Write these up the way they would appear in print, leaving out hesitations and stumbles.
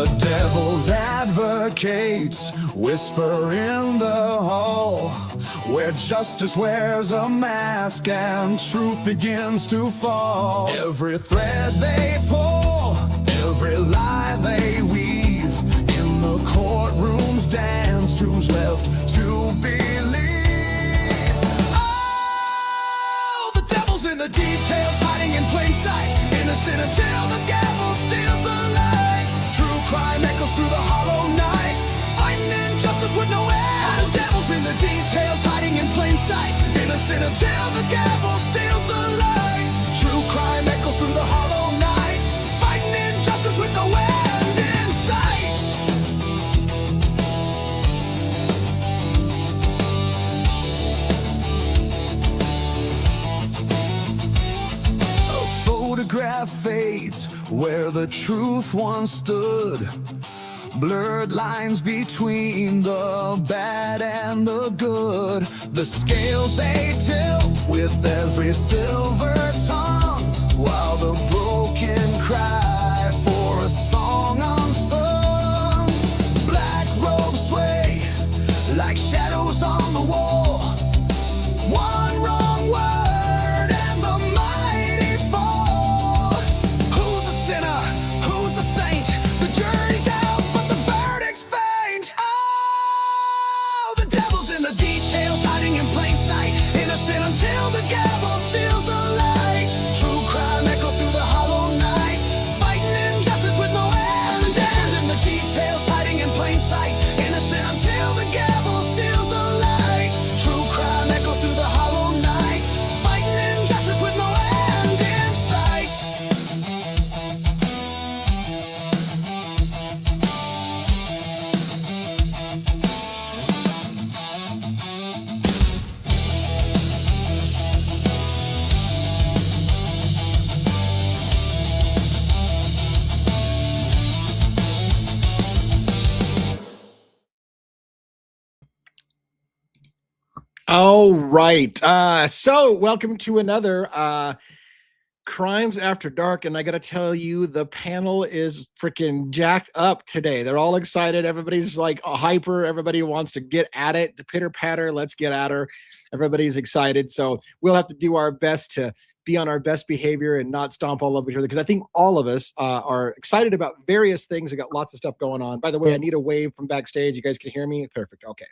The devil's advocates whisper in the hall, where justice wears a mask and truth begins to fall. Every thread they pull, every lie they weave, in the courtroom's dance, who's left to believe? Oh, the devil's in the details, hiding in plain sight, innocent until the gavel steals the light. True crime echoes through the hollow night, fighting injustice with no end. The devil's in the details, hiding in plain sight, innocent until the gavel steals the light. True crime echoes through the hollow night, fighting injustice with no end in sight. A photograph fades where the truth once stood. Blurred lines between the bad and the good. The scales they tilt with every silver tongue, while the broken cry for a song unsung. Black robes sway like shadows on the wall. One wrong word and the mighty fall. Who's a sinner? Who's a saint? The jury's out, but the verdict's faint. Oh, the devil's in the details, hiding in plain sight, innocent until the gavel steals the light. True crime echoes through the hollow night, fighting injustice with no end. The devil's in the details, hiding in plain sight, innocent until the gavel steals the light. True crime echoes through the hollow night, fighting injustice with no end in sight. All right. So welcome to another Crimes After Dark. And I got to tell you, the panel is freaking jacked up today. They're all excited. Everybody's like hyper. Everybody wants to get at it, to pitter patter. Let's get at her. Everybody's excited. So we'll have to do our best to be on our best behavior and not stomp all over each other, because I think all of us are excited about various things. We got lots of stuff going on. By the way, I need a wave from backstage. You guys can hear me? Perfect. Okay.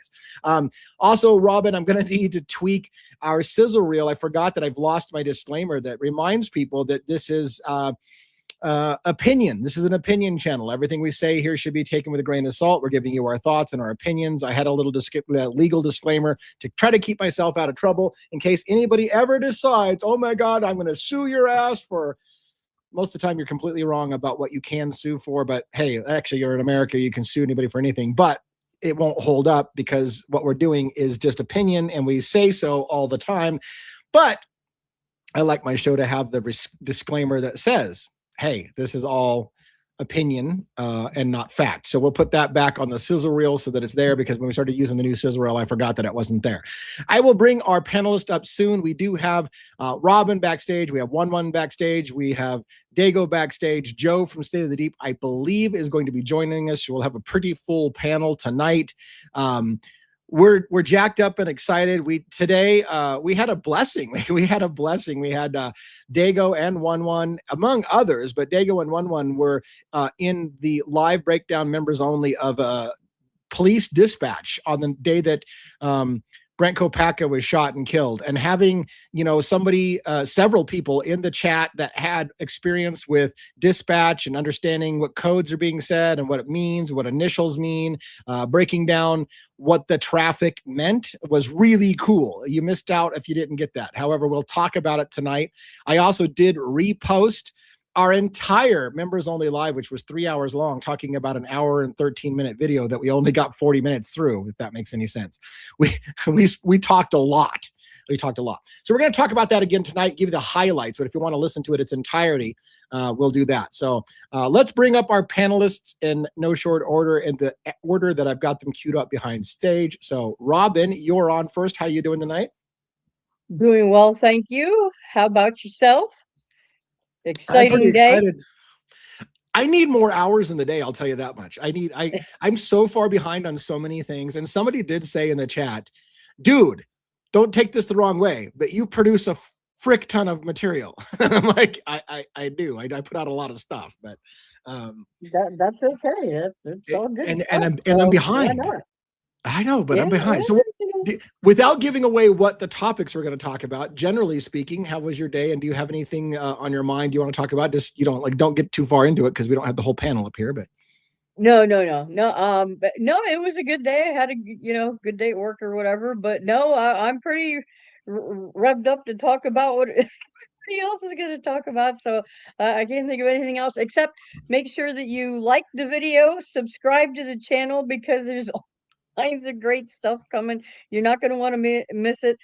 Also, Robin, I'm going to need to tweak our sizzle reel. I forgot that I've lost my disclaimer that reminds people that this is opinion. This is an opinion channel. Everything we say here should be taken with a grain of salt. We're giving you our thoughts and our opinions. I had a little legal disclaimer to try to keep myself out of trouble in case anybody ever decides, oh my God, I'm going to sue your ass for... Most of the time you're completely wrong about what you can sue for, but hey, actually you're in America, you can sue anybody for anything, but it won't hold up because what we're doing is just opinion and we say so all the time. But I like my show to have the disclaimer that says, hey, this is all opinion and not fact. So we'll put that back on the sizzle reel so that it's there, because when we started using the new sizzle reel, I forgot that it wasn't there. I will bring our panelists up soon. We do have Robin backstage. We have 1-1 backstage. We have Dago backstage. Joe from State of the Deep, I believe, is going to be joining us. We'll have a pretty full panel tonight. We're jacked up and excited. Today we had a blessing. We had Dago and 1-1 among others, but Dago and 1-1 were in the live breakdown members only of police dispatch on the day that Brent Kopacka was shot and killed, and having, somebody, several people in the chat that had experience with dispatch and understanding what codes are being said and what it means, what initials mean, breaking down what the traffic meant was really cool. You missed out if you didn't get that. However, we'll talk about it tonight. I also did repost our entire members only live, which was 3 hours long, talking about an hour and 13-minute video that we only got 40 minutes through, if that makes any sense. We talked a lot. We talked a lot. So we're going to talk about that again tonight, give you the highlights, but if you want to listen to it its entirety, we'll do that. So let's bring up our panelists in no short order, in the order that I've got them queued up behind stage. So Robin, you're on first. How are you doing tonight? Doing well, thank you. How about yourself? I'm pretty Exciting day. excited. I need more hours in the day. I'll tell you that much. I'm so far behind on so many things. And somebody did say in the chat, dude, don't take this the wrong way, but you produce a frick ton of material. I'm like, I do. I put out a lot of stuff, but that's okay. It's all good and stuff. I'm Why behind. not? I know, but Yeah, I'm behind. yeah, So you know. without giving away what the topics we're going to talk about, generally speaking, how was your day? And do you have anything on your mind you want to talk about? Just, you don't get too far into it because we don't have the whole panel up here, but. No, no, no, no. But no, it was a good day. I had a good day at work or whatever. But no, I'm pretty revved up to talk about what everybody else is going to talk about. So I can't think of anything else except make sure that you like the video, subscribe to the channel because there's all kinds of great stuff coming. You're not going to want to miss it.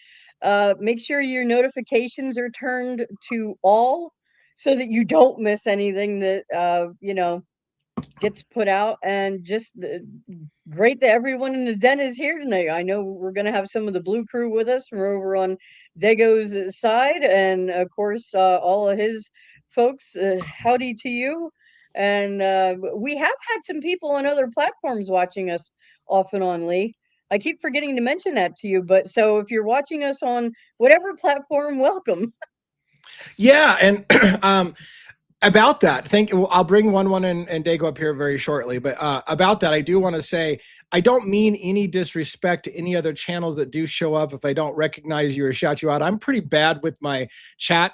Make sure your notifications are turned to all so that you don't miss anything that gets put out. And just great that everyone in the den is here tonight. I know we're going to have some of the blue crew with us from over on Dago's side, and of course all of his folks. Howdy to you. And we have had some people on other platforms watching us off and on, Lee. I keep forgetting to mention that to you, but so if you're watching us on whatever platform, welcome. Yeah, and about that, I'll bring one and Dago up here very shortly. But about that, I do want to say I don't mean any disrespect to any other channels that do show up. If I don't recognize you or shout you out, I'm pretty bad with my chat.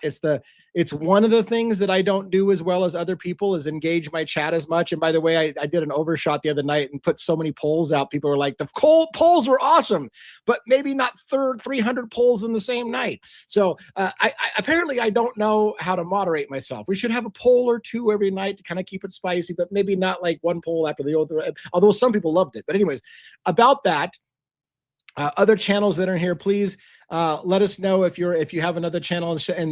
It's one of the things that I don't do as well as other people is engage my chat as much. And by the way, I did an overshot the other night and put so many polls out. People were like, the polls were awesome, but maybe not 300 polls in the same night. So I apparently I don't know how to moderate myself. We should have a poll or two every night to kind of keep it spicy, but maybe not like one poll after the other, although some people loved it. But anyways, about that, other channels that are in here, please let us know if you have another channel and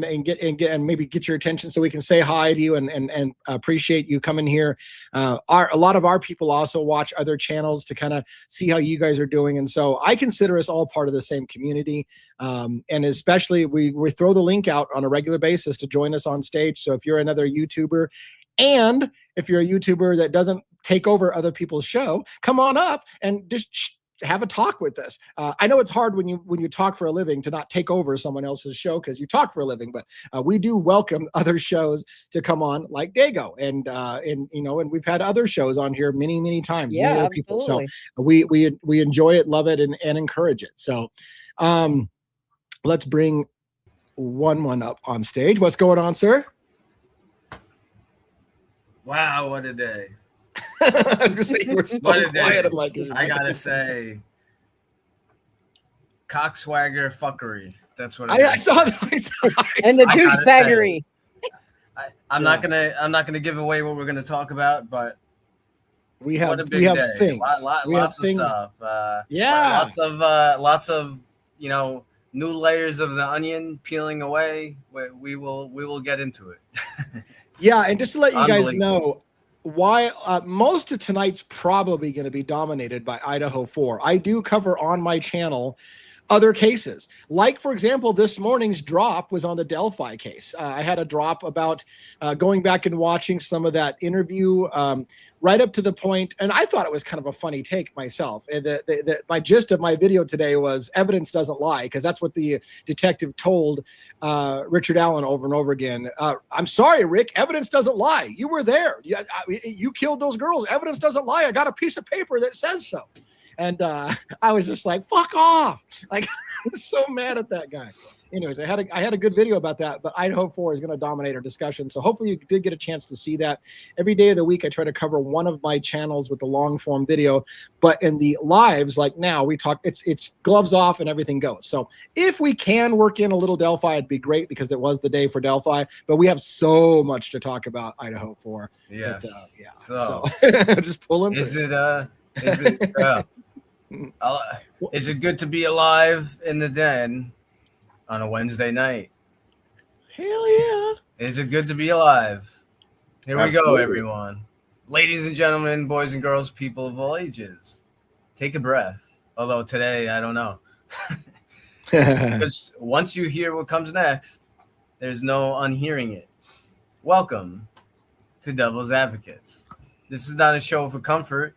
maybe get your attention so we can say hi to you and appreciate you coming here. A lot of our people also watch other channels to kind of see how you guys are doing, and so I consider us all part of the same community. And especially we throw the link out on a regular basis to join us on stage. So if you're another YouTuber, and if you're a YouTuber that doesn't take over other people's show, come on up and just have a talk with us. I know it's hard when you talk for a living to not take over someone else's show because you talk for a living, but we do welcome other shows to come on, like Dago, and we've had other shows on here many times. Yeah, many other people. So we enjoy it, love it, and encourage it. So let's bring one up on stage. What's going on, sir? Wow, what a day. I was gonna say you were so quiet. I'm like, I gotta say, cockswagger fuckery. That's what I saw that. And the douchebaggery. I'm not gonna give away what we're gonna talk about, but we have what a big day. Things. Lots of stuff. Lots of new layers of the onion peeling away. We will get into it. Yeah, and just to let you guys know why most of tonight's probably going to be dominated by Idaho 4. I do cover on my channel other cases. Like, for example, this morning's drop was on the Delphi case. I had a drop about going back and watching some of that interview right up to the point, and I thought it was kind of a funny take myself. My gist of my video today was evidence doesn't lie, because that's what the detective told Richard Allen over and over again. I'm sorry, Rick, evidence doesn't lie. You were there. You killed those girls. Evidence doesn't lie. I got a piece of paper that says so. And I was just like, fuck off. Like, I was so mad at that guy. Anyways, I had a good video about that, but Idaho 4 is going to dominate our discussion. So hopefully you did get a chance to see that. Every day of the week, I try to cover one of my channels with the long form video, but in the lives, like now, we talk, it's gloves off and everything goes. So if we can work in a little Delphi, it'd be great, because it was the day for Delphi, but we have so much to talk about Idaho 4. Yes. But, so just pull in. Is it good to be alive in the den on a Wednesday night? Hell yeah. Is it good to be alive? Here we go, Absolutely. everyone. Ladies and gentlemen, boys and girls, people of all ages, take a breath. Although today, I don't know. Because once you hear what comes next, there's no unhearing it. Welcome to Devil's Advocates. This is not a show for comfort.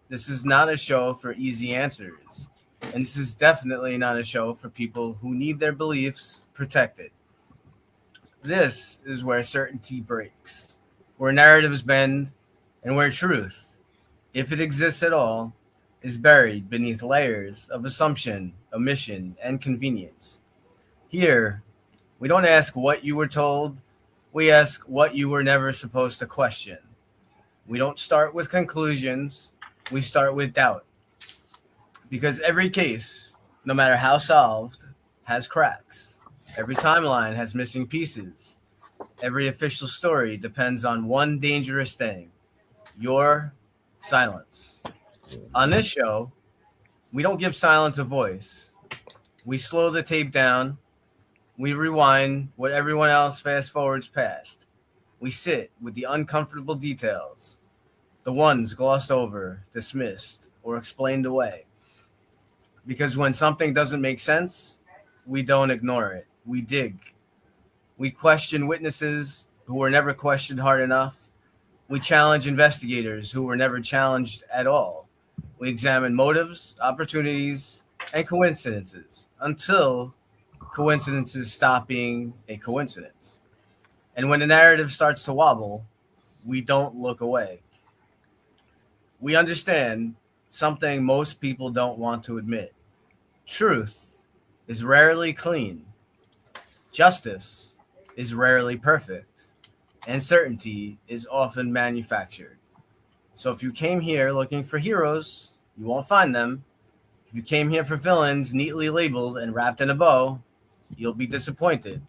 This is not a show for easy answers. And this is definitely not a show for people who need their beliefs protected. This is where certainty breaks, where narratives bend, and where truth, if it exists at all, is buried beneath layers of assumption, omission, and convenience. Here, we don't ask what you were told, we ask what you were never supposed to question. We don't start with conclusions, we start with doubt. Because every case, no matter how solved, has cracks. Every timeline has missing pieces. Every official story depends on one dangerous thing: your silence. On this show, we don't give silence a voice. We slow the tape down. We rewind what everyone else fast forwards past. We sit with the uncomfortable details, the ones glossed over, dismissed, or explained away. Because when something doesn't make sense, we don't ignore it. We dig. We question witnesses who were never questioned hard enough. We challenge investigators who were never challenged at all. We examine motives, opportunities, and coincidences until coincidences stop being a coincidence. And when the narrative starts to wobble, we don't look away. We understand something most people don't want to admit. Truth is rarely clean. Justice is rarely perfect. And certainty is often manufactured. So if you came here looking for heroes, you won't find them. If you came here for villains neatly labeled and wrapped in a bow, you'll be disappointed.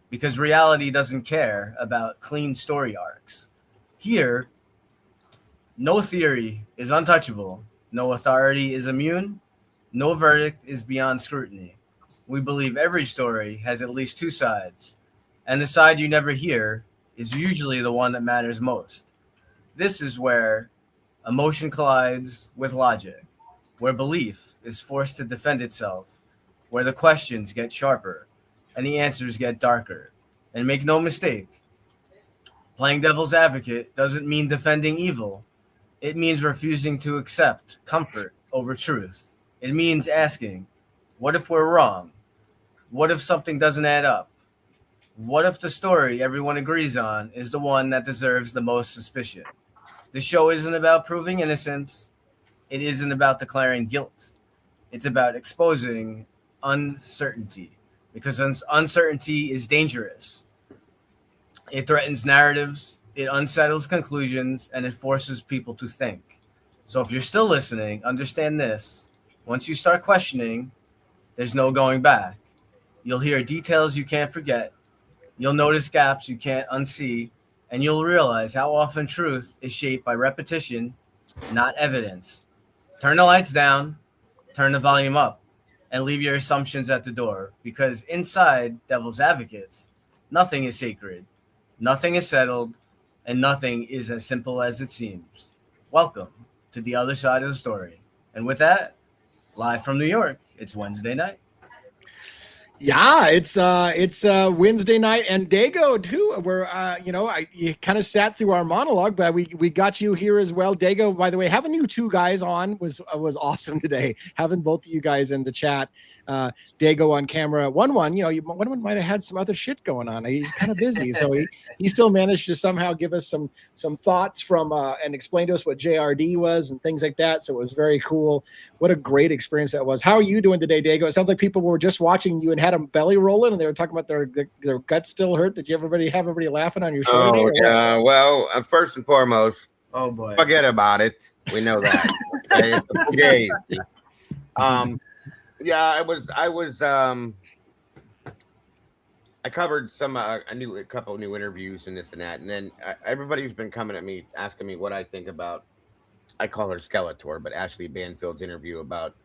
Because reality doesn't care about clean story arcs. Here, no theory is untouchable. No authority is immune. No verdict is beyond scrutiny. We believe every story has at least two sides, and the side you never hear is usually the one that matters most. This is where emotion collides with logic, where belief is forced to defend itself, where the questions get sharper and the answers get darker. And make no mistake, playing devil's advocate doesn't mean defending evil. It means refusing to accept comfort over truth. It means asking, what if we're wrong? What if something doesn't add up? What if the story everyone agrees on is the one that deserves the most suspicion? The show isn't about proving innocence. It isn't about declaring guilt. It's about exposing uncertainty, because uncertainty is dangerous. It threatens narratives, it unsettles conclusions, and it forces people to think. So if you're still listening, understand this. Once you start questioning, there's no going back. You'll hear details you can't forget. You'll notice gaps you can't unsee, and you'll realize how often truth is shaped by repetition, not evidence. Turn the lights down, turn the volume up, and leave your assumptions at the door, because inside Devil's Advocates, nothing is sacred, nothing is settled, and nothing is as simple as it seems. Welcome to the other side of the story. And with that, live from New York, it's Wednesday night. Yeah, it's Wednesday night, and Dago too. We're you kind of sat through our monologue, but we got you here as well. Dago, by the way, having you two guys on was awesome today. Having both of you guys in the chat, Dago on camera. One one might have had some other shit going on. He's kind of busy, so he still managed to somehow give us some thoughts from and explain to us what JRD was and things like that. So it was very cool. What a great experience that was. How are you doing today, Dago? It sounds like people were just watching you and had them belly rolling, and they were talking about their guts still hurt. Did you have everybody laughing on your show today? Yeah. Well, first and foremost, Oh boy. forget about it. We know that. Okay? It's a fugazi. Yeah, I covered a couple of new interviews and this and that, and then everybody's been coming at me asking me what I think about. I call her Skeletor, but Ashley Banfield's interview about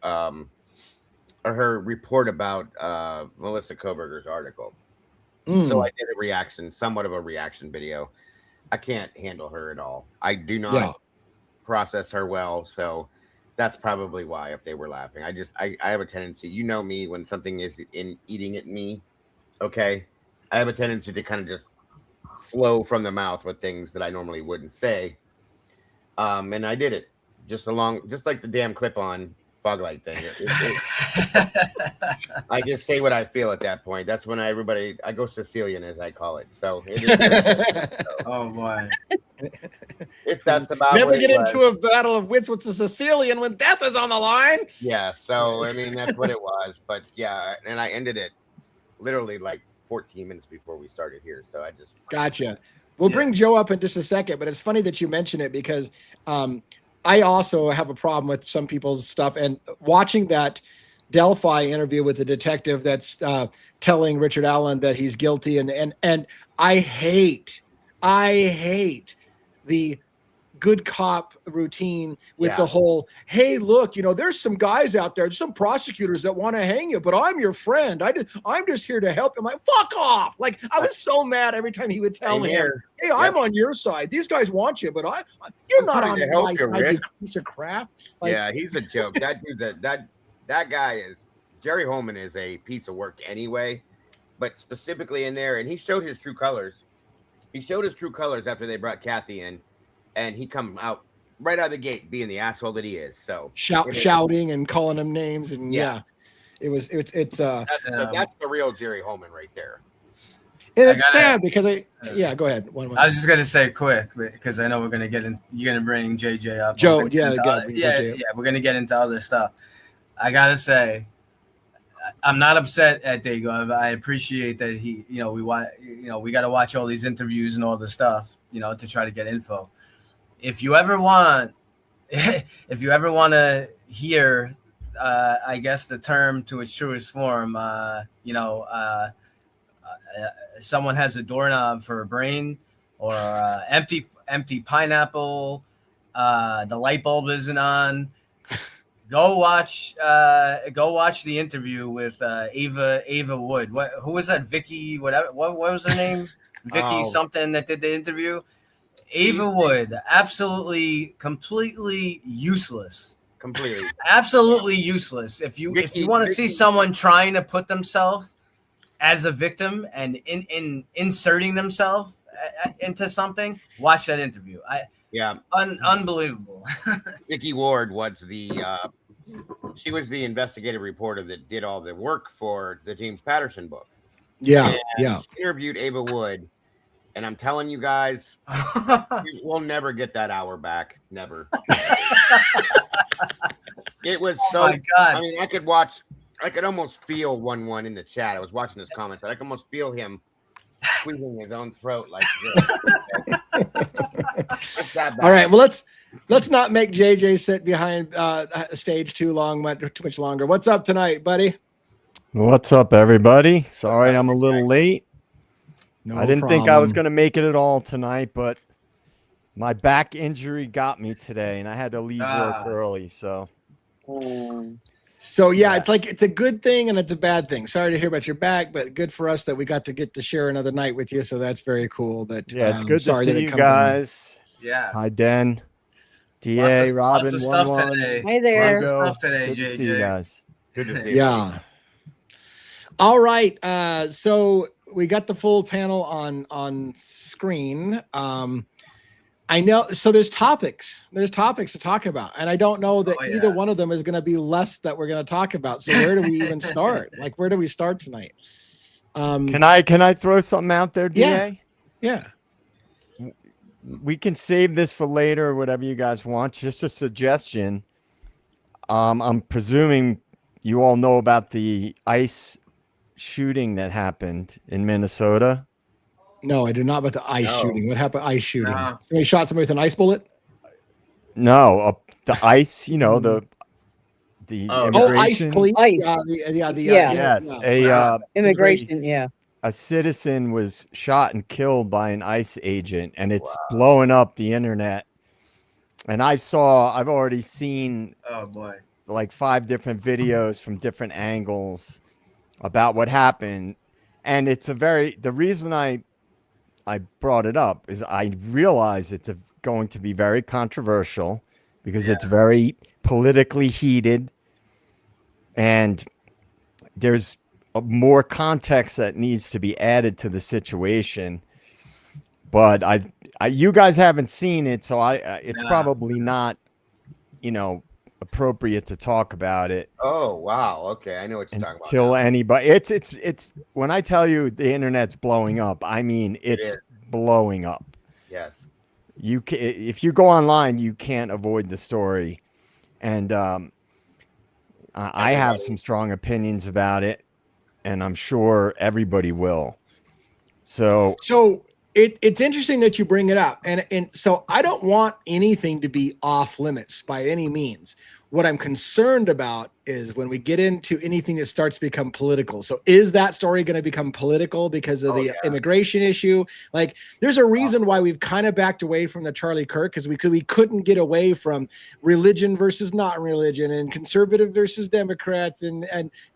or her report about Melissa Koberger's article. So I did somewhat of a reaction video. I can't handle her at all. I do not process her well, so that's probably why if they were laughing. I have a tendency, you know me, when something is eating at me, okay? I have a tendency to kind of just flow from the mouth with things that I normally wouldn't say. And I did it just like the damn clip-on fog light thing. I just say what I feel at that point. That's when I go Sicilian, as I call it. So it is. Oh boy. That's about Never what get it was. into a battle of wits with the Sicilian when death is on the line. Yeah, so I mean that's what it was. But yeah, and I ended it literally like 14 minutes before we started here. So I just Gotcha. We'll bring Joe up in just a second, but it's funny that you mention it because I also have a problem with some people's stuff. And watching that Delphi interview with the detective that's telling Richard Allen that he's guilty, and I hate the good cop routine with the whole, hey, look, there's some guys out there, some prosecutors that want to hang you, but I'm your friend. I'm just here to help. I'm like, fuck off. Like, I was so mad every time he would tell me, hey, I'm on your side. These guys want you, but you're not on my side, you piece of crap. Like, yeah, he's a joke. That dude's that guy is Jerry Holman is a piece of work anyway, but specifically in there, and he showed his true colors. He showed his true colors after they brought Kathy in. And he come out right out of the gate being the asshole that he is. So shouting and calling them names, and it's that's the real Jerry Holman right there. And it's sad because go ahead. I was just gonna say quick because I know we're gonna get in. You're gonna bring JJ up. Joe, we're gonna get into other stuff. I gotta say, I'm not upset at Dago. I appreciate that we got to watch all these interviews and all this stuff, to try to get info. If you ever want to hear, I guess the term to its truest form, someone has a doorknob for a brain, or empty pineapple, the light bulb isn't on. Go watch the interview with Ava Wood. Who was that? Vicky, whatever. What was her name? Vicky something that did the interview. Ava Wood, completely useless. Completely. Absolutely useless. If you want to see someone trying to put themselves as a victim and inserting themselves into something, watch that interview. Unbelievable. Vicky Ward was she was the investigative reporter that did all the work for the James Patterson book. Yeah. She interviewed Ava Wood. And I'm telling you guys, we'll never get that hour back. Never. It was so. Oh my God. I mean, I could almost feel 1-1 in the chat. I was watching his comments, but I could almost feel him squeezing his own throat like this. All right. Well, let's not make JJ sit behind stage too much longer. What's up tonight, buddy? What's up, everybody? Sorry, I'm a little late. No I didn't problem. think I was going to make it at all tonight, but my back injury got me today, and I had to leave work early. So it's a good thing and it's a bad thing. Sorry to hear about your back, but good for us that we got to share another night with you. So that's very cool. But it's good to see you guys. Yeah. Hi, Den, DA, Robin, lots of stuff today. Hi there. Lots of stuff today, good JJ. to see you guys. Good to see you. Yeah. All right. So we got the full panel on screen. I know. So there's topics to talk about, and I don't know that either one of them is going to be less that we're going to talk about. So where do we even start? Like, where do we start tonight? Can I throw something out there, DA? Yeah. We can save this for later or whatever you guys want. Just a suggestion. I'm presuming you all know about the ICE shooting that happened in Minnesota. No, I do not. About the ICE shooting. What happened? ICE shooting. Somebody shot somebody with an ice bullet. No, the ICE. the immigration. ICE police. Yes, immigration. A citizen was shot and killed by an ICE agent, and it's blowing up the internet. And I've already seen like 5 different videos from different angles about what happened. And the reason I brought it up is I realize it's going to be very controversial because it's very politically heated, and there's more context that needs to be added to the situation. but you guys haven't seen it, so it's Nah. probably not, you know, appropriate to talk about it. Oh wow, okay, I know what you're talking about. Until Now. anybody, it's when I tell you the internet's blowing up, I mean it's is. blowing up. Yes. You can, if you go online, you can't avoid the story, and I have some strong opinions about it, and I'm sure everybody will. So it's interesting that you bring it up, and so I don't want anything to be off limits by any means. What I'm concerned about is when we get into anything that starts to become political. So is that story going to become political because of the immigration issue? Like, there's a reason why we've kind of backed away from the Charlie Kirk, because we couldn't get away from religion versus not religion, and conservative versus Democrats, and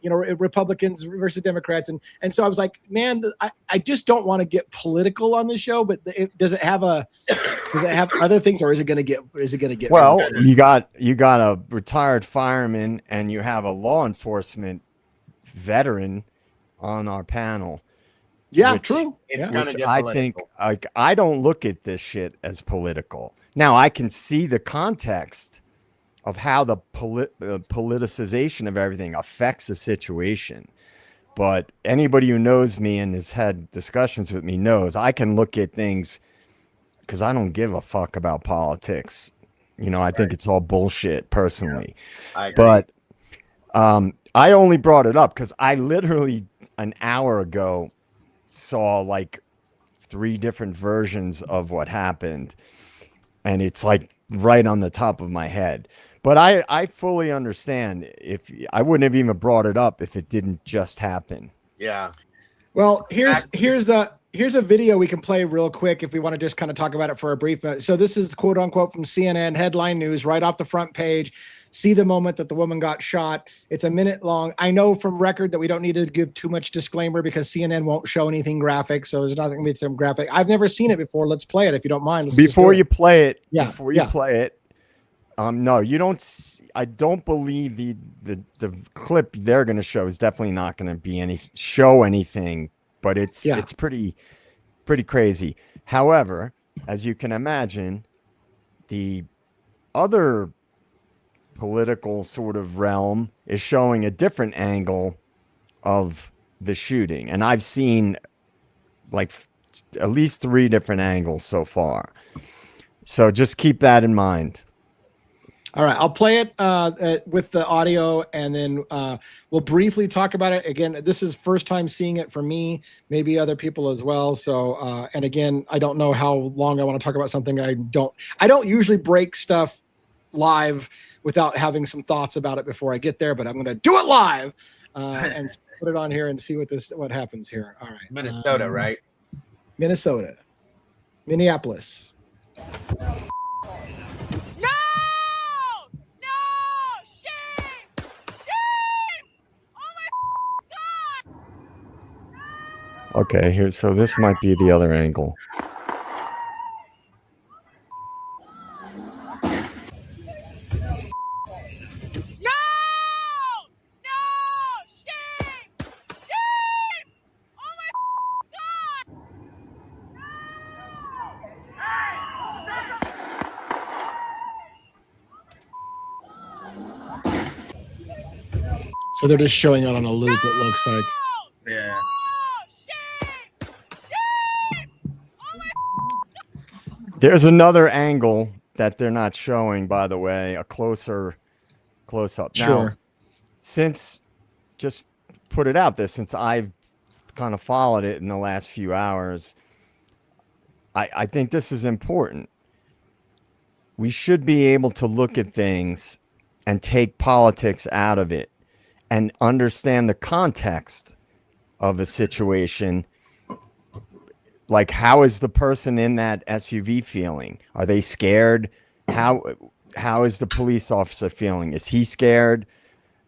you know, Republicans versus Democrats, and so I was like, man, I just don't want to get political on the show. But does it have other things, or is it going to get well, you got a retired fireman, and you have a law enforcement veteran on our panel. Yeah, which, true. It's Yeah. gonna Which get I political. think, like, I don't look at this shit as political. Now, I can see the context of how the politicization of everything affects the situation. But anybody who knows me and has had discussions with me knows I can look at things because I don't give a fuck about politics. You know, I think it's all bullshit personally. I agree. But I only brought it up because I literally an hour ago saw like 3 different versions of what happened, and it's like right on the top of my head. But I fully understand. If I wouldn't have even brought it up if it didn't just happen. Yeah. Well, here's a video we can play real quick if we want to just kind of talk about it for a brief minute. So this is quote unquote from CNN headline news, right off the front page. See the moment that the woman got shot. It's a minute long. I know from record that we don't need to give too much disclaimer because CNN won't show anything graphic. So there's nothing with some graphic. I've never seen it before. Let's play it if you don't mind. Before you play it, no, you don't. I don't believe the clip they're going to show is definitely not going to be anything, but it's pretty crazy. However, as you can imagine, the other political sort of realm is showing a different angle of the shooting, and I've seen like at least 3 different angles so far. So just keep that in mind. All right, I'll play it with the audio, and then we'll briefly talk about it. Again, this is first time seeing it for me, maybe other people as well. So, and again, I don't know how long I want to talk about something. I don't usually break stuff live without having some thoughts about it before I get there, but I'm going to do it live and put it on here and see what happens here. All right, Minnesota, right? Minnesota, Minneapolis. Okay, here. So this might be the other angle. So they're just showing it on a loop, it looks like. Yeah. There's another angle that they're not showing, by the way, a close-up. Sure. Now, since I've kind of followed it in the last few hours, I think this is important. We should be able to look at things and take politics out of it and understand the context of a situation. Like, how is the person in that SUV feeling? Are they scared? How is the police officer feeling? Is he scared?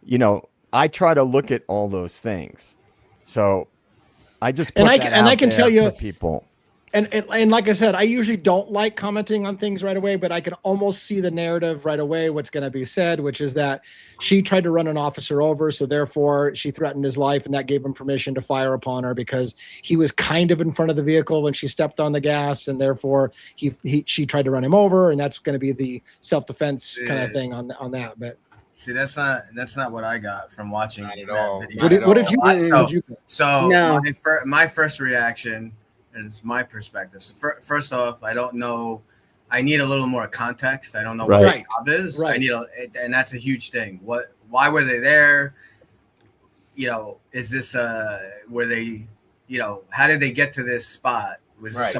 You know, I try to look at all those things. So I just put I can tell you, people. And like I said, I usually don't like commenting on things right away, but I can almost see the narrative right away, what's going to be said, which is that she tried to run an officer over, so therefore she threatened his life, and that gave him permission to fire upon her because he was kind of in front of the vehicle when she stepped on the gas, and therefore she tried to run him over, and that's going to be the self-defense kind of thing on that. But see, that's not what I got from watching Not at that all. video. What did you So No. my first reaction is my perspective. So first off, I don't know. I need a little more context. I don't know what Right. the job is. Right. I need and that's a huge thing. Why were they there? Is this were they? How did they get to this spot? Was this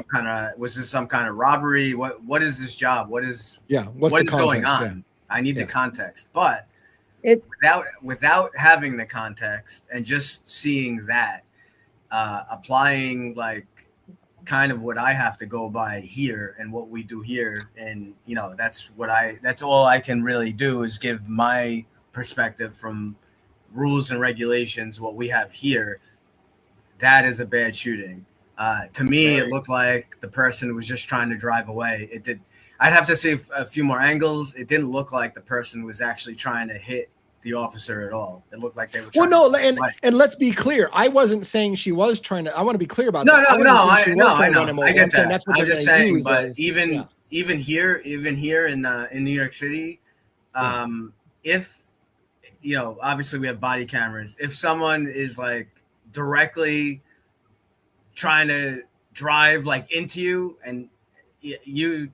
some kind of robbery? What is this job? What is going on? Yeah. I need the context. But It without having the context and just seeing that, applying like kind of what I have to go by here and what we do here, and that's all I can really do is give my perspective from rules and regulations, what we have here. That is a bad shooting. To me, it looked like the person was just trying to drive away. It did. I'd have to see a few more angles. It didn't look like the person was actually trying to hit the officer at all. It looked like they were trying and let's be clear. I wasn't saying she was trying to. I want to be clear about that. I know. I get that. That's what I'm just saying, but even here in New York City, if obviously we have body cameras. If someone is like directly trying to drive like into you, and you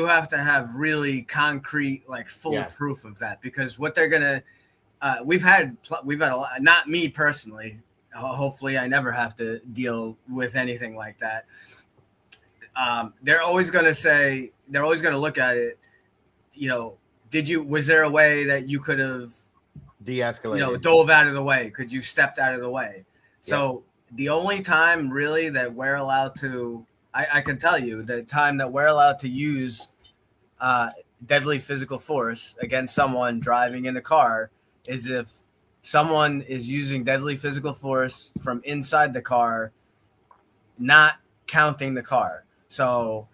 have to have really concrete, like full proof of that, because what they're gonna we've had a lot, not me personally, hopefully I never have to deal with anything like that. They're always going to look at it, was there a way that you could have de-escalated, dove out of the way? Could you stepped out of the way? So the only time really that we're allowed to, I can tell you the time that we're allowed to use deadly physical force against someone driving in a car is if someone is using deadly physical force from inside the car, not counting the car. So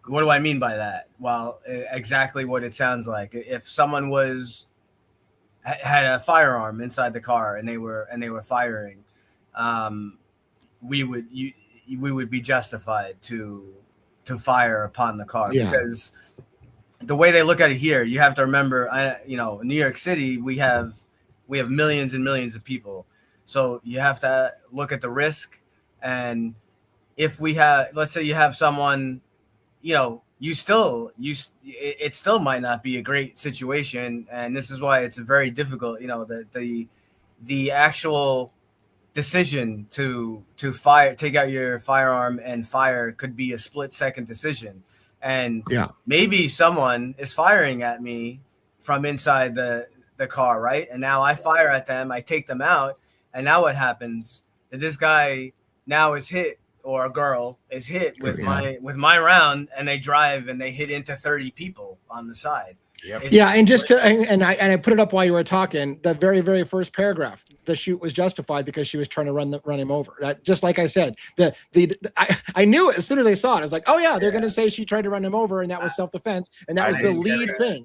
what do I mean by that? Well, exactly what it sounds like. If someone had a firearm inside the car and they were firing, we would be justified to fire upon the car, because the way they look at it here, you have to remember, in New York City, we have millions and millions of people. So you have to look at the risk. And if let's say you have someone, it still might not be a great situation. And this is why it's very difficult, the actual decision to take out your firearm and fire could be a split-second decision. And maybe someone is firing at me from inside the car, right? And now I fire at them, I take them out, and now what happens? That this guy now is hit, or a girl is hit with my round, and they drive and they hit into 30 people on the side. Yep. And just to, and I put it up while you were talking. The very, very first paragraph, the shoot was justified because she was trying to run him over. That, just like I said, I knew it as soon as I saw it. I was like, oh yeah, they're going to say she tried to run him over, and that was self-defense, and that was the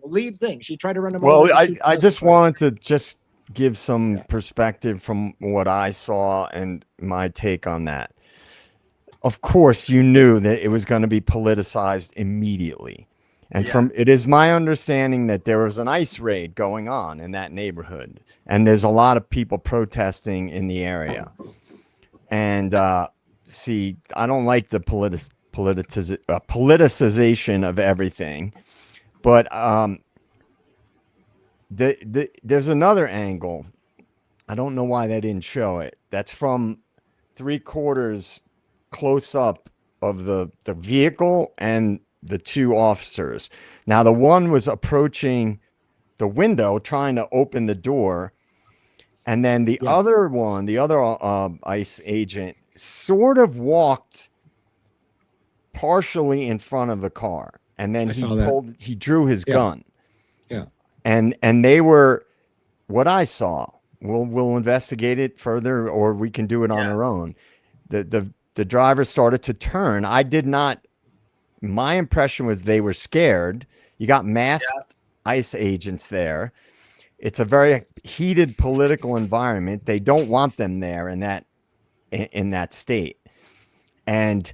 lead thing. She tried to run him over. Well, I just wanted to just give some perspective from what I saw and my take on that. Of course, you knew that it was going to be politicized immediately. And it is my understanding that there was an ICE raid going on in that neighborhood, and there's a lot of people protesting in the area. And see, I don't like the politicization of everything, but there's another angle. I don't know why they didn't show it. That's from 3/4 close up of the vehicle and the two officers. Now, the one was approaching the window, trying to open the door. And then the other one, the other ICE agent, sort of walked partially in front of the car. And then he drew his gun. Yeah. And they were, what I saw, we'll investigate it further, or we can do it on our own. The the driver started to turn. I did not. My impression was they were scared. You got masked ICE agents there. It's a very heated political environment. They don't want them there in that state. And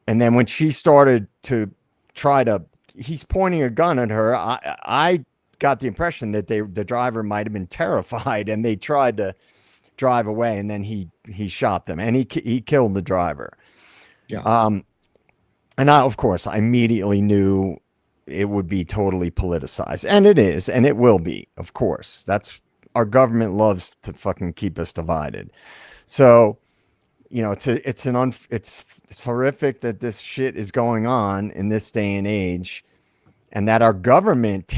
then when she started to try to, he's pointing a gun at her. I got the impression that the driver might have been terrified, and they tried to drive away, and then he shot them, and he killed the driver. Yeah. And of course, I immediately knew it would be totally politicized, and it is, and it will be. Of course, that's our government loves to fucking keep us divided. So, you know, it's horrific that this shit is going on in this day and age, and that our government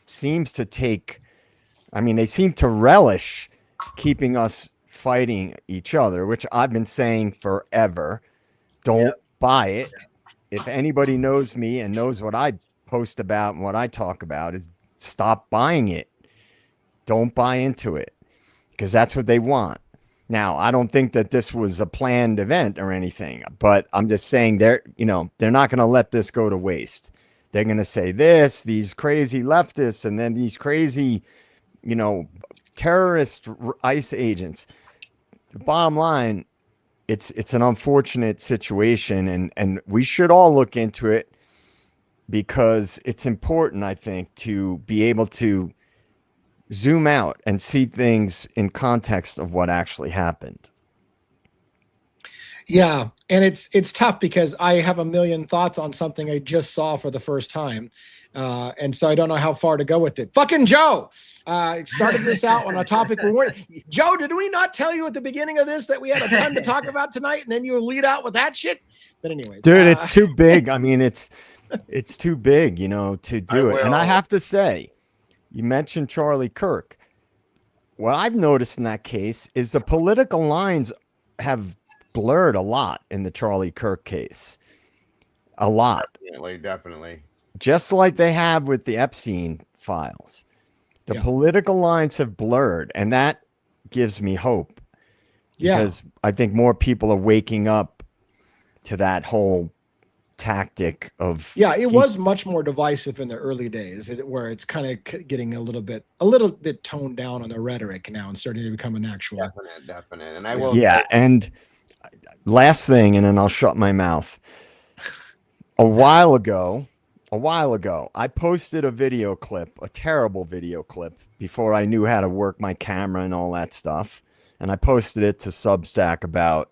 seems to take. I mean, they seem to relish keeping us fighting each other, which I've been saying forever. Don't buy it. If anybody knows me and knows what I post about and what I talk about, is stop buying it. Don't buy into it, because that's what they want. Now, I don't think that this was a planned event or anything, but I'm just saying they're not going to let this go to waste. They're going to say these crazy leftists, and then these crazy, terrorist ICE agents. The bottom line, it's an unfortunate situation, and we should all look into it, because it's important, I think, to be able to zoom out and see things in context of what actually happened. Yeah, and it's tough because I have a million thoughts on something I just saw for the first time, and so I don't know how far to go with it. Fucking Joe started this out on a topic we weren't. Joe, did we not tell you at the beginning of this that we had a ton to talk about tonight, and then you lead out with that shit? But anyways, dude, it's too big. I mean, it's too big, to do it. And I have to say, you mentioned Charlie Kirk. What I've noticed in that case is the political lines have blurred a lot in the Charlie Kirk case. A lot. Definitely. Just like they have with the Epstein files. The political lines have blurred, and that gives me hope. Because I think more people are waking up to that whole tactic of it was much more divisive in the early days, where it's kind of getting a little bit toned down on the rhetoric now and starting to become an actual definite. And I will and last thing, and then I'll shut my mouth. A while ago I posted a video clip, a terrible video clip, before I knew how to work my camera and all that stuff, and I posted it to Substack about.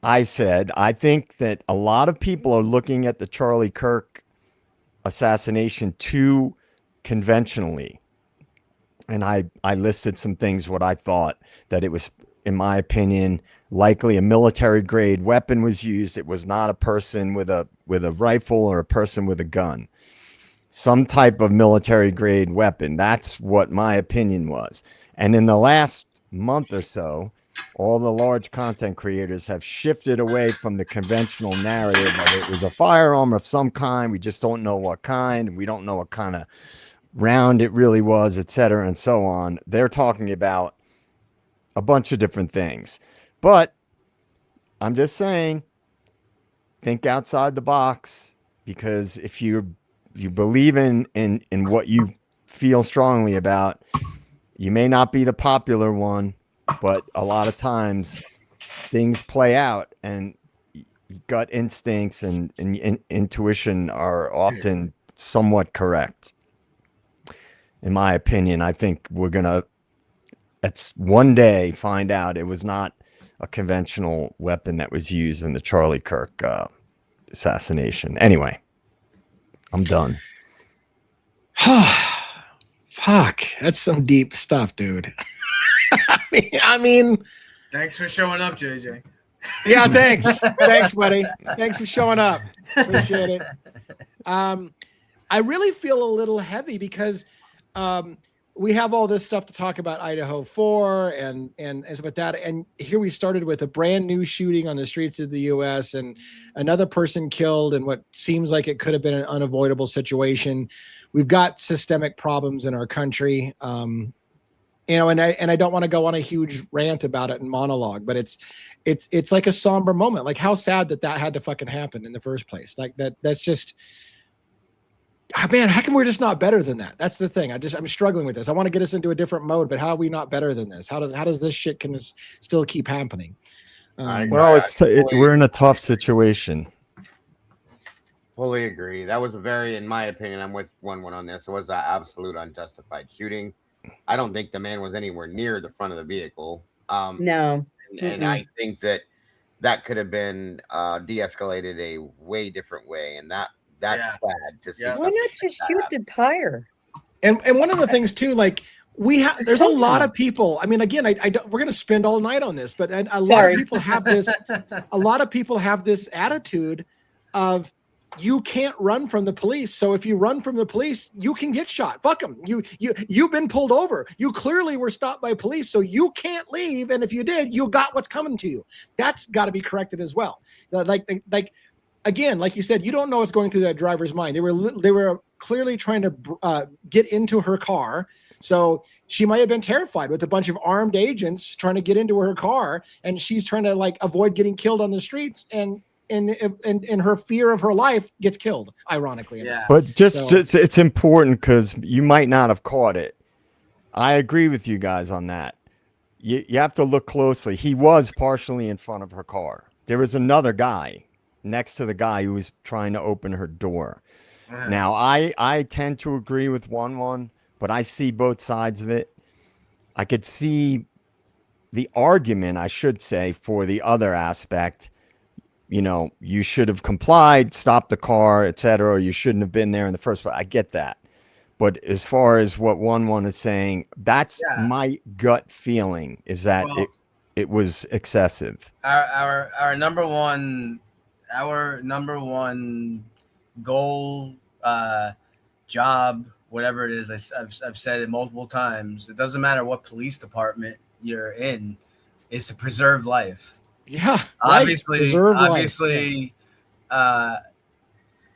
I said, I think that a lot of people are looking at the Charlie Kirk assassination too conventionally. And I listed some things, what I thought, that it was, in my opinion, likely a military grade weapon was used. It was not a person with a rifle or a person with a gun. Some type of military grade weapon. That's what my opinion was. And in the last month or so, all the large content creators have shifted away from the conventional narrative of it was a firearm of some kind. We just don't know what kind. We don't know what kind of round it really was, et cetera, and so on. They're talking about a bunch of different things. But I'm just saying, think outside the box, because if you believe in what you feel strongly about, you may not be the popular one, but a lot of times things play out, and gut instincts and intuition are often somewhat correct. In my opinion, I think we're going to, one day, find out it was not a conventional weapon that was used in the Charlie Kirk assassination. Anyway, I'm done. Fuck, that's some deep stuff, dude. I mean, thanks for showing up, JJ. Yeah, thanks. Thanks, buddy. Thanks for showing up. Appreciate it. I really feel a little heavy because we have all this stuff to talk about, Idaho 4 and stuff like that. And here we started with a brand new shooting on the streets of the U.S. and another person killed in what seems like it could have been an unavoidable situation. We've got systemic problems in our country. you know, and I don't want to go on a huge rant about it and monologue, but it's like a somber moment. Like, how sad that had to fucking happen in the first place. Like that's just, man, how come we're just not better than that? That's the thing. I'm struggling with this. I want to get us into a different mode, but how are we not better than this? How does this shit can still keep happening? Well, we're in a tough situation. Fully agree. That was a very, in my opinion, I'm with 1-1 on this. It was an absolute unjustified shooting. I don't think the man was anywhere near the front of the vehicle. No. And I think that could have been de-escalated a way different way, and that's sad to see. Why not just shoot the tire? And one of the things too, like there's a lot of people. I mean, again, we're going to spend all night on this, but a lot of people have this. A lot of people have this attitude of, you can't run from the police. So if you run from the police, you can get shot. Fuck them. You've been pulled over. You clearly were stopped by police, so you can't leave. And if you did, you got what's coming to you. That's got to be corrected as well. Like again, like you said, you don't know what's going through that driver's mind. They were clearly trying to get into her car. So she might have been terrified with a bunch of armed agents trying to get into her car, and she's trying to like avoid getting killed on the streets, and in her fear of her life gets killed, ironically. Yeah. But it's important because you might not have caught it. I agree with you guys on that. You have to look closely. He was partially in front of her car. There was another guy next to the guy who was trying to open her door. Now, I tend to agree with 1-1, but I see both sides of it. I could see the argument, I should say, for the other aspect. You know, you should have complied, stopped the car, etc. Or you shouldn't have been there in the first place. I get that. But as far as what 1-1 is saying, that's my gut feeling, is that it was excessive. Our number one goal, job, whatever it is, I've said it multiple times. It doesn't matter what police department you're in, is to preserve life. Yeah, obviously, life.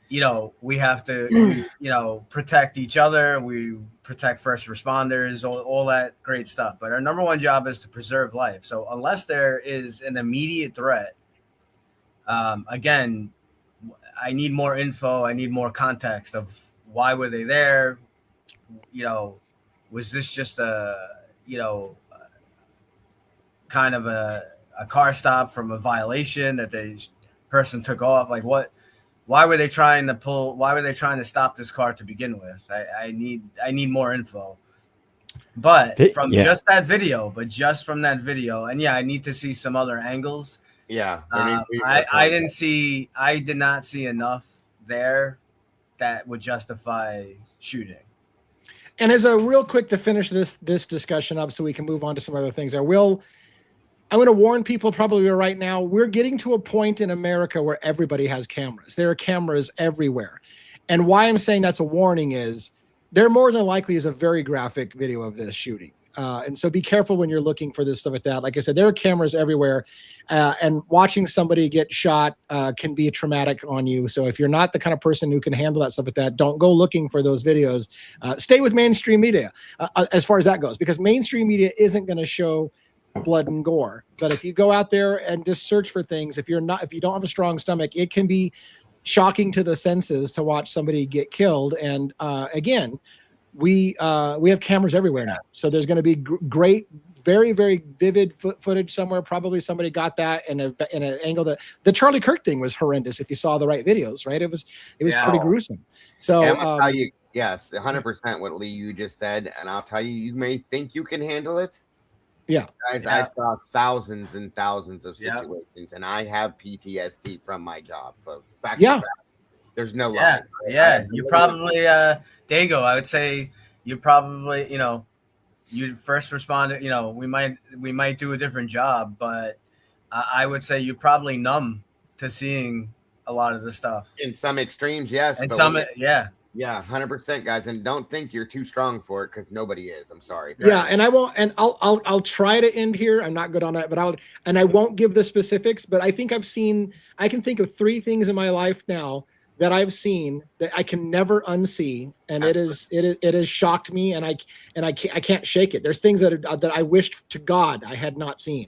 You know, we have to, you know, protect each other. We protect first responders, all that great stuff. But our number one job is to preserve life. So unless there is an immediate threat, again, I need more info. I need more context of why were they there? You know, was this just kind of a car stop from a violation that the person took off? Like, why were they trying to stop this car to begin with? I need more info. But just from that video, and I need to see some other angles. Yeah. I did not see enough there that would justify shooting. And as a real quick to finish this discussion up so we can move on to some other things, I'm going to warn people probably right now, we're getting to a point in America where everybody has cameras. There are cameras everywhere. And why I'm saying that's a warning is there more than likely is a very graphic video of this shooting. And so be careful when you're looking for this stuff like that. Like I said, there are cameras everywhere, and watching somebody get shot can be traumatic on you. So if you're not the kind of person who can handle that stuff like that, don't go looking for those videos. Stay with mainstream media as far as that goes, because mainstream media isn't going to show blood and gore. But if you go out there and just search for things, if you don't have a strong stomach, it can be shocking to the senses to watch somebody get killed. And again, we have cameras everywhere now, so there's going to be great, very, very vivid footage somewhere. Probably somebody got that in an angle that the Charlie Kirk thing was horrendous. If you saw the right videos, right, it was pretty gruesome. So I'll tell you, yes, 100% what Lee you just said, and I'll tell you, you may think you can handle it. Yeah, I saw thousands and thousands of situations, and I have PTSD from my job. So there's no lie. You probably Dago, I would say you probably, you first responder, we might do a different job, but I would say you're probably numb to seeing a lot of the stuff. In some extremes, yes. And Yeah, 100%, guys, and don't think you're too strong for it, because nobody is. I'm sorry. Yeah, and I won't. And I'll try to end here. I'm not good on that, but I won't give the specifics. But I think I can think of 3 things in my life now that I've seen that I can never unsee, and it has shocked me, and I can't shake it. There's things that I wished to God I had not seen.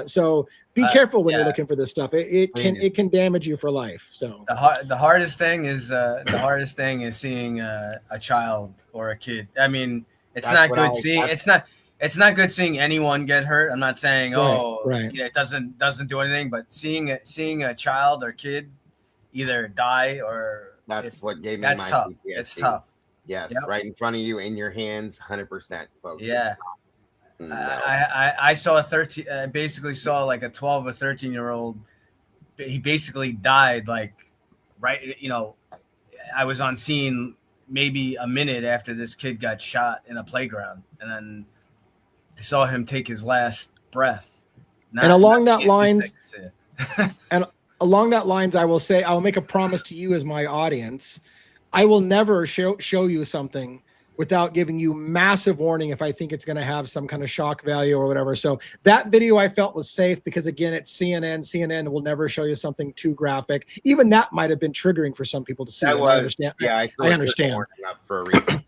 So be careful when you're looking for this stuff. It can damage you for life. So the hardest thing is seeing a child or a kid. I mean, it's not good seeing. It's not good seeing anyone get hurt. I'm not saying it doesn't do anything, but seeing a child or kid either die or that's what gave me that's my tough. PTSD. It's tough. Yes, Yep. right in front of you, in your hands, 100%, folks. Yeah. No. I saw basically saw like a 12 or 13-year-old. He basically died I was on scene maybe a minute after this kid got shot in a playground, and then I saw him take his last breath. Along that lines, I will say, I'll make a promise to you as my audience. I will never show you something without giving you massive warning if I think it's going to have some kind of shock value or whatever. So that video I felt was safe because, again, it's CNN. CNN will never show you something too graphic. Even that might have been triggering for some people to see. I understand. Yeah, I understand. For a reason.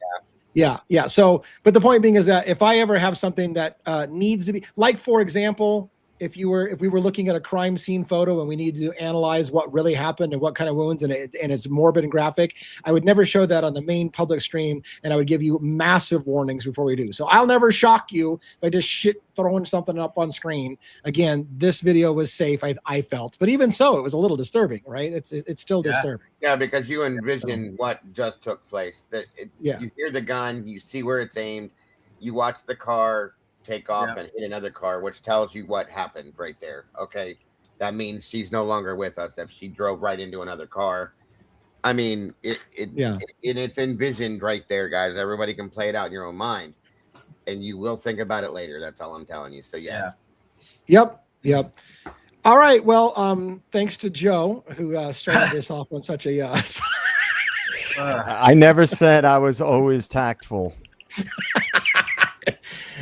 Yeah. So, but the point being is that if I ever have something that needs to be, like, for example, if we were looking at a crime scene photo and we need to analyze what really happened and what kind of wounds and it's morbid and graphic, I would never show that on the main public stream, and I would give you massive warnings before we do. So I'll never shock you by just throwing something up on screen. Again, this video was safe, I felt, but even so, it was a little disturbing, right? It's still disturbing. Yeah, because you envision what just took place. You hear the gun, you see where it's aimed, you watch the car take off and hit another car, which tells you what happened right there. Okay, that means she's no longer with us if she drove right into another car. I mean, it's envisioned right there, guys. Everybody can play it out in your own mind, and you will think about it later. That's all I'm telling you. So yes. Yep. All right. Well, thanks to Joe who started this off on such a. I never said I was always tactful.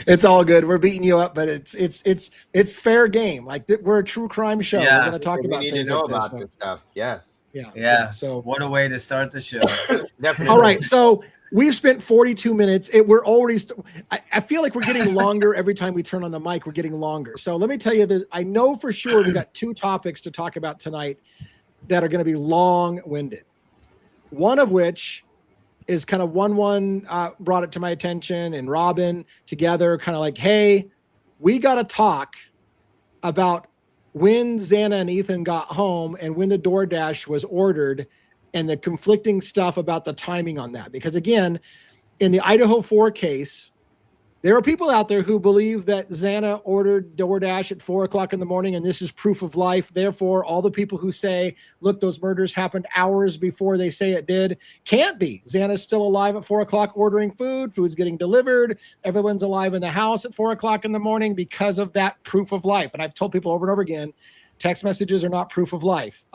It's all good. We're beating you up, but it's fair game. Like, we're a true crime show. Yeah. We're going to talk about things need to know like about this stuff. Yes. Yeah. So what a way to start the show. Definitely. All right. So we've spent 42 minutes. We're already. I feel like we're getting longer every time we turn on the mic. We're getting longer. So let me tell you that I know for sure we got 2 topics to talk about tonight that are going to be long-winded. One of which is kind of one brought it to my attention, and Robin together kind of like, hey, we got to talk about when Xana and Ethan got home and when the DoorDash was ordered and the conflicting stuff about the timing on that. Because again, in the Idaho 4 case, there are people out there who believe that Xana ordered DoorDash at 4:00 in the morning, and this is proof of life. Therefore, all the people who say, look, those murders happened hours before they say it did, can't be. Xana's still alive at 4:00 ordering food. Food's getting delivered. Everyone's alive in the house at 4:00 in the morning because of that proof of life. And I've told people over and over again, text messages are not proof of life.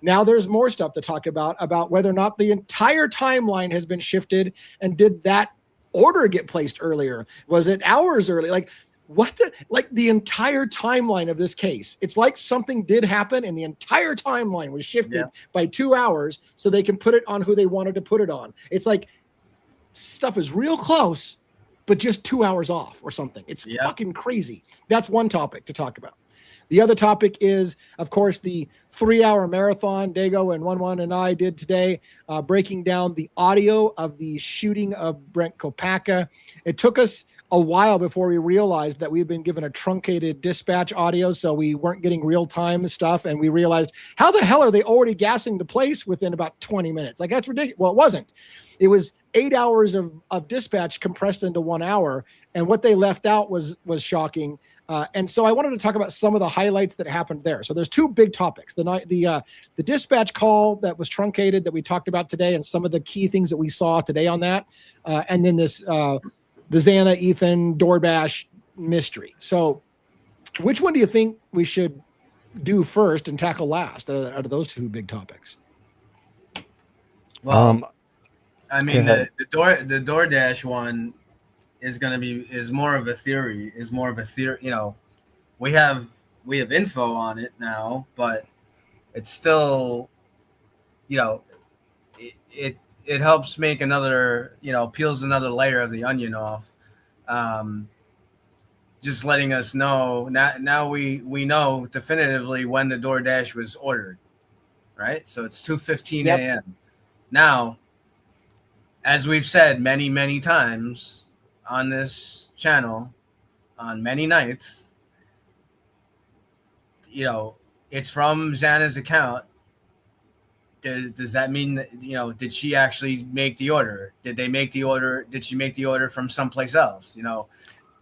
Now there's more stuff to talk about whether or not the entire timeline has been shifted, and did that order get placed earlier? Was it hours early? Like, the entire timeline of this case. It's like something did happen and the entire timeline was shifted by 2 hours so they can put it on who they wanted to put it on. It's like stuff is real close, but just 2 hours off or something. It's fucking crazy. That's one topic to talk about. The other topic is, of course, the 3-hour marathon Dago and 11 and I did today, breaking down the audio of the shooting of Brent Kopacka. It took us a while before we realized that we've been given a truncated dispatch audio, so we weren't getting real-time stuff, and we realized, how the hell are they already gassing the place within about 20 minutes? Like, that's ridiculous. Well, it wasn't. It was 8 hours of dispatch compressed into 1 hour, and what they left out was shocking. And so I wanted to talk about some of the highlights that happened there. So there's 2 big topics: the dispatch call that was truncated that we talked about today, and some of the key things that we saw today on that, and then this the Xana Ethan DoorDash mystery. So, which one do you think we should do first and tackle last out of those 2 big topics? Well, I mean, the DoorDash one is more of a theory. You know, we have info on it now, but it's still, you know, it helps make another, peels another layer of the onion off. Just letting us know now we know definitively when the DoorDash was ordered, right? So it's 2:15 a.m. Now, as we've said many times on this channel, on many nights, it's from Xana's account. Does that mean that, did she actually make the order? Did they make the order? Did she make the order from someplace else?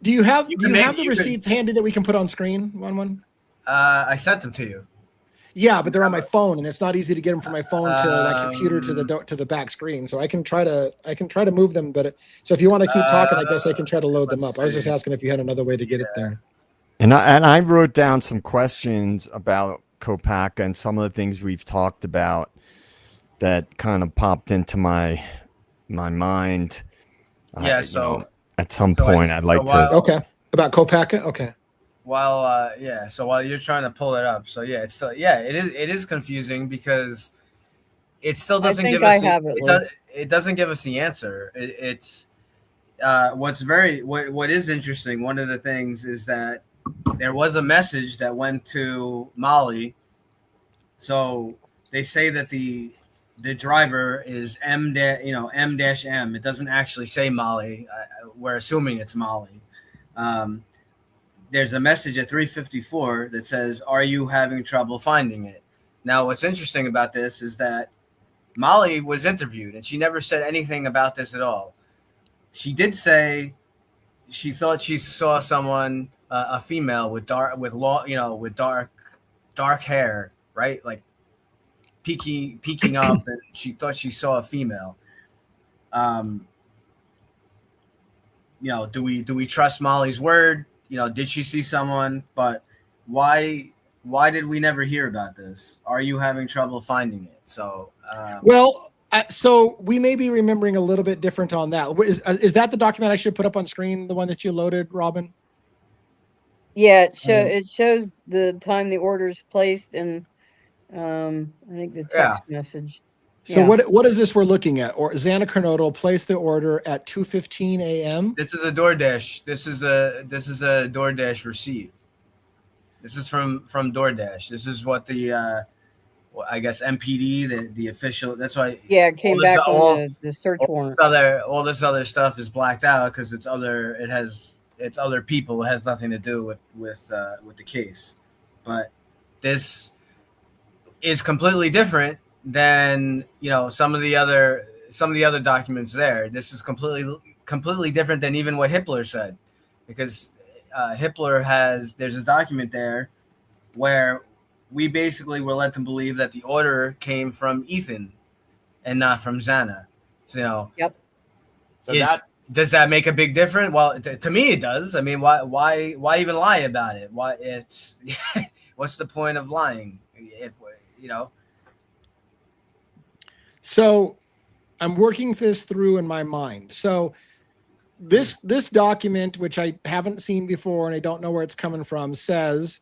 Do you have the receipts handy that we can put on screen? One. I sent them to you. Yeah, but they're on my phone, and it's not easy to get them from my phone to my computer to the back screen. So I can try to move them. So if you want to keep talking, I guess I can try to load them up. I was just asking if you had another way to get it there. And I wrote down some questions about Kopaka and some of the things we've talked about that kind of popped into my mind. Yeah. At some point, I'd like to. Okay. About Kopaka. Okay. While so while you're trying to pull it up, so yeah, it's still it is confusing because it still doesn't give us it doesn't give us the answer. It's what is interesting. One of the things is that there was a message that went to Molly. So they say that the driver is M-M. It doesn't actually say Molly. We're assuming it's Molly. There's a message at 3:54 that says, "Are you having trouble finding it?" Now, what's interesting about this is that Molly was interviewed and she never said anything about this at all. She did say she thought she saw someone, a female with dark hair, right? Like peeking up, and she thought she saw a female. Do we trust Molly's word? Did she see someone? But why did we never hear about this? Are you having trouble finding it? So so we may be remembering a little bit different on that. Is that the document I should put up on screen, the one that you loaded, Robin? Yeah, it shows the time the order is placed, and I think the text message. So what is this we're looking at? Or Xana Kernodle placed the order at 2:15 a.m. This is a DoorDash. This is a DoorDash receipt. This is from DoorDash. This is what the I guess MPD, the official. That's why. Yeah, it came back on the search warrant. All this other stuff is blacked out because it's other people. It has nothing to do with the case. But this is completely different than some of the other documents there. This is completely different than even what Hitler said, because there's a document there where we basically were led to believe that the order came from Ethan and not from Xana. So yep. Does that make a big difference? Well, to me it does. I mean, why even lie about it? Why it's what's the point of lying? If So I'm working this through in my mind. So this document, which I haven't seen before and I don't know where it's coming from, says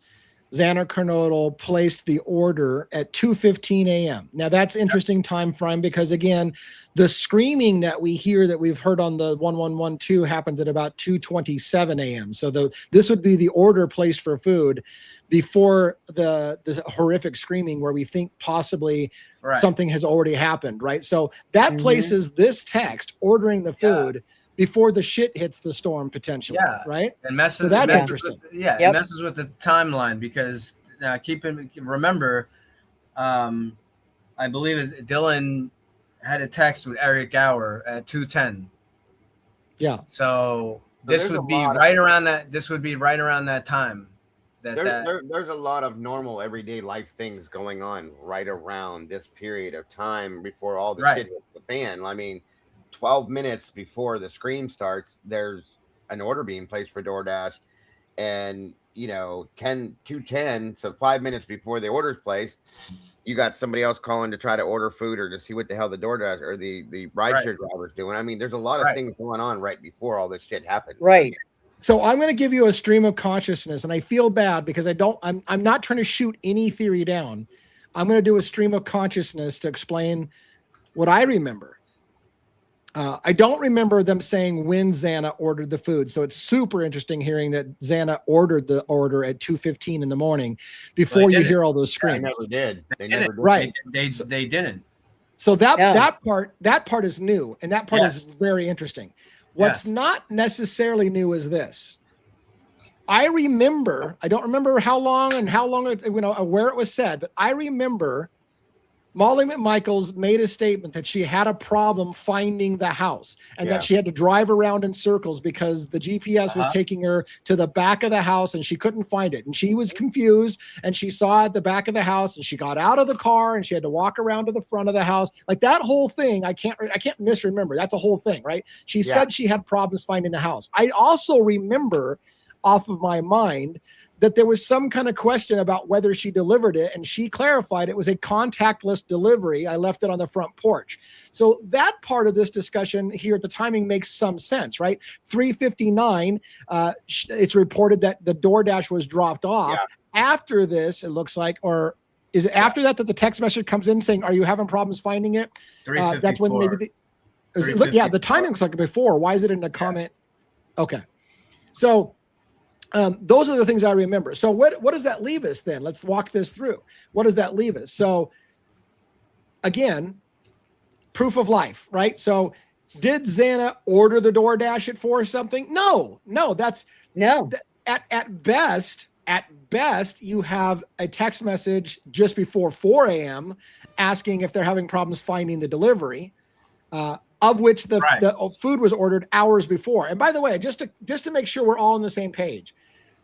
Xana Kernodle placed the order at 2:15 a.m. Now that's interesting time frame because again, the screaming that we hear that we've heard on the 1112 happens at about 2:27 a.m. So this would be the order placed for food before the horrific screaming where we think possibly something has already happened, right? So that places this text ordering the food before the shit hits the storm potentially, right? And messes. So that's messes interesting. It messes with the timeline because remember, I believe Dylan had a text with Eric Gower at 2:10. Yeah. So this would be right around that. This would be right around that time. There's a lot of normal everyday life things going on right around this period of time before all the shit hits the fan. I mean, 12 minutes before the scream starts, there's an order being placed for DoorDash, and 2:10, so 5 minutes before the order's placed, you got somebody else calling to try to order food or to see what the hell the DoorDash or the rideshare driver's doing. I mean, there's a lot of things going on right before all this shit happens. Right. So I'm going to give you a stream of consciousness, and I feel bad because I'm not trying to shoot any theory down. I'm going to do a stream of consciousness to explain what I remember. I don't remember them saying when Xana ordered the food. So it's super interesting hearing that Xana ordered the order at 2:15 in the morning before you hear all those They screams. never did. They never did. Right. They didn't. So that part is new, and that part is Yes. very interesting. What's not necessarily new is this. I don't remember how long where it was said, but I remember Molly McMichaels made a statement that she had a problem finding the house and that she had to drive around in circles because the GPS was taking her to the back of the house and she couldn't find it. And she was confused and she saw at the back of the house and she got out of the car and she had to walk around to the front of the house. Like that whole thing, I can't misremember. That's a whole thing, right? She said she had problems finding the house. I also remember off of my mind that there was some kind of question about whether she delivered it, and she clarified it was a contactless delivery. I left it on the front porch. So that part of this discussion here, the timing makes some sense, right? 3:59, it's reported that the DoorDash was dropped off. After this, it looks like, or is it after that the text message comes in saying, are you having problems finding it? That's when maybe the timing looks like before. Why is it in the comment? Okay. So those are the things I remember. So what does that leave us then? Let's walk this through. What does that leave us? So again, proof of life, right? So did Xana order the DoorDash at 4 or something? No, that's no. At best, you have a text message just before 4 a.m. asking if they're having problems finding the delivery, of which the food was ordered hours before. And by the way, just to make sure we're all on the same page,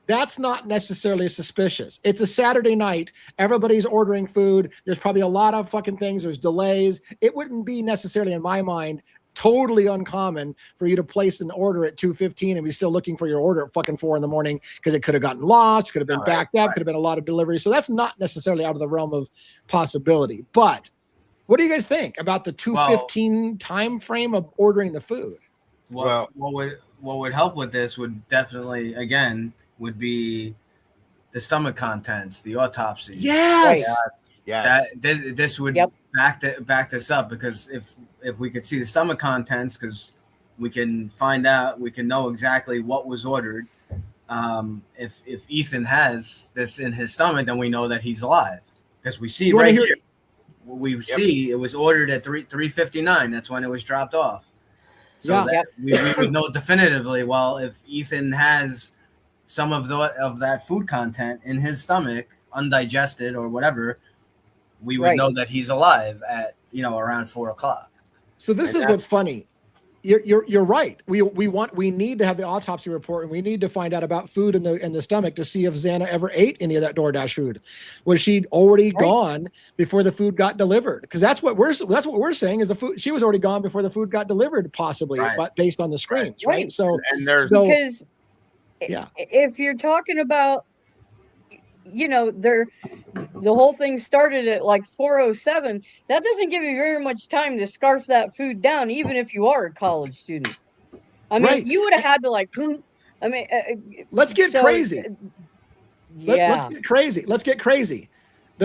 that's not necessarily suspicious. It's a Saturday night. Everybody's ordering food. There's probably a lot of fucking things. There's delays. It wouldn't be necessarily, in my mind, totally uncommon for you to place an order at 2:15 and be still looking for your order at fucking 4 a.m. because it could have gotten lost, could have been backed up, could have been a lot of deliveries. So that's not necessarily out of the realm of possibility. But what do you guys think about the 2:15 time frame of ordering the food? Well, what would help with this would definitely, again, would be the stomach contents, the autopsy. Yes. This would back this up, because if we could see the stomach contents, because we can find out, we can know exactly what was ordered. If Ethan has this in his stomach, then we know that he's alive, because we see right here. We see it was ordered at 3:59. That's when it was dropped off. So we would know definitively. Well, if Ethan has some of that food content in his stomach, undigested or whatever, we would know that he's alive at around 4 o'clock. So this is what's funny. You're right. We need to have the autopsy report, and we need to find out about food in the stomach to see if Xana ever ate any of that DoorDash food. Was she already gone before the food got delivered? Because that's what we're saying is the food. She was already gone before the food got delivered, possibly, but based on the screams, right? So because if you're talking about, the whole thing started at like 4:07. That doesn't give you very much time to scarf that food down, even if you are a college student. I mean, you would have had to let's get crazy. Let's get crazy.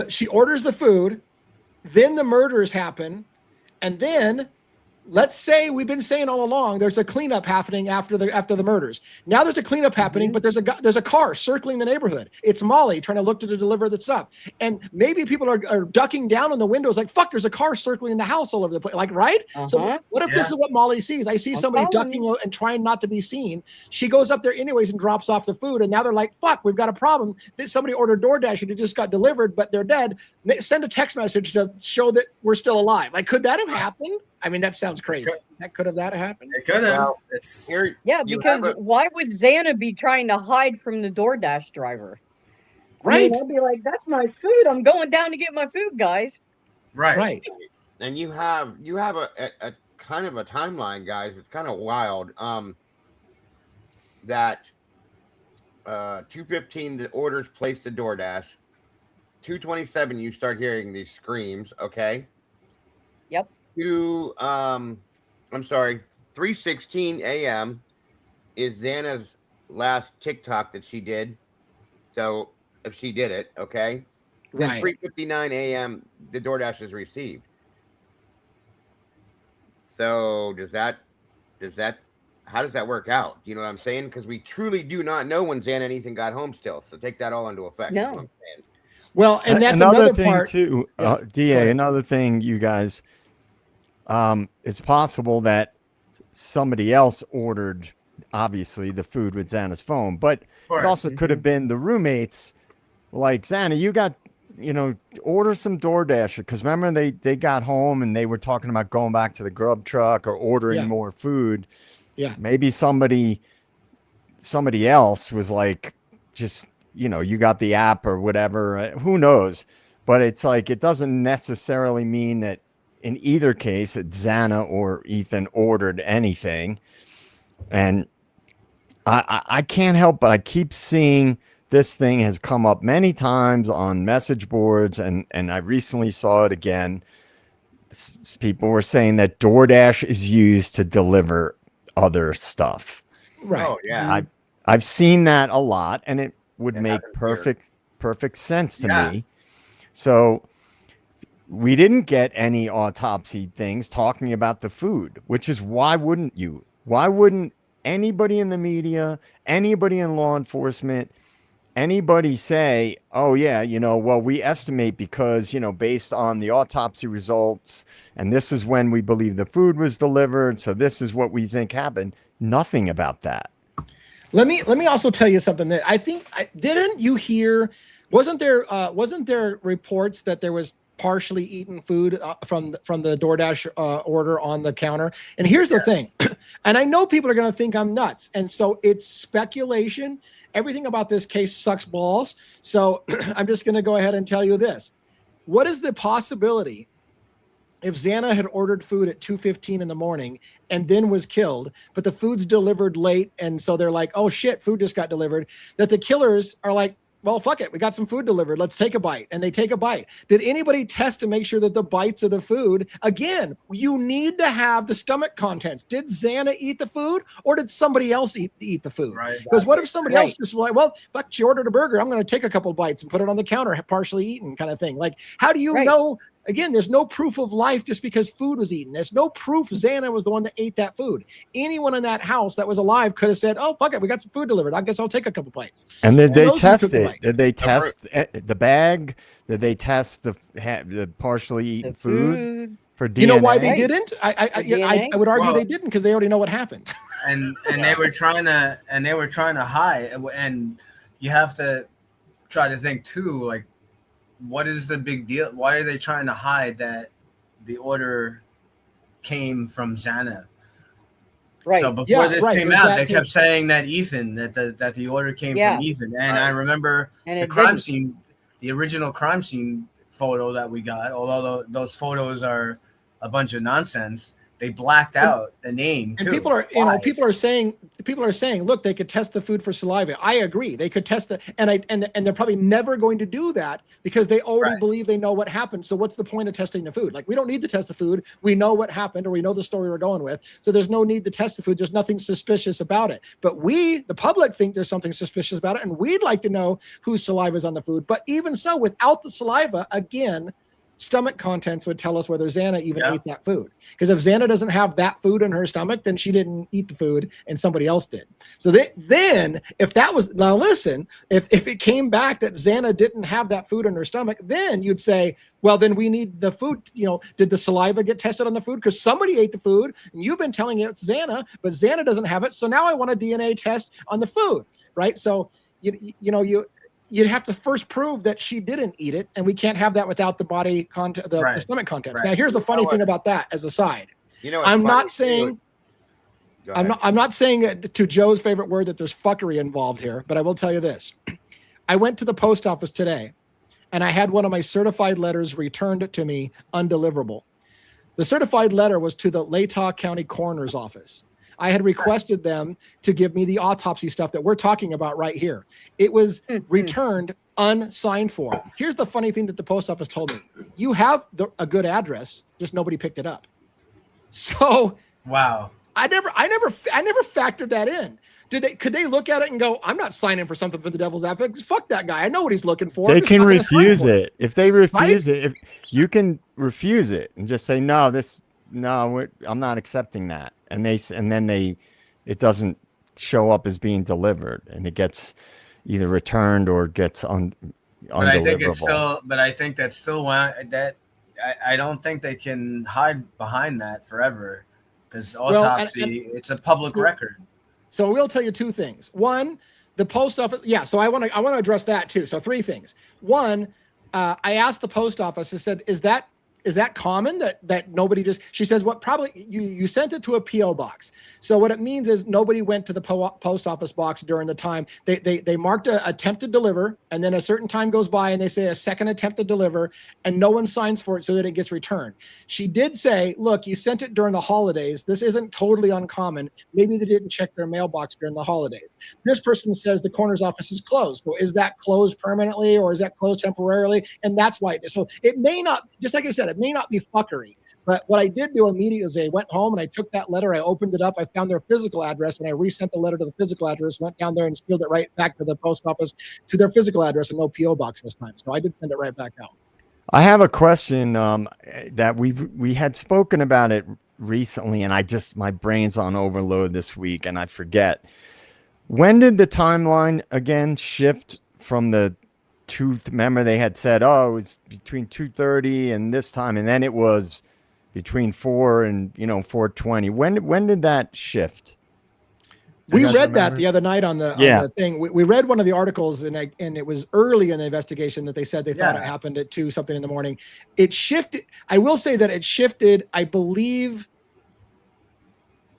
She orders the food, then the murders happen, and then let's say we've been saying all along there's a cleanup happening after the murders. Now there's a cleanup happening, but there's a car circling the neighborhood. It's Molly trying to look to deliver the stuff, and maybe people are ducking down on the windows like, fuck, there's a car circling the house all over the place, like, right? So what if this is what Molly sees? I see somebody ducking and trying not to be seen. She goes up there anyways and drops off the food, and now they're like, fuck, we've got a problem. Somebody ordered DoorDash and it just got delivered, but they're dead. Send a text message to show that we're still alive. Like, could that have happened? I mean, that sounds crazy. Could have happened? It could have. Because why would Xana be trying to hide from the DoorDash driver? Right. I'll be like, that's my food. I'm going down to get my food, guys. Right. And you have a kind of a timeline, guys. It's kind of wild. That 2:15 the orders placed to DoorDash. 2:27 you start hearing these screams. Okay. Yep. 3:16 a.m. is Xana's last TikTok that she did. So if she did it, okay. Then 3:59 a.m. the DoorDash is received. So does that how does that work out? You know what I'm saying? Because we truly do not know when Xana and Ethan got home still. So take that all into effect. Is what No. I'm saying. Well, and that's another another thing part too, Yeah, DA. go ahead. Another thing, you guys, it's possible that somebody else ordered, obviously, the food with Xana's phone, but it also could have been the roommates. Like, Xana, you got, order some DoorDash, because remember they got home and they were talking about going back to the grub truck or ordering Yeah. more food. Yeah. Maybe somebody else was like, just, you got the app or whatever. Who knows? But it's like, it doesn't necessarily mean that in either case that Xana or Ethan ordered anything. And I can't help but I keep seeing this thing has come up many times on message boards, and I recently saw it again. People were saying that DoorDash is used to deliver other stuff. Right. Oh yeah. I've seen that a lot, and it would It make happens here. perfect sense to me. So we didn't get any autopsy things talking about the food, which is why wouldn't you? Why wouldn't anybody in the media, anybody in law enforcement, anybody say, oh yeah, well, we estimate because, based on the autopsy results, and this is when we believe the food was delivered, so this is what we think happened. Nothing about that. Let me also tell you something that I think didn't you hear? Wasn't there reports that there was partially eaten food from the DoorDash order on the counter? And here's the thing, and I know people are going to think I'm nuts, and so it's speculation. Everything about this case sucks balls. So I'm just going to go ahead and tell you this: what is the possibility if Xana had ordered food at 2:15 in the morning and then was killed, but the food's delivered late, and so they're like, oh shit, food just got delivered, that the killers are like, well, fuck it, we got some food delivered, let's take a bite, and they take a bite? Did anybody test to make sure that the bites of the food, again, you need to have the stomach contents. Did Xana eat the food, or did somebody else eat the food? Right. Because what if somebody else just like, well, fuck, she ordered a burger, I'm going to take a couple bites and put it on the counter, partially eaten, kind of thing. Like, how do you know? Again, there's no proof of life just because food was eaten. There's no proof Xana was the one that ate that food. Anyone in that house that was alive could have said, oh, fuck it, we got some food delivered, I guess I'll take a couple bites. And did they test it? Did they test the bag? Did they test the partially eaten food for DNA? You know why they didn't? I would argue they didn't, because they already know what happened. And they were trying to hide, and you have to try to think too, like, what is the big deal? Why are they trying to hide that the order came from Xana? Right. So before this came out, they kept saying that Ethan, that the order came from Ethan. And I remember the crime scene, the original crime scene photo that we got, although those photos are a bunch of nonsense, they blacked out the name too. And people are saying, look, they could test the food for saliva. I agree. They could test and they're probably never going to do that because they already believe they know what happened. So what's the point of testing the food? Like, we don't need to test the food. We know what happened, or we know the story we're going with. So there's no need to test the food. There's nothing suspicious about it. But we, the public, think there's something suspicious about it, and we'd like to know whose saliva is on the food. But even so, without the saliva, again, stomach contents would tell us whether Xana even ate that food. Because if Xana doesn't have that food in her stomach, then she didn't eat the food and somebody else did. So then if that was, now listen, if it came back that Xana didn't have that food in her stomach, then you'd say, well, then we need the food. Did the saliva get tested on the food? Because somebody ate the food and you've been telling it it's Xana, but Xana doesn't have it. So now I want a DNA test on the food, right? So, you'd have to first prove that she didn't eat it, and we can't have that without the body content, the stomach contents. Now, here's the funny thing about that as a side. I'm not saying to Joe's favorite word that there's fuckery involved here, but I will tell you this. I went to the post office today, and I had one of my certified letters returned to me undeliverable. The certified letter was to the Latah County Coroner's Office. I had requested them to give me the autopsy stuff that we're talking about right here. It was returned unsigned for. Here's the funny thing that the post office told me. You have a good address, just nobody picked it up. So wow. I never factored that in. Could they look at it and go, I'm not signing for something for the devil's advocate? Fuck that guy. I know what he's looking for. They can refuse it. If they refuse it, if you can refuse it and just say, no, this no, I'm not accepting that. And then it doesn't show up as being delivered, and it gets either returned or gets But I think it's undeliverable. still. But I think that's still why that. I don't think they can hide behind that forever, because autopsy it's a public record. So we'll tell you two things. One, the post office. Yeah. So I want to address that too. So three things. One, I asked the post office. I said, "Is that common that nobody just?" She says, "What probably you sent it to a PO box." So what it means is nobody went to the post office box during the time they marked a attempt to deliver, and then a certain time goes by and they say a second attempt to deliver, and no one signs for it so that it gets returned. She did say, "Look, you sent it during the holidays. This isn't totally uncommon. Maybe they didn't check their mailbox during the holidays." This person says the coroner's office is closed. So is that closed permanently or is that closed temporarily? And that's why. So it may not, just like I said, it may not be fuckery. But what I did do immediately is I went home and I took that letter, I opened it up, I found their physical address, and I resent the letter to the physical address, went down there and sealed it right back to the post office to their physical address, and no PO box this time. So I did send it right back out. I have a question that we had spoken about it recently, and my brain's on overload this week, and I forget. When did the timeline again shift from the remember they had said, oh, it was between 2:30 and this time, and then it was between 4 and 4:20. When did that shift? We read that the other night on the thing. We read one of the articles, and it was early in the investigation that they said they thought it happened at 2 something in the morning. It shifted. I will say that it shifted, I believe.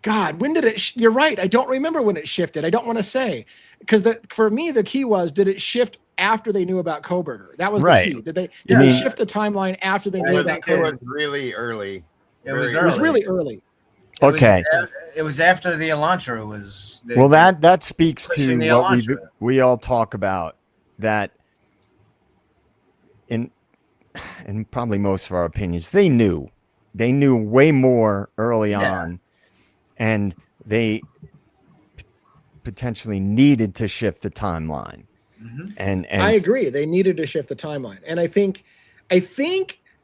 God, when did it? You're right. I don't remember when it shifted. I don't want to say, because for me the key was, did it shift after they knew about Kohberger? That was the key. Did they shift the timeline after they knew about Kohberger? It was really early. It was really early. Okay. It was after the Elantra was. Well, that speaks to what we all talk about, that in probably most of our opinions, they knew way more early on, and they potentially needed to shift the timeline. Mm-hmm. And I agree, they needed to shift the timeline, and I think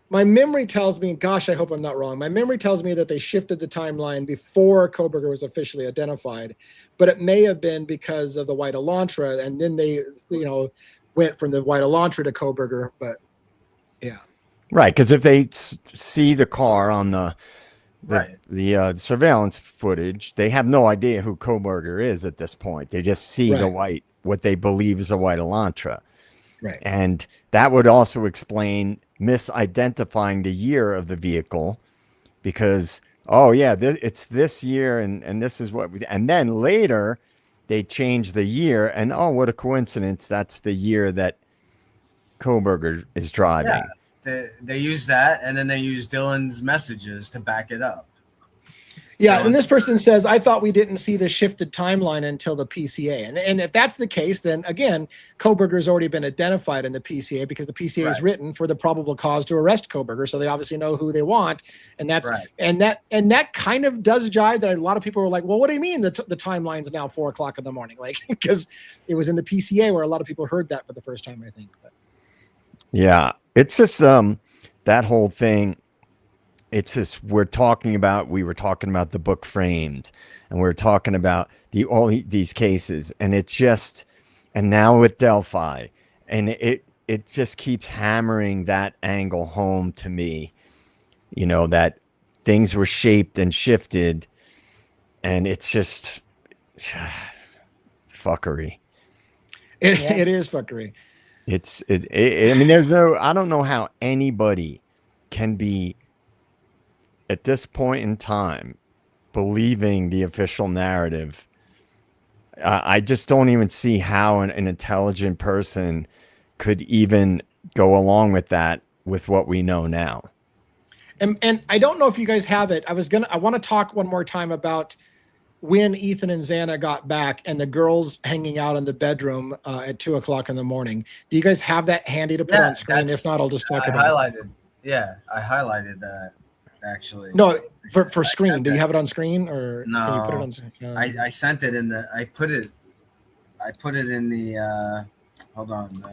my memory tells me, gosh, I hope I'm not wrong. My memory tells me that they shifted the timeline before Kohberger was officially identified, but it may have been because of the white Elantra, and then they, went from the white Elantra to Kohberger. But yeah, right, because if they see the car on the surveillance footage, they have no idea who Kohberger is at this point. They just see what they believe is a white Elantra. Right. And that would also explain misidentifying the year of the vehicle, because, it's this year and this is what and then later they change the year, and what a coincidence, that's the year that Kohberger is driving. Yeah, they use that, and then they use Dylan's messages to back it up. Yeah, and this person says, I thought we didn't see the shifted timeline until the PCA. And if that's the case, then again, Kohberger has already been identified in the PCA, because the PCA is written for the probable cause to arrest Kohberger. So they obviously know who they want. And that's and that kind of does jive. That a lot of people were like, well, what do you mean the timeline's now 4 o'clock in the morning? Like, because it was in the PCA where a lot of people heard that for the first time, I think. But. Yeah, it's just that whole thing. It's just we were talking about the book Framed, and we were talking about all these cases, and it's just, and now with Delphi, and it just keeps hammering that angle home to me, that things were shaped and shifted, and it's just fuckery. It is fuckery. I mean, I don't know how anybody can be, at this point in time, believing the official narrative. I just don't even see how an intelligent person could even go along with that, with what we know now. And I don't know if you guys have it. I want to talk one more time about when Ethan and Xana got back and the girls hanging out in the bedroom at 2 o'clock in the morning. Do you guys have that handy to put on screen? If not, I'll just talk about it. I highlighted that. Actually, no, for screen. Do you have it on screen, or no? Can you put it on screen? I sent it in the. I put it in the. Hold on.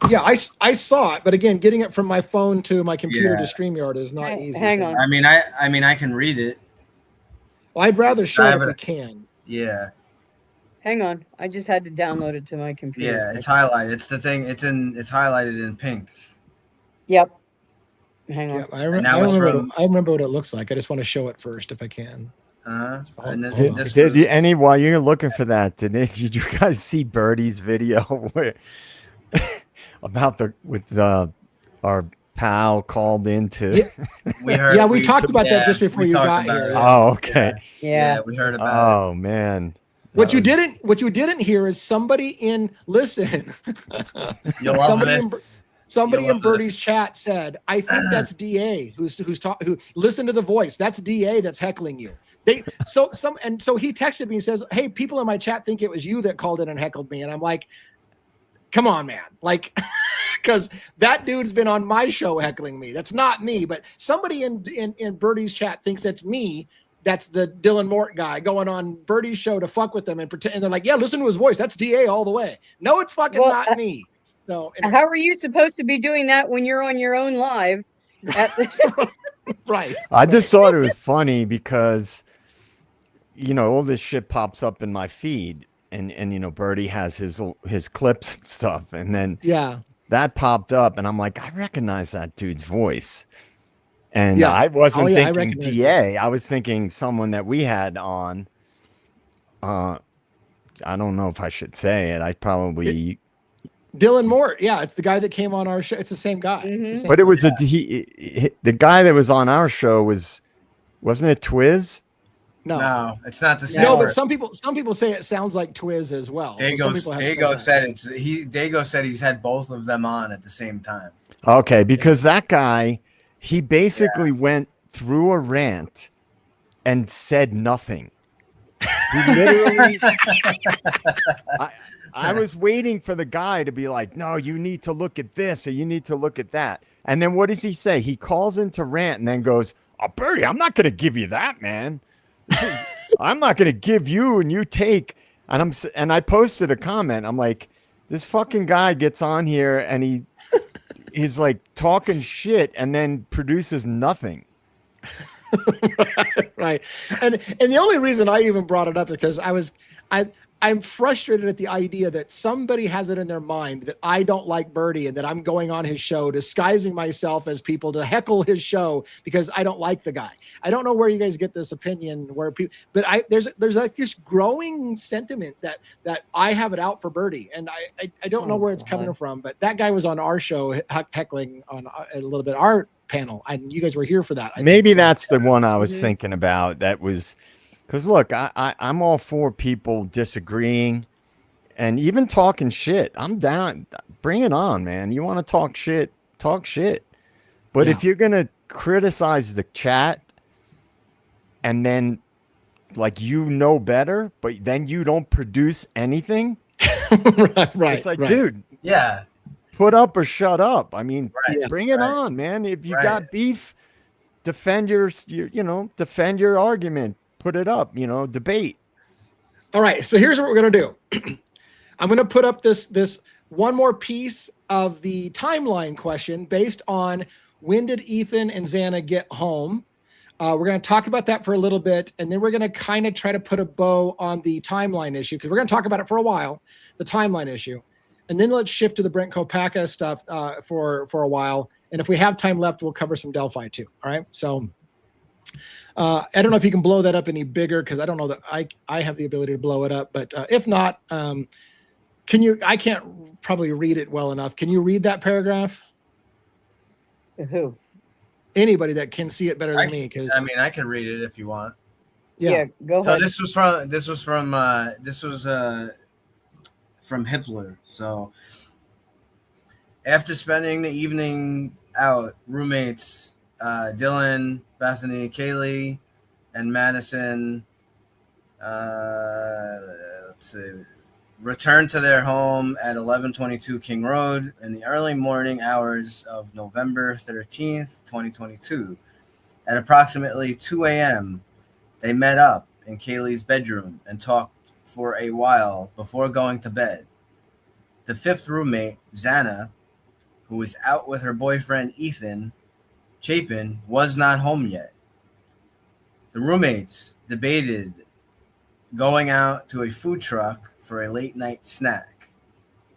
Yeah, I saw it, but again, getting it from my phone to my computer Yeah. to StreamYard is not easy. Hang on. I mean, I can read it. Well, I'd rather show I it have if we it- can. Yeah, Hang on. I just had to download it to my computer. yeah. It's highlighted. It's the thing. It's highlighted in pink. Yep. Hang on. Yeah, I that was remember. from- I remember what it looks like. I just want to show it first if I can. And then Hold on. this Did was- you, any while you're looking for that? Did you guys see Birdie's video where about our pal called into? Yeah. we heard. Yeah, we talked about that just before we you talked got about here. it. Oh, okay. Yeah. we heard about Oh man. What That you didn't hear is somebody in listen. it. You'll love somebody this. somebody You'll in love Birdie's this. chat said, "I think that's DA who listen to the voice. That's DA that's heckling you." So he texted me and says, "Hey, people in my chat think it was you that called in and heckled me," and I'm like, "Come on, man!" Like, because that dude's been on my show heckling me. That's not me, but somebody in Birdie's chat thinks that's me. That's the Dylan Mort guy going on Birdie's show to fuck with them and pretend. And they're like, "Yeah, listen to his voice. That's DA all the way." No, it's fucking not me. So How are you supposed to be doing that when you're on your own live? right. I just thought it was funny because, all this shit pops up in my feed, and Birdie has his clips and stuff, and then Yeah. that popped up, and I'm like, I recognize that dude's voice, and Yeah. I wasn't I thinking recognize DA. I was thinking someone that we had on. I don't know if I should say it. I probably. Dylan Mort, yeah, it's the guy that came on our show. It's the same guy. It's the Mhm. same But it was guy. the guy that was on our show wasn't it Twiz? No, it's not the same. No, No, but some people say it sounds like Twiz as well. So some people have Dago said that. said Dago said he's had both of them on at the same time. Okay, because that guy, he basically went through a rant and said nothing. He literally. I was waiting for the guy to be like, "No, you need to look at this or you need to look at that." And then what does he say? He calls into rant and then goes, "Oh, Birdie, I'm not going to give you that, man. I'm not going to give you and you take." And I posted a comment. I'm like, this fucking guy gets on here and he's like talking shit and then produces nothing. Right. And the only reason I even brought it up is because I'm frustrated at the idea that somebody has it in their mind that I don't like Birdie and that I'm going on his show, disguising myself as people to heckle his show because I don't like the guy. I don't know where you guys get this opinion but there's like this growing sentiment that I have it out for Birdie, and I don't know where it's coming from, but that guy was on our show heckling on a little bit our panel, and you guys were here for that. Maybe that's the one I was thinking about. That was. Because look, I'm all for people disagreeing and even talking shit. I'm down. Bring it on, man. You want to talk shit, talk shit. But if you're going to criticize the chat and then like better, but then you don't produce anything. right. It's like, dude. Yeah. Put up or shut up. I mean, Right, bring it on, man. If you got beef, defend your argument. Put it up, debate. All right, so here's what we're gonna do. I'm gonna put up this one more piece of the timeline question based on when did Ethan and Xana get home. We're gonna talk about that for a little bit, and then we're gonna kind of try to put a bow on the timeline issue because we're gonna talk about it for a while, the timeline issue, and then let's shift to the Brent Kopaka stuff for a while. And if we have time left, we'll cover some Delphi too. All right, so. I don't know if you can blow that up any bigger because I don't know that I have the ability to blow it up, but if not, can you? I can't probably read it well enough. Can you read that paragraph? Who? Anybody that can see it better than me? Because I mean, I can read it if you want. Yeah, go So ahead. this was from Hitler. So after spending the evening out, roommates Dylan, Bethany, Kaylee, and Madison returned to their home at 1122 King Road in the early morning hours of November 13th, 2022. At approximately 2 a.m., they met up in Kaylee's bedroom and talked for a while before going to bed. The fifth roommate, Xana, who was out with her boyfriend Ethan Chapin, was not home yet. The roommates debated going out to a food truck for a late night snack,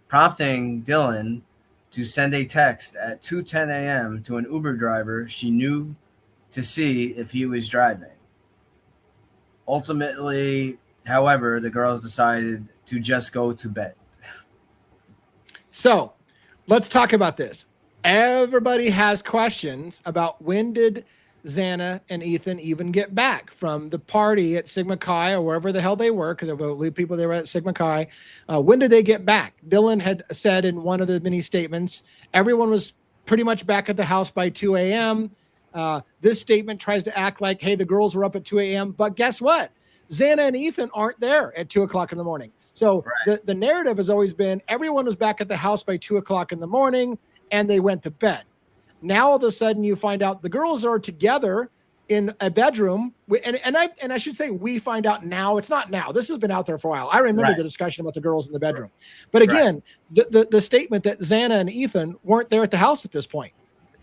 prompting Dylan to send a text at 2:10 a.m. to an Uber driver she knew to see if he was driving. Ultimately, however, the girls decided to just go to bed. So let's talk about this. Everybody has questions about when did Xana and Ethan even get back from the party at Sigma Chi or wherever the hell they were, because I believe people they were at Sigma Chi. When did they get back? Dylan had said in one of the many statements, everyone was pretty much back at the house by 2 a.m. This statement tries to act like, hey, the girls were up at 2 a.m. But guess what? Xana and Ethan aren't there at 2 o'clock in the morning. So the narrative has always been everyone was back at the house by 2 o'clock in the morning and they went to bed. Now all of a sudden you find out the girls are together in a bedroom. And I should say we find out now. It's not now. This has been out there for a while. I remember the discussion about the girls in the bedroom. But again, the statement that Xana and Ethan weren't there at the house at this point.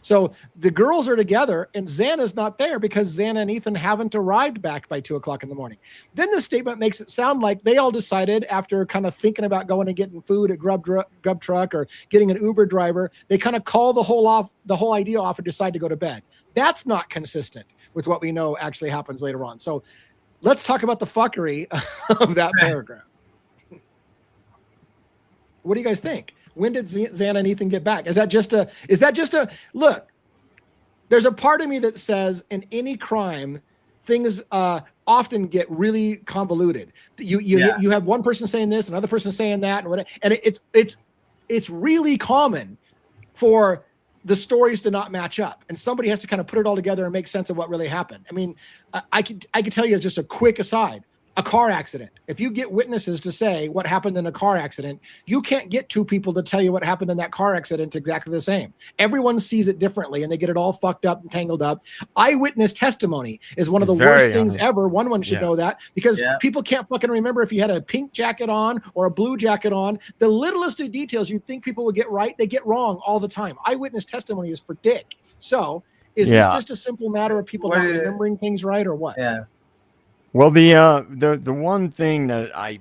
So the girls are together and Xana's not there because Xana and Ethan haven't arrived back by 2 o'clock in the morning. Then the statement makes it sound like they all decided after kind of thinking about going and getting food at Grub Truck or getting an Uber driver, they kind of call the whole idea off and decide to go to bed. That's not consistent with what we know actually happens later on. So let's talk about the fuckery of that paragraph. What do you guys think? When did Xana and Ethan get back? Is that just a look? There's a part of me that says in any crime, things often get really convoluted. You have one person saying this, another person saying that, and whatever, and it's really common for the stories to not match up, and somebody has to kind of put it all together and make sense of what really happened. I mean, I could tell you as just a quick aside. A car accident. If you get witnesses to say what happened in a car accident, you can't get two people to tell you what happened in that car accident exactly the same. Everyone sees it differently and they get it all fucked up and tangled up. Eyewitness testimony is one of the worst things ever. One should know that because people can't fucking remember if you had a pink jacket on or a blue jacket on. The littlest of details you think people would get right, they get wrong all the time. Eyewitness testimony is for dick. So is this just a simple matter of people not remembering things right or what? Yeah. Well, the one thing that I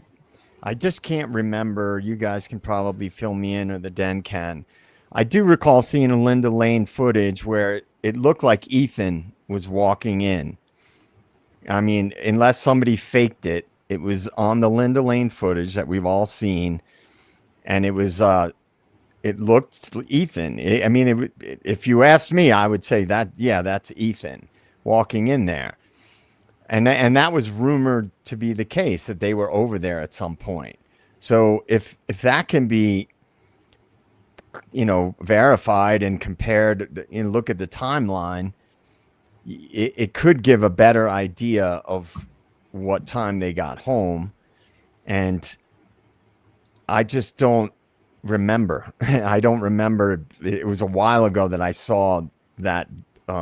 just can't remember, you guys can probably fill me in or the den can. I do recall seeing a Linda Lane footage where it looked like Ethan was walking in. I mean, unless somebody faked it, it was on the Linda Lane footage that we've all seen. And it was, it looked Ethan. If you asked me, I would say that, yeah, that's Ethan walking in there. And that was rumored to be the case, that they were over there at some point. So if that can be, verified and compared, and look at the timeline, it could give a better idea of what time they got home. And I just don't remember. I don't remember. It was a while ago that I saw that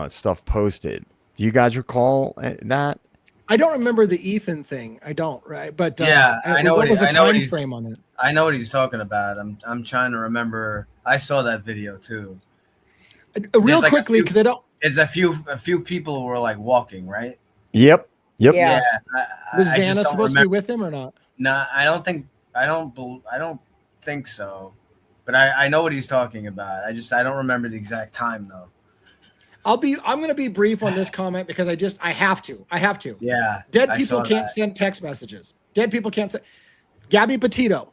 stuff posted. Do you guys recall that? I don't remember the Ethan thing. I don't, right? But I know what was the time frame on it? I know what he's talking about. I'm trying to remember. I saw that video too. Real quickly, because I don't. There's a few people were like walking, right? Yep. Yeah. Was Xana supposed to be with him or not? No, I don't think so. But I know what he's talking about. I don't remember the exact time though. I'm going to be brief on this comment because I have to. Yeah. Dead people can't send text messages. Dead people can't send. Gabby Petito.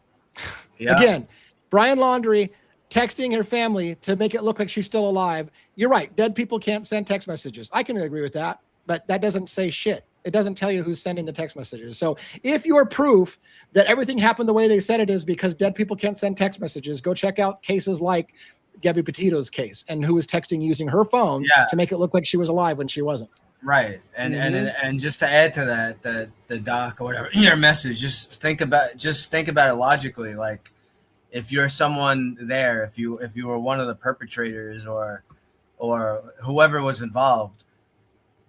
Yeah. Again, Brian Laundrie texting her family to make it look like she's still alive. You're right. Dead people can't send text messages. I can agree with that, but that doesn't say shit. It doesn't tell you who's sending the text messages. So if you're proof that everything happened the way they said it is because dead people can't send text messages, go check out cases like Gabby Petito's case and who was texting using her phone to make it look like she was alive when she wasn't. Right. And just to add to that, the doc or whatever, your message, just think about it logically. Like if you're someone there, if you were one of the perpetrators or whoever was involved,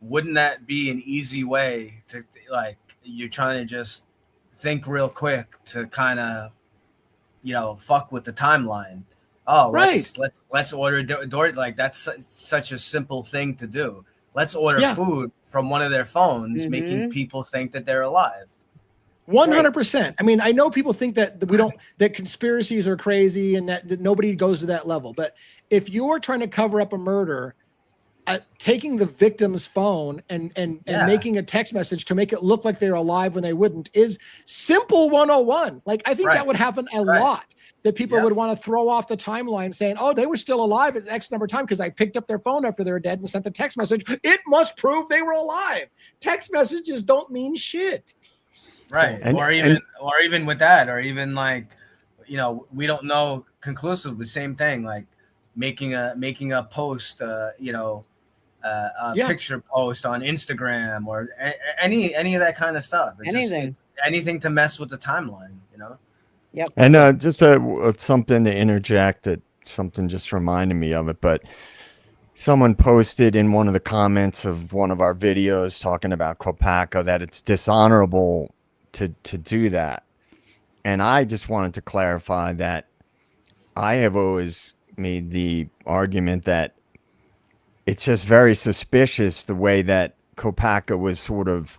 wouldn't that be an easy way to, like, you're trying to just think real quick to kind of, fuck with the timeline. Oh, Right. let's order door. Like that's such a simple thing to do. Let's order Yeah. food from one of their phones, making people think that they're alive. 100%. I mean, I know people think that that conspiracies are crazy and that nobody goes to that level. But if you're trying to cover up a murder, taking the victim's phone and making a text message to make it look like they're alive when they wouldn't is simple 101. Like, I think that would happen a lot, that people would want to throw off the timeline saying, oh, they were still alive at X number of time because I picked up their phone after they're dead and sent the text message. It must prove they were alive. Text messages don't mean shit. Right. So, or even with that, or even like, you know, we don't know conclusively. Same thing, like making a post, you know, a picture post on Instagram or any of that kind of stuff. It's anything to mess with the timeline, you know? Yep. And just something to interject, that something just reminded me of it, but someone posted in one of the comments of one of our videos talking about Kopacko that it's dishonorable to do that. And I just wanted to clarify that I have always made the argument that it's just very suspicious the way that Kopacko was sort of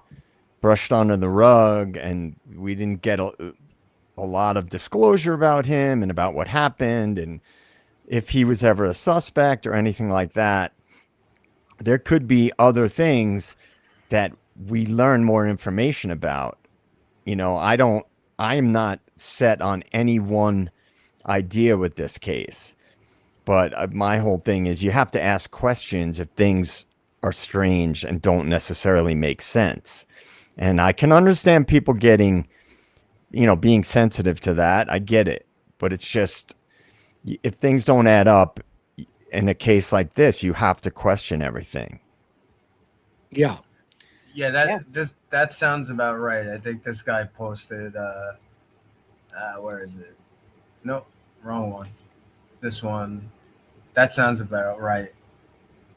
brushed under the rug, and we didn't get a lot of disclosure about him and about what happened and if he was ever a suspect or anything like that. There could be other things that we learn more information about. You know, I am not set on any one idea with this case, but my whole thing is you have to ask questions if things are strange and don't necessarily make sense. And I can understand people getting, you know, being sensitive to that. I get it. But it's just, if things don't add up in a case like this, you have to question everything. Yeah. Yeah, that sounds about right. I think this guy posted where is it? No, wrong one. This one. That sounds about right.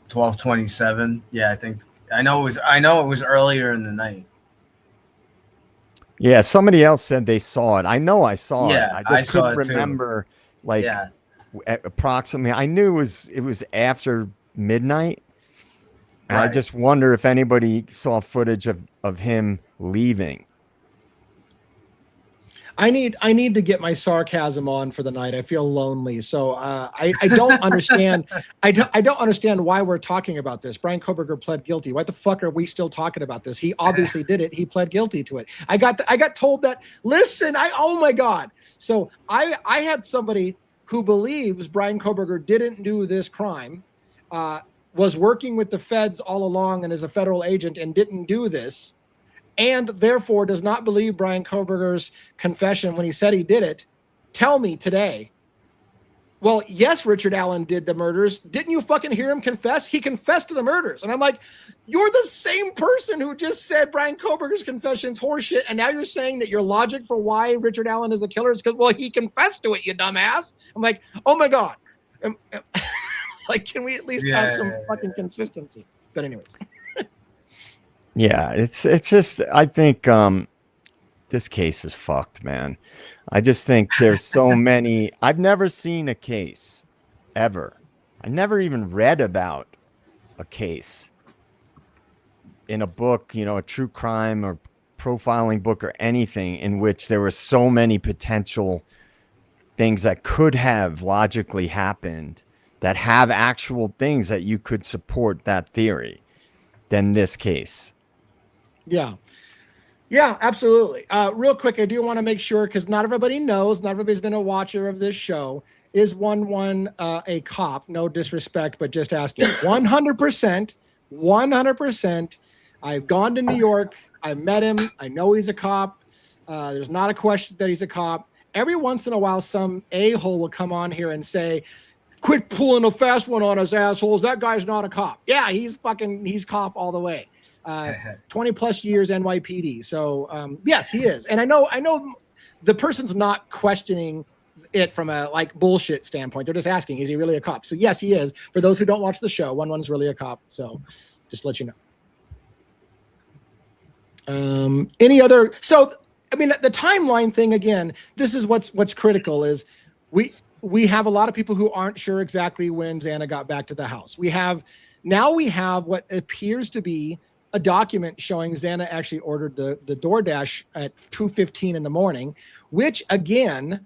12:27. Yeah, I know it was earlier in the night. Yeah, somebody else said they saw it. I know I saw it. I just couldn't remember approximately. I knew it was after midnight. And I just wonder if anybody saw footage of him leaving. I need to get my sarcasm on for the night. I feel lonely. So I don't understand. I don't understand why we're talking about this. Bryan Kohberger pled guilty. Why the fuck are we still talking about this? He obviously did it. He pled guilty to it. I got told that. Listen, oh my God. So I had somebody who believes Bryan Kohberger didn't do this crime, was working with the feds all along and is a federal agent and didn't do this, and therefore does not believe Bryan Kohberger's confession when he said he did it, tell me today, well, yes, Richard Allen did the murders. Didn't you fucking hear him confess? He confessed to the murders. And I'm like, you're the same person who just said Bryan Kohberger's confession's horseshit, and now you're saying that your logic for why Richard Allen is the killer is because, well, he confessed to it, you dumbass. I'm like, oh my God. Like, can we at least have some fucking consistency? But anyways. Yeah, it's just, I think this case is fucked, man. I just think there's so many. I've never seen a case ever. I never even read about a case in a book, you know, a true crime or profiling book or anything in which there were so many potential things that could have logically happened that have actual things that you could support that theory than this case. Yeah, absolutely. Real quick, I do want to make sure, because not everybody knows, not everybody's been a watcher of this show. Is 1-1 a cop? No disrespect, but just asking. 100%. I've gone to New York. I met him. I know he's a cop. There's not a question that he's a cop. Every once in a while, some a-hole will come on here and say, quit pulling a fast one on us, assholes. That guy's not a cop. Yeah, he's cop all the way. 20 plus years NYPD. So yes, he is. And I know the person's not questioning it from a like bullshit standpoint. They're just asking, is he really a cop? So yes, he is. For those who don't watch the show, 1-1's really a cop. So just to let you know. Any other? So I mean, the timeline thing again. This is what's critical is we have a lot of people who aren't sure exactly when Xana got back to the house. We have what appears to be a document showing Xana actually ordered the DoorDash at 2:15 in the morning, which again,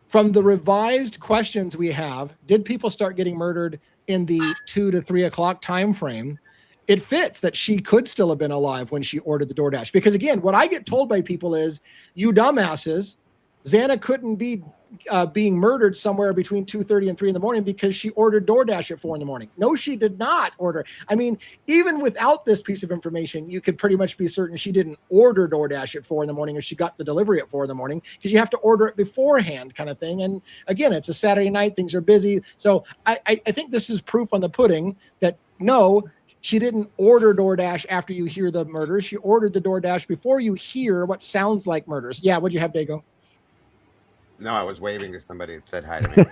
from the revised questions we have, did people start getting murdered in the 2 to 3 o'clock time frame? It fits that she could still have been alive when she ordered the DoorDash. Because again, what I get told by people is, you dumbasses, Xana couldn't be being murdered somewhere between 2:30 and 3 in the morning because she ordered DoorDash at 4 in the morning. No, she did not order. I mean, even without this piece of information, you could pretty much be certain she didn't order DoorDash at 4 in the morning if she got the delivery at 4 in the morning, because you have to order it beforehand kind of thing. And again, it's a Saturday night, things are busy. So I think this is proof on the pudding that no, she didn't order DoorDash after you hear the murders. She ordered the DoorDash before you hear what sounds like murders. Yeah, what'd you have, Dago? No, I was waving to somebody that said hi to me.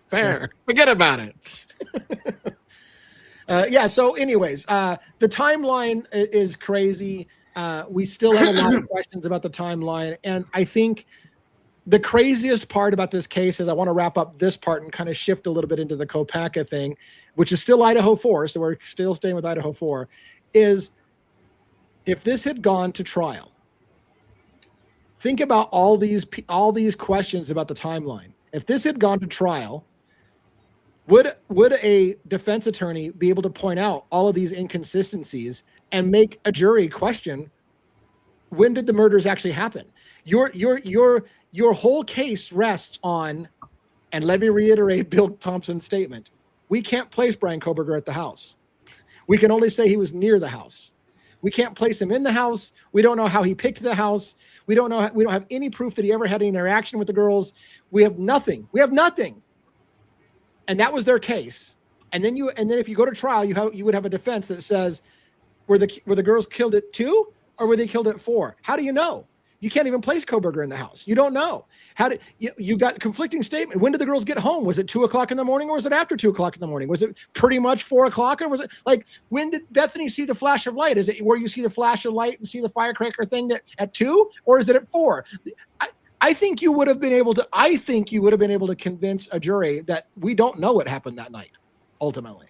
Fair. Forget about it. Yeah. So anyways, the timeline is crazy. We still have a lot of questions about the timeline. And I think the craziest part about this case is, I want to wrap up this part and kind of shift a little bit into the Kopacka thing, which is still Idaho 4. So we're still staying with Idaho 4, is if this had gone to trial, think about all these questions about the timeline. If this had gone to trial, would a defense attorney be able to point out all of these inconsistencies and make a jury question, when did the murders actually happen? Your whole case rests on, and let me reiterate Bill Thompson's statement, we can't place Bryan Kohberger at the house. We can only say he was near the house. We can't place him in the house. We don't know how he picked the house. We don't have any proof that he ever had any interaction with the girls. We have nothing. And that was their case. And then if you go to trial, you would have a defense that says, were the girls killed at 2 or were they killed at 4? How do you know? You can't even place Kohberger in the house. You don't know. You got conflicting statement. When did the girls get home? Was it 2 o'clock in the morning or was it after 2 o'clock in the morning? Was it pretty much 4 o'clock, or was it like, when did Bethany see the flash of light? Is it where you see the flash of light and see the firecracker thing at 2, or is it at 4? I think you would have been able to convince a jury that we don't know what happened that night, ultimately.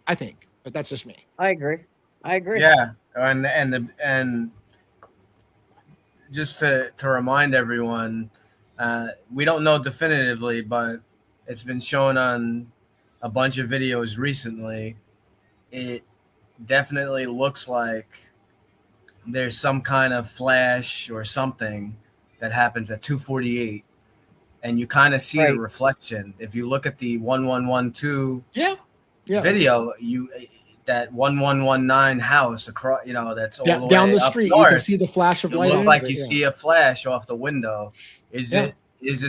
I think, but that's just me. I agree. Yeah. And just to remind everyone, we don't know definitively, but it's been shown on a bunch of videos recently. It definitely looks like there's some kind of flash or something that happens at 2:48, and you kind of see the reflection. If you look at the 1112 video, that 1119 house across, that's all the down way the up street, north, you can see the flash of light. It looks like you see a flash off the window. Is it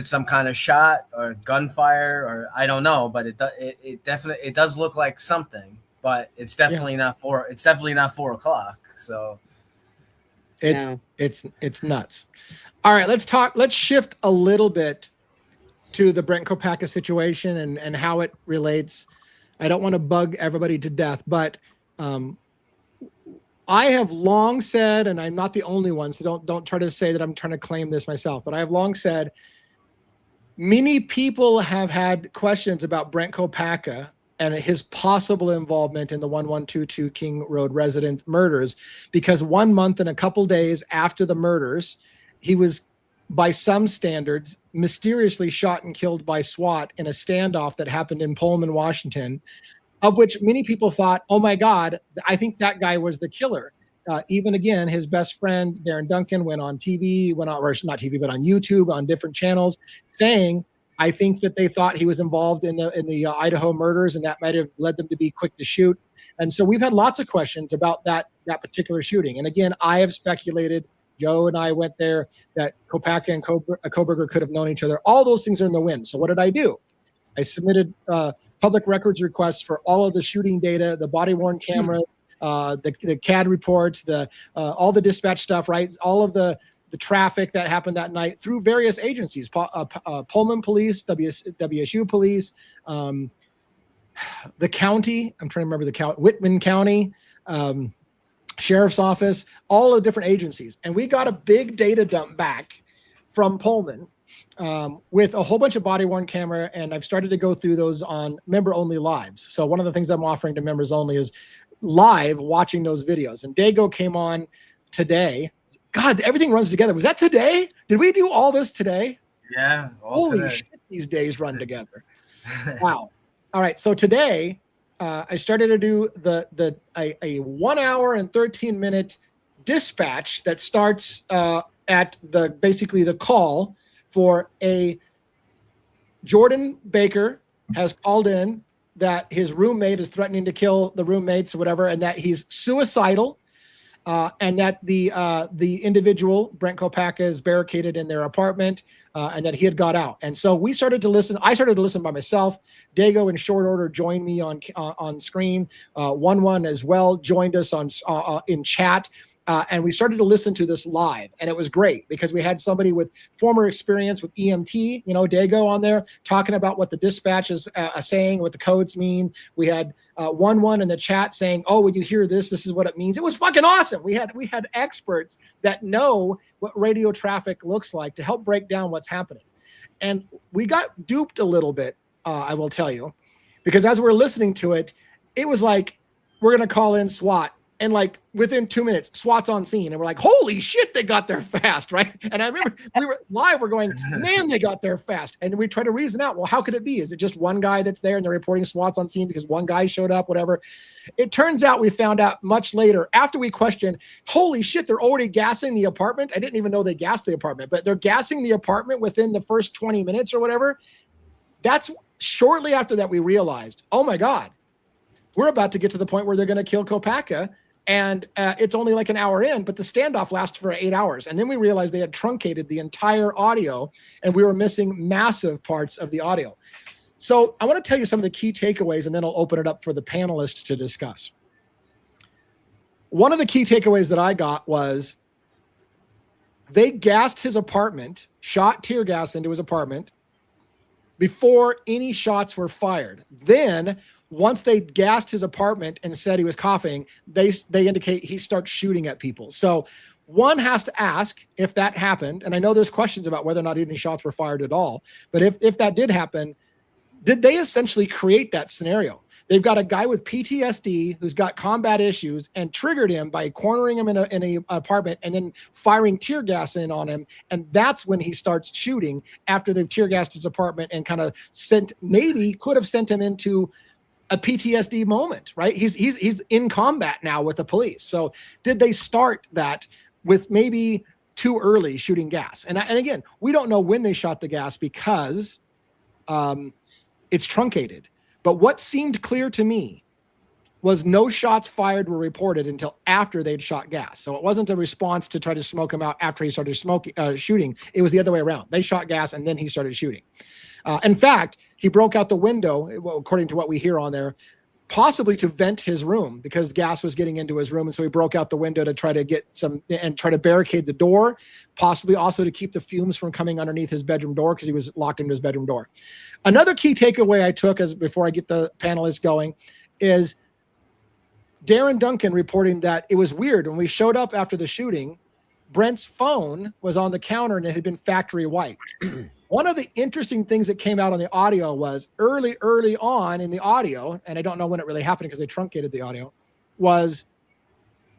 some kind of shot or gunfire, or I don't know, but it definitely does look like something, but it's definitely not 4. It's definitely not 4 o'clock. So it's nuts. All right, let's shift a little bit to the Brent Kopacka situation and how it relates. I don't want to bug everybody to death, but I have long said, and I'm not the only one, so don't try to say that I'm trying to claim this myself, but I have long said many people have had questions about Brent Kopacka and his possible involvement in the 1122 King Road resident murders, because 1 month and a couple days after the murders, he was, by some standards, mysteriously shot and killed by SWAT in a standoff that happened in Pullman, Washington, of which many people thought, oh my God, I think that guy was the killer. Even again, his best friend, Darren Duncan, went on TV, or not TV, but on YouTube, on different channels, saying, I think that they thought he was involved in the Idaho murders, and that might have led them to be quick to shoot. And so we've had lots of questions about that particular shooting. And again, I have speculated, Joe and I went there, that Kopacka and Kohberger could have known each other. All those things are in the wind. So what did I do? I submitted public records requests for all of the shooting data, the body-worn camera, the CAD reports, all the dispatch stuff, right? All of the traffic that happened that night through various agencies, Pullman Police, WSU Police, the county, I'm trying to remember the county, Whitman County, sheriff's office, all the different agencies. And we got a big data dump back from Pullman with a whole bunch of body-worn camera, and I've started to go through those on member-only lives. So one of the things I'm offering to members only is live watching those videos. And Dago came on today. God, everything runs together. Was that today? Did we do all this today? Yeah. Holy today. shit, these days run together. Wow. All right. So today, I started to do a 1 hour and 13-minute dispatch that starts at basically the call for a Jordan Baker has called in that his roommate is threatening to kill the roommates or whatever, and that he's suicidal, and that the individual, Brent Kopacka, is barricaded in their apartment, and that he had got out. And so we started to listen. I started to listen by myself. Dago, in short order, joined me on screen. 1-1 as well joined us in chat. And we started to listen to this live, and it was great because we had somebody with former experience with EMT, Dago on there talking about what the dispatch is saying, what the codes mean. We had 1-1 in the chat saying, "Oh, when you hear this, this is what it means." It was fucking awesome. We had experts that know what radio traffic looks like to help break down what's happening, and we got duped a little bit. I will tell you, because as we're listening to it, it was like we're gonna call in SWAT. And like within 2 minutes, SWAT's on scene, and we're like, "Holy shit, they got there fast!" Right? And I remember we were live. We're going, "Man, they got there fast!" And we try to reason out, well, how could it be? Is it just one guy that's there, and they're reporting SWAT's on scene because one guy showed up? Whatever. It turns out we found out much later after we questioned. Holy shit, they're already gassing the apartment. I didn't even know they gassed the apartment, but they're gassing the apartment within the first 20 minutes or whatever. That's shortly after that we realized, oh my God, we're about to get to the point where they're going to kill Kopacka. And it's only like an hour in, but the standoff lasts for 8 hours. And then we realized they had truncated the entire audio, and we were missing massive parts of the audio. So I want to tell you some of the key takeaways, and then I'll open it up for the panelists to discuss. One of the key takeaways that I got was they gassed his apartment, shot tear gas into his apartment before any shots were fired. Then once they gassed his apartment and said he was coughing, they indicate he starts shooting at people. So one has to ask if that happened. And I know there's questions about whether or not any shots were fired at all. But if that did happen, did they essentially create that scenario? They've got a guy with PTSD who's got combat issues and triggered him by cornering him in an apartment and then firing tear gas in on him. And that's when he starts shooting after they've tear gassed his apartment and kind of could have sent him into a PTSD moment, right? He's in combat now with the police. So did they start that with maybe too early shooting gas? And again, we don't know when they shot the gas because it's truncated. But what seemed clear to me was no shots fired were reported until after they'd shot gas. So it wasn't a response to try to smoke him out after he started shooting. It was the other way around. They shot gas and then he started shooting. In fact, he broke out the window, according to what we hear on there, possibly to vent his room because gas was getting into his room. And so he broke out the window to try to get some and try to barricade the door, possibly also to keep the fumes from coming underneath his bedroom door because he was locked into his bedroom door. Another key takeaway I took before I get the panelists going is Darren Duncan reporting that it was weird when we showed up after the shooting, Brent's phone was on the counter and it had been factory wiped. One of the interesting things that came out on the audio was early on in the audio, and I don't know when it really happened because they truncated the audio, was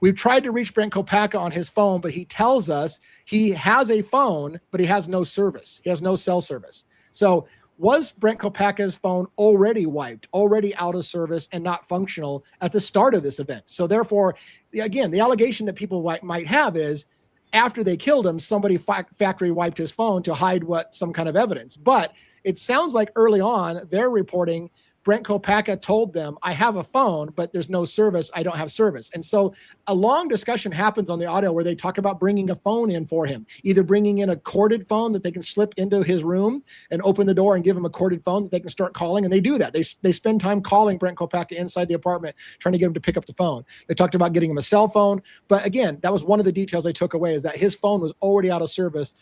we've tried to reach Brent Kopacka on his phone, but he tells us he has a phone, but he has no service. He has no cell service. So was Brent Kopacka's phone already wiped, already out of service and not functional at the start of this event? So therefore, again, the allegation that people might have is after they killed him, somebody factory wiped his phone to hide some kind of evidence. But it sounds like early on, they're reporting Brent Kopacka told them, I have a phone, but there's no service. I don't have service. And so a long discussion happens on the audio where they talk about bringing a phone in for him, either bringing in a corded phone that they can slip into his room and open the door and give him a corded phone that they can start calling. And they do that. They spend time calling Brent Kopacka inside the apartment, trying to get him to pick up the phone. They talked about getting him a cell phone. But again, that was one of the details I took away, is that his phone was already out of service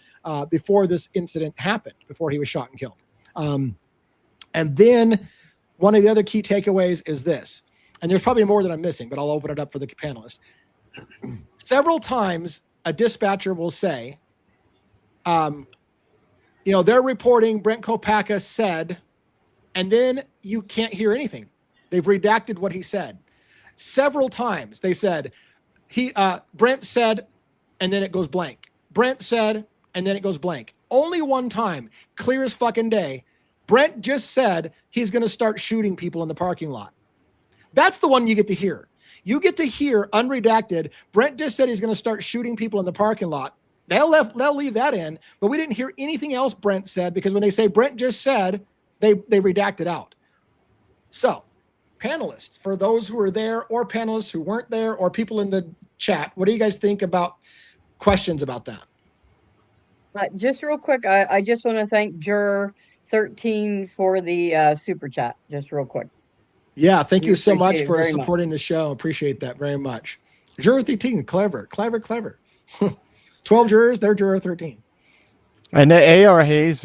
before this incident happened, before he was shot and killed. And then one of the other key takeaways is this, and there's probably more that I'm missing, but I'll open it up for the panelists. several times a dispatcher will say, they're reporting Brent Kopacka said, and then you can't hear anything. They've redacted what he said. Several times they said, Brent said, and then it goes blank. Brent said, and then it goes blank. Only one time, clear as fucking day, Brent just said he's going to start shooting people in the parking lot. That's the one you get to hear. You get to hear unredacted. Brent just said he's going to start shooting people in the parking lot. They'll leave that in, but we didn't hear anything else Brent said, because when they say Brent just said, they redact it out. So, panelists, for those who are there, or panelists who weren't there, or people in the chat, what do you guys think about questions about that? Just real quick, I just want to thank Juror 13 for the super chat. Just real quick. Yeah, thank you so much appreciate it for very supporting the show. Appreciate that very much. Juror 13, clever. 12 jurors, they're Juror 13. And A.R. Hayes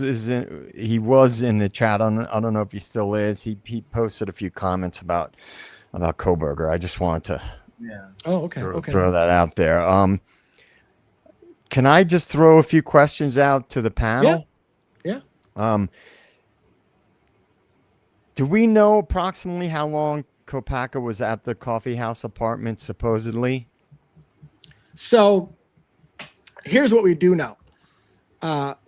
he was in the chat. I don't know if he still is. He posted a few comments about Kohberger. I just wanted to throw that out there. Can I just throw a few questions out to the panel? Yeah. Do we know approximately how long Kopacka was at the coffee house apartment, supposedly? So here's what we do know.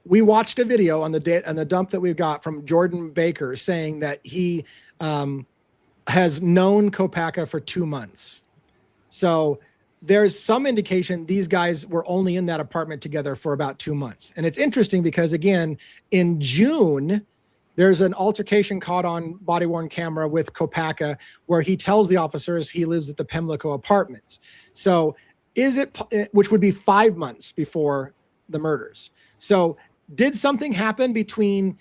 We watched a video on the dump that we've got from Jordan Baker saying that he has known Kopacka for 2 months. So there's some indication these guys were only in that apartment together for about 2 months. And it's interesting because, again, in June, there's an altercation caught on body-worn camera with Kopacka where he tells the officers he lives at the Pimlico Apartments. So which would be 5 months before the murders. So did something happen between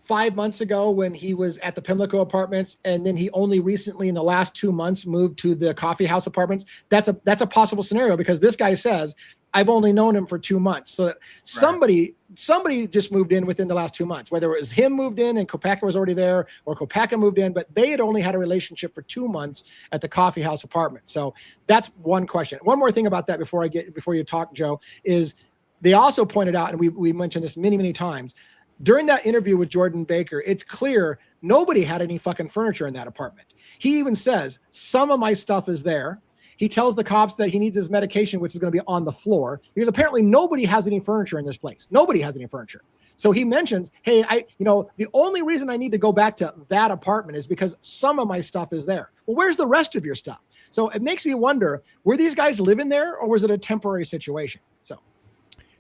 5 months ago when he was at the Pimlico Apartments, and then he only recently in the last 2 months moved to the coffee house apartments? That's a possible scenario, because this guy says, I've only known him for 2 months. So somebody just moved in within the last 2 months, whether it was him moved in and Kopacka was already there, or Kopacka moved in, but they had only had a relationship for 2 months at the coffee house apartment. So that's one question. One more thing about that before you talk, Joe, is they also pointed out, and we mentioned this many, many times, during that interview with Jordan Baker, it's clear nobody had any fucking furniture in that apartment. He even says, some of my stuff is there. He tells the cops that he needs his medication, which is going to be on the floor, because apparently nobody has any furniture in this place. Nobody has any furniture. So he mentions, hey, the only reason I need to go back to that apartment is because some of my stuff is there. Well, where's the rest of your stuff? So it makes me wonder, were these guys living there, or was it a temporary situation? So.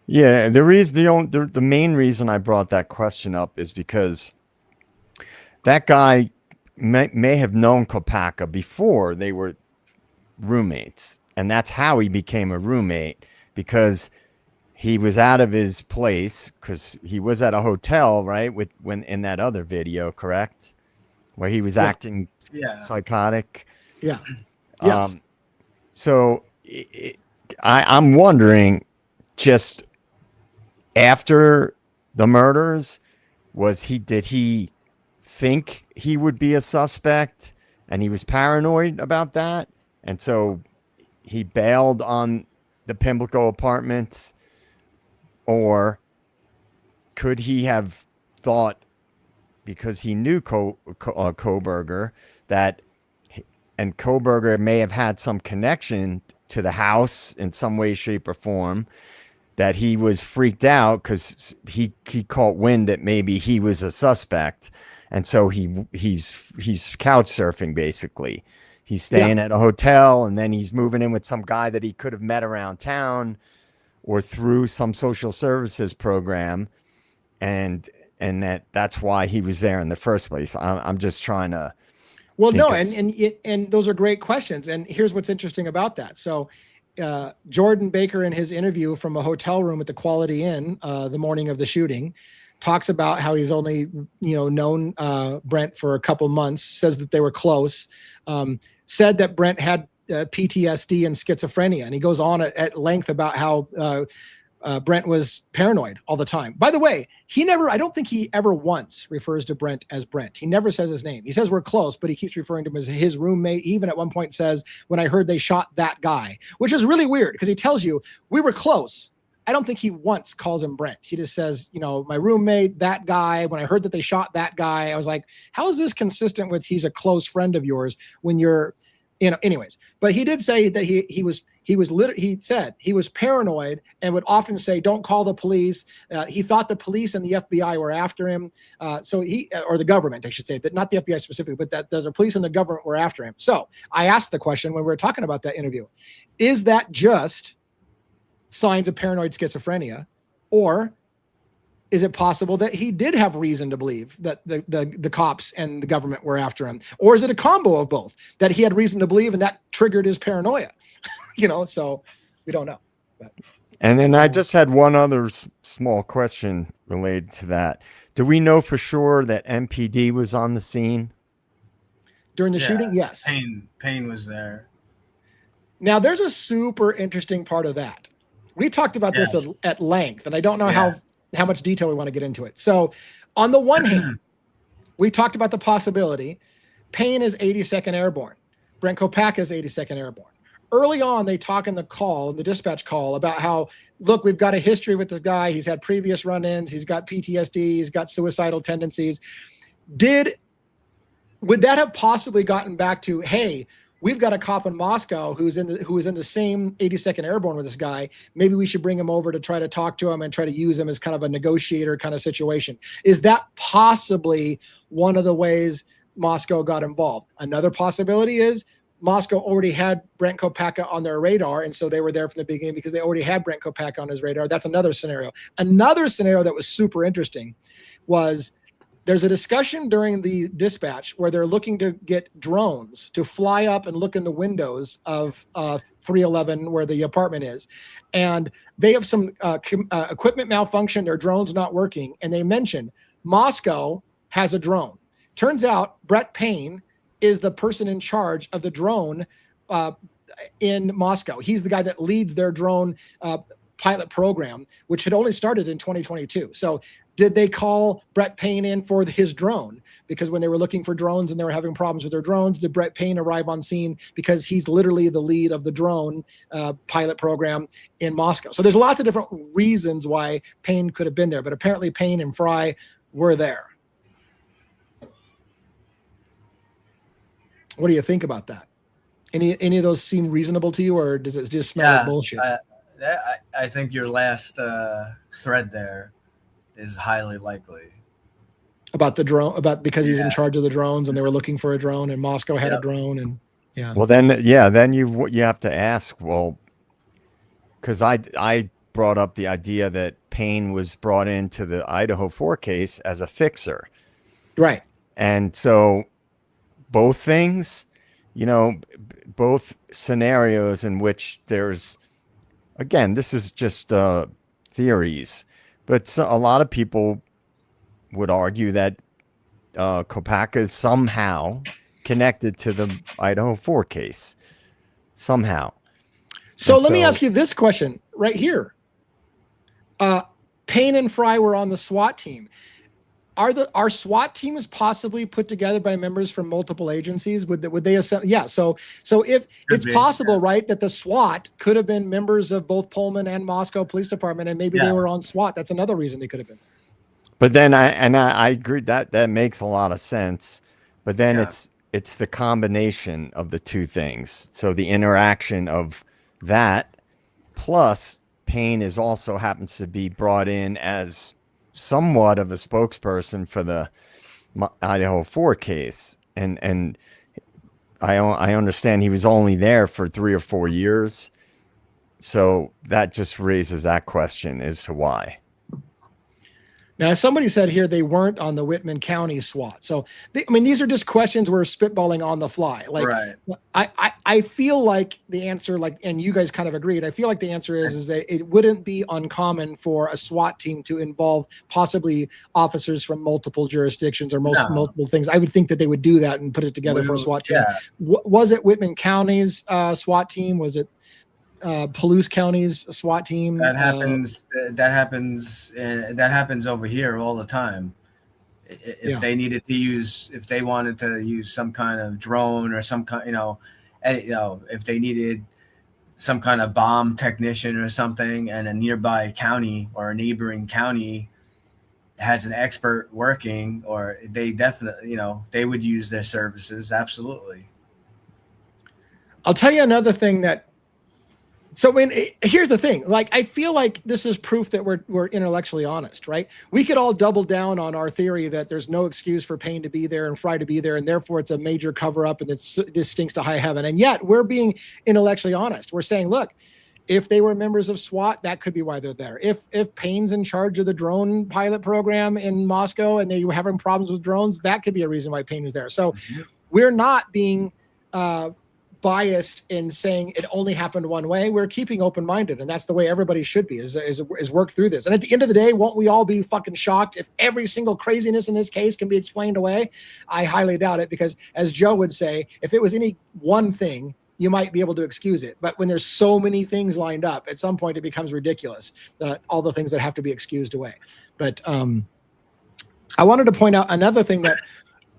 Yeah, the main reason I brought that question up is because that guy may have known Kopacka before they were roommates, and that's how he became a roommate, because he was out of his place, because he was at a hotel, right? When in that other video, correct, where he was acting psychotic. Yeah. Yes. So I'm wondering, just after the murders, did he think he would be a suspect and he was paranoid about that, and so he bailed on the Pimlico Apartments? Or could he have thought, because he knew Kohberger, and Kohberger may have had some connection to the house in some way, shape, or form, that he was freaked out because he caught wind that maybe he was a suspect, and so he's couch surfing, basically. He's staying at a hotel, and then he's moving in with some guy that he could have met around town or through some social services program, and that's why he was there in the first place. I'm just trying to. Well, no, and those are great questions. And here's what's interesting about that. So Jordan Baker, in his interview from a hotel room at the Quality Inn the morning of the shooting, talks about how he's only known Brent for a couple months, says that they were close, said that Brent had PTSD and schizophrenia. And he goes on at length about how Brent was paranoid all the time. By the way, I don't think he ever once refers to Brent as Brent. He never says his name. He says we're close, but he keeps referring to him as his roommate. He even at one point says, when I heard they shot that guy, which is really weird because he tells you we were close. I don't think he once calls him Brent. He just says, my roommate, that guy, when I heard that they shot that guy, I was like, how is this consistent with he's a close friend of yours when you're, anyways. But he did say that he said he was paranoid and would often say, don't call the police. He thought the police and the FBI were after him. Or the government, I should say, that not the FBI specifically, but that the police and the government were after him. So I asked the question when we were talking about that interview, is that just signs of paranoid schizophrenia, or is it possible that he did have reason to believe that the cops and the government were after him, or is it a combo of both, that he had reason to believe and that triggered his paranoia? So we don't know. But. And then I just had one other small question related to that. Do we know for sure that MPD was on the scene during the shooting? Yes. Payne was there. Now there's a super interesting part of that. We talked about this at length, and I don't know how much detail we want to get into it. So on the one hand, we talked about the possibility Payne is 82nd Airborne. Brent Kopacka is 82nd Airborne. Early on, they talk in the dispatch call about how, look, we've got a history with this guy. He's had previous run-ins. He's got PTSD. He's got suicidal tendencies. Would that have possibly gotten back to, hey, we've got a cop in Moscow who is in the same 82nd Airborne with this guy. Maybe we should bring him over to try to talk to him and try to use him as kind of a negotiator kind of situation. Is that possibly one of the ways Moscow got involved? Another possibility is Moscow already had Brent Kopacka on their radar, and so they were there from the beginning because they already had Brent Kopacka on his radar. That's another scenario. Another scenario that was super interesting was there's a discussion during the dispatch where they're looking to get drones to fly up and look in the windows of 311 where the apartment is. And they have some equipment malfunction. Their drone's not working. And they mention Moscow has a drone. Turns out Brett Payne is the person in charge of the drone in Moscow. He's the guy that leads their drone pilot program, which had only started in 2022. So did they call Brett Payne in for his drone? Because when they were looking for drones and they were having problems with their drones, did Brett Payne arrive on scene because he's literally the lead of the drone pilot program in Moscow? So there's lots of different reasons why Payne could have been there, but apparently Payne and Fry were there. What do you think about that? Any of those seem reasonable to you, or does it just smell like bullshit? I think your last thread there is highly likely. About the drone, because he's in charge of the drones and they were looking for a drone and Moscow had a drone, and Well, then you have to ask, well, because I brought up the idea that Payne was brought into the Idaho 4 case as a fixer. Right. And so both things, both scenarios in which there's, again, this is just theories, but a lot of people would argue that Kopacka is somehow connected to the Idaho 4 case. Somehow. So let me ask you this question right here. Payne and Fry were on the SWAT team. Are SWAT teams possibly put together by members from multiple agencies? Would they assemble? Yeah. So if it's possible, right, that the SWAT could have been members of both Pullman and Moscow Police Department, and maybe they were on SWAT. That's another reason they could have been. But then I agree that makes a lot of sense. But then it's the combination of the two things. So the interaction of that plus Payne also happens to be brought in as somewhat of a spokesperson for the Idaho 4 case. And I understand he was only there for 3 or 4 years. So that just raises that question as to why. Now, somebody said here they weren't on the Whitman County SWAT. So, these are just questions we're spitballing on the fly. Like, right. I feel like the answer, and you guys kind of agreed, I feel like the answer is that it wouldn't be uncommon for a SWAT team to involve possibly officers from multiple jurisdictions or multiple things. I would think that they would do that and put it together for a SWAT team. Was it Whitman County's SWAT team? Was it Palouse County's SWAT team. That happens. That happens over here all the time. If they needed to use, if they wanted to use some kind of drone or some kind, if they needed some kind of bomb technician or something, and a nearby county or a neighboring county has an expert working, or they definitely, they would use their services. Absolutely. I'll tell you another thing here's the thing. Like, I feel like this is proof that we're intellectually honest, right? We could all double down on our theory that there's no excuse for Payne to be there and Fry to be there, and therefore it's a major cover up and this stinks to high heaven. And yet we're being intellectually honest. We're saying, look, if they were members of SWAT, that could be why they're there. If Payne's in charge of the drone pilot program in Moscow and they were having problems with drones, that could be a reason why Payne is there. So we're not being biased in saying it only happened one way. We're keeping open-minded, and that's the way everybody should be, is work through this. And at the end of the day, won't we all be fucking shocked if every single craziness in this case can be explained away? I highly doubt it, because as Joe would say, if it was any one thing, you might be able to excuse it. But when there's so many things lined up, at some point it becomes ridiculous, all the things that have to be excused away. But I wanted to point out another thing that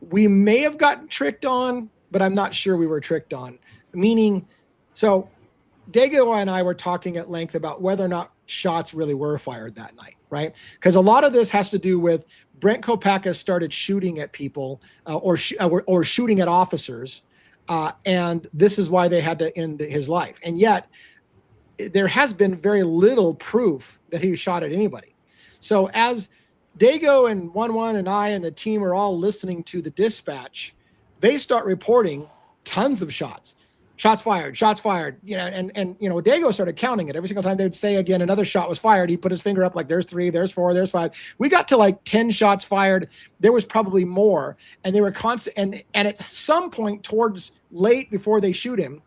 we may have gotten tricked on, but I'm not sure we were tricked on. Meaning, so Dago and I were talking at length about whether or not shots really were fired that night, right? Because a lot of this has to do with Brent Kopakis started shooting at people or shooting at officers, and this is why they had to end his life. And yet, there has been very little proof that he shot at anybody. So as Dago and 1-1 and I and the team are all listening to the dispatch, they start reporting tons of shots. Shots fired, and Dago started counting it. Every single time they would say again, another shot was fired, he put his finger up like there's 3, there's 4, there's 5. We got to like 10 shots fired. There was probably more, and they were constant. And at some point towards late before they shoot him,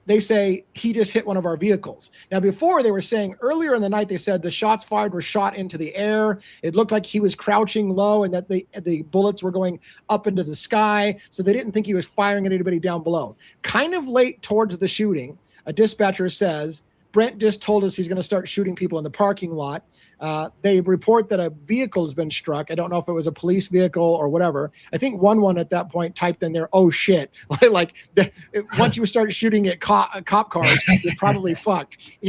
they say he just hit one of our vehicles. Now, before they were saying earlier in the night, they said the shots fired were shot into the air. It looked like he was crouching low and that the bullets were going up into the sky. So they didn't think he was firing at anybody down below. Kind of late towards the shooting, a dispatcher says, Brent just told us he's going to start shooting people in the parking lot. They report that a vehicle has been struck. I don't know if it was a police vehicle or whatever. I think 1-1 at that point typed in there, "Oh shit!" Once you start shooting at cop cars, you're probably fucked.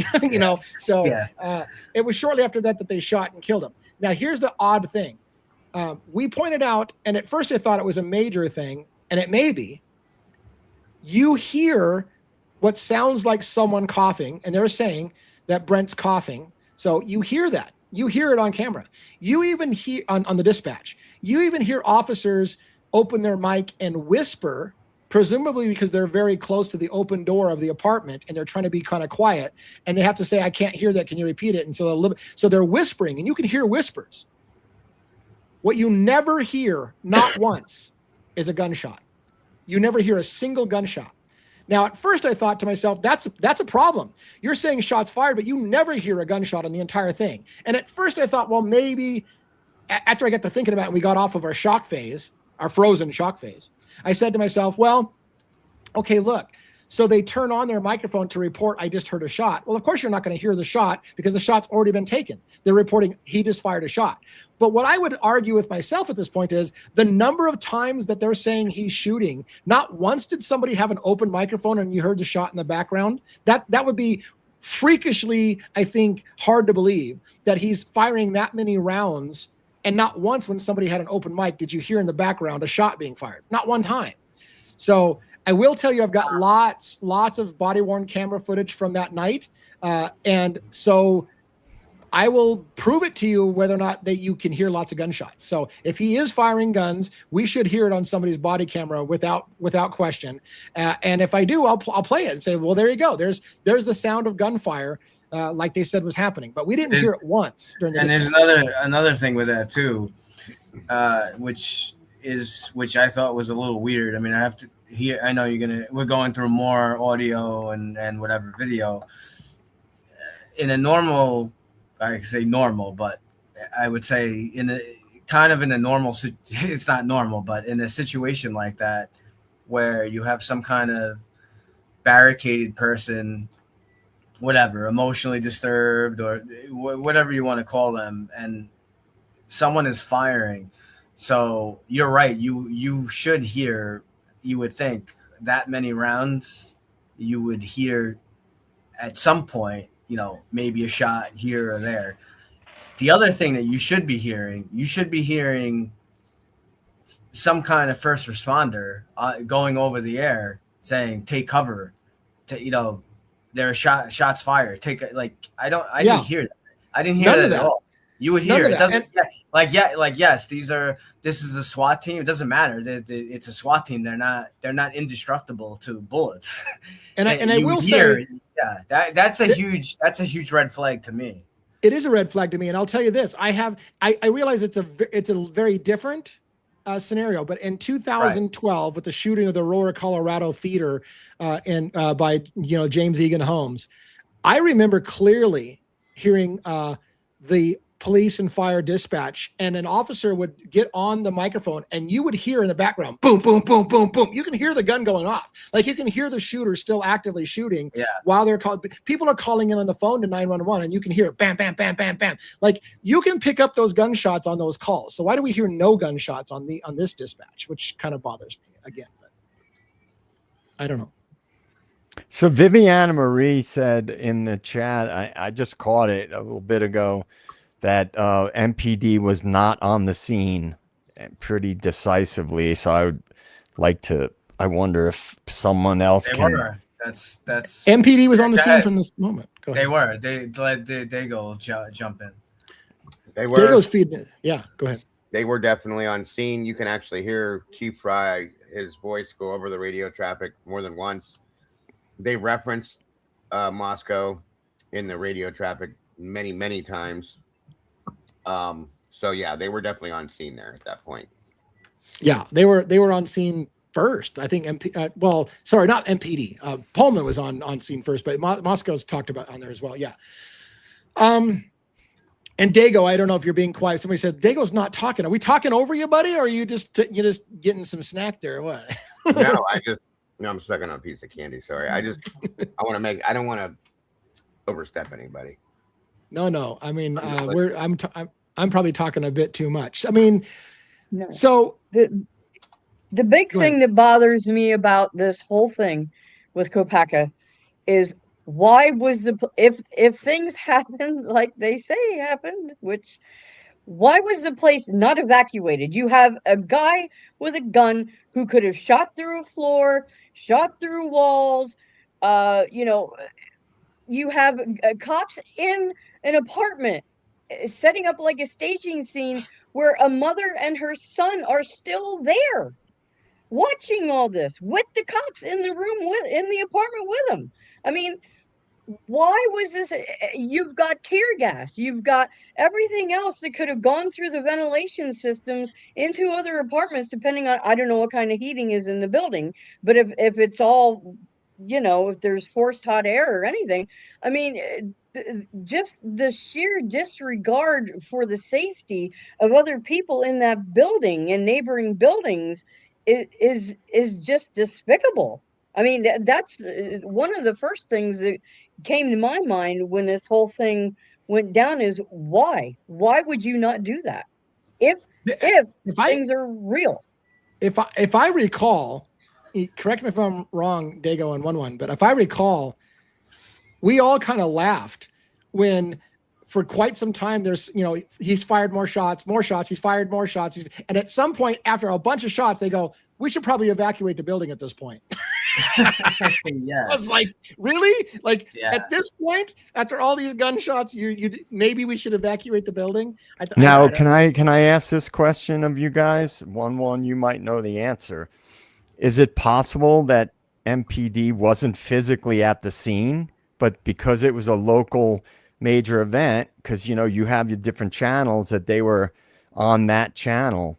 So yeah. It was shortly after that they shot and killed him. Now here's the odd thing. We pointed out, and at first I thought it was a major thing, and it may be. You hear what sounds like someone coughing, and they're saying that Brent's coughing. So you hear that. You hear it on camera. You even hear on the dispatch. You even hear officers open their mic and whisper, presumably because they're very close to the open door of the apartment and they're trying to be kind of quiet. And they have to say, "I can't hear that. Can you repeat it?" And so they're whispering, and you can hear whispers. What you never hear, not once, is a gunshot. You never hear a single gunshot. Now, at first I thought to myself, that's a problem. You're saying shots fired, but you never hear a gunshot on the entire thing. And at first I thought, well, maybe after I got to thinking about it and we got off of our shock phase, our frozen shock phase, I said to myself, well, okay, look. So they turn on their microphone to report, "I just heard a shot." Well, of course you're not going to hear the shot because the shot's already been taken. They're reporting he just fired a shot. But what I would argue with myself at this point is the number of times that they're saying he's shooting, not once did somebody have an open microphone and you heard the shot in the background. That would be freakishly, I think, hard to believe that he's firing that many rounds, and not once when somebody had an open mic did you hear in the background a shot being fired. Not one time. So I will tell you, I've got lots of body-worn camera footage from that night. And so I will prove it to you whether or not that you can hear lots of gunshots. So if he is firing guns, we should hear it on somebody's body camera without question. And if I do, I'll play it and say, well, there you go. There's the sound of gunfire, like they said was happening. But we didn't hear it once during the dispatch. There's another thing with that too, which I thought was a little weird. I mean, I know we're going through more audio and whatever video. In a normal, I say normal, but I would say in a normal, it's not normal, but in a situation like that, where you have some kind of barricaded person whatever, emotionally disturbed or whatever you want to call them, and someone is firing. So you're right. You should hear. You would think that many rounds, you would hear at some point. Maybe a shot here or there. The other thing that you should be hearing some kind of first responder going over the air saying, "Take cover." There are shots fired. I didn't hear that. I didn't hear None that of at that. all. You would None hear of it. that. Doesn't yes. This is a SWAT team. It doesn't matter. It's a SWAT team. They're not indestructible to bullets. And I You will hear, say, yeah, that's a huge red flag to me. it is a red flag to me, and I'll tell you this: I realize it's a very different scenario, but in 2012, with the shooting of the Aurora, Colorado theater, by James Egan Holmes, I remember clearly hearing the police and fire dispatch, and an officer would get on the microphone, and you would hear in the background, boom, boom, boom, boom, boom. You can hear the gun going off. Like you can hear the shooter still actively shooting while they're called. People are calling in on the phone to 911, and you can hear bam, bam, bam, bam, bam. Like you can pick up those gunshots on those calls. So why do we hear no gunshots on this dispatch, which kind of bothers me again? But I don't know. So Viviana Marie said in the chat, I just caught it a little bit ago, that MPD was not on the scene pretty decisively. So I wonder if someone else were. That's MPD was on the scene from this moment. Go ahead. They were. They go jump in. They were. Dago's feeding it. Yeah, go ahead. They were definitely on scene. You can actually hear Chief Fry, his voice, go over the radio traffic more than once. They referenced Moscow in the radio traffic many, many times. So yeah, they were definitely on scene there at that point. Yeah, they were on scene first. I think not MPD. Pullman was on scene first, but Moscow's talked about on there as well. Yeah. And Dago, I don't know if you're being quiet. Somebody said Dago's not talking. Are we talking over you, buddy, or are you just getting some snack there or what? No, I'm sucking on a piece of candy. Sorry. I don't want to overstep anybody. No. I mean, I'm probably talking a bit too much. I mean, No. So the big thing that bothers me about this whole thing with Kopacka is why was if things happened like they say happened, why was the place not evacuated? You have a guy with a gun who could have shot through a floor, shot through walls. You have cops in an apartment setting up like a staging scene where a mother and her son are still there watching all this with the cops in the room in the apartment with them. I mean, why was this? You've got tear gas, you've got everything else that could have gone through the ventilation systems into other apartments, depending on, I don't know what kind of heating is in the building, but if it's all, if there's forced hot air or anything, I mean, just the sheer disregard for the safety of other people in that building and neighboring buildings is just despicable. I mean, that's one of the first things that came to my mind when this whole thing went down is why would you not do that if things are real? If I recall, correct me if I'm wrong, Dago and 1-1, but if I recall, we all kind of laughed when for quite some time there's, he's fired more shots, he's fired more shots. And at some point after a bunch of shots, they go, we should probably evacuate the building at this point. Yeah. I was like, really? Like at this point, after all these gunshots, you maybe we should evacuate the building. Can I ask this question of you guys? 1-1, you might know the answer. Is it possible that MPD wasn't physically at the scene, but because it was a local major event, because you have your different channels, that they were on that channel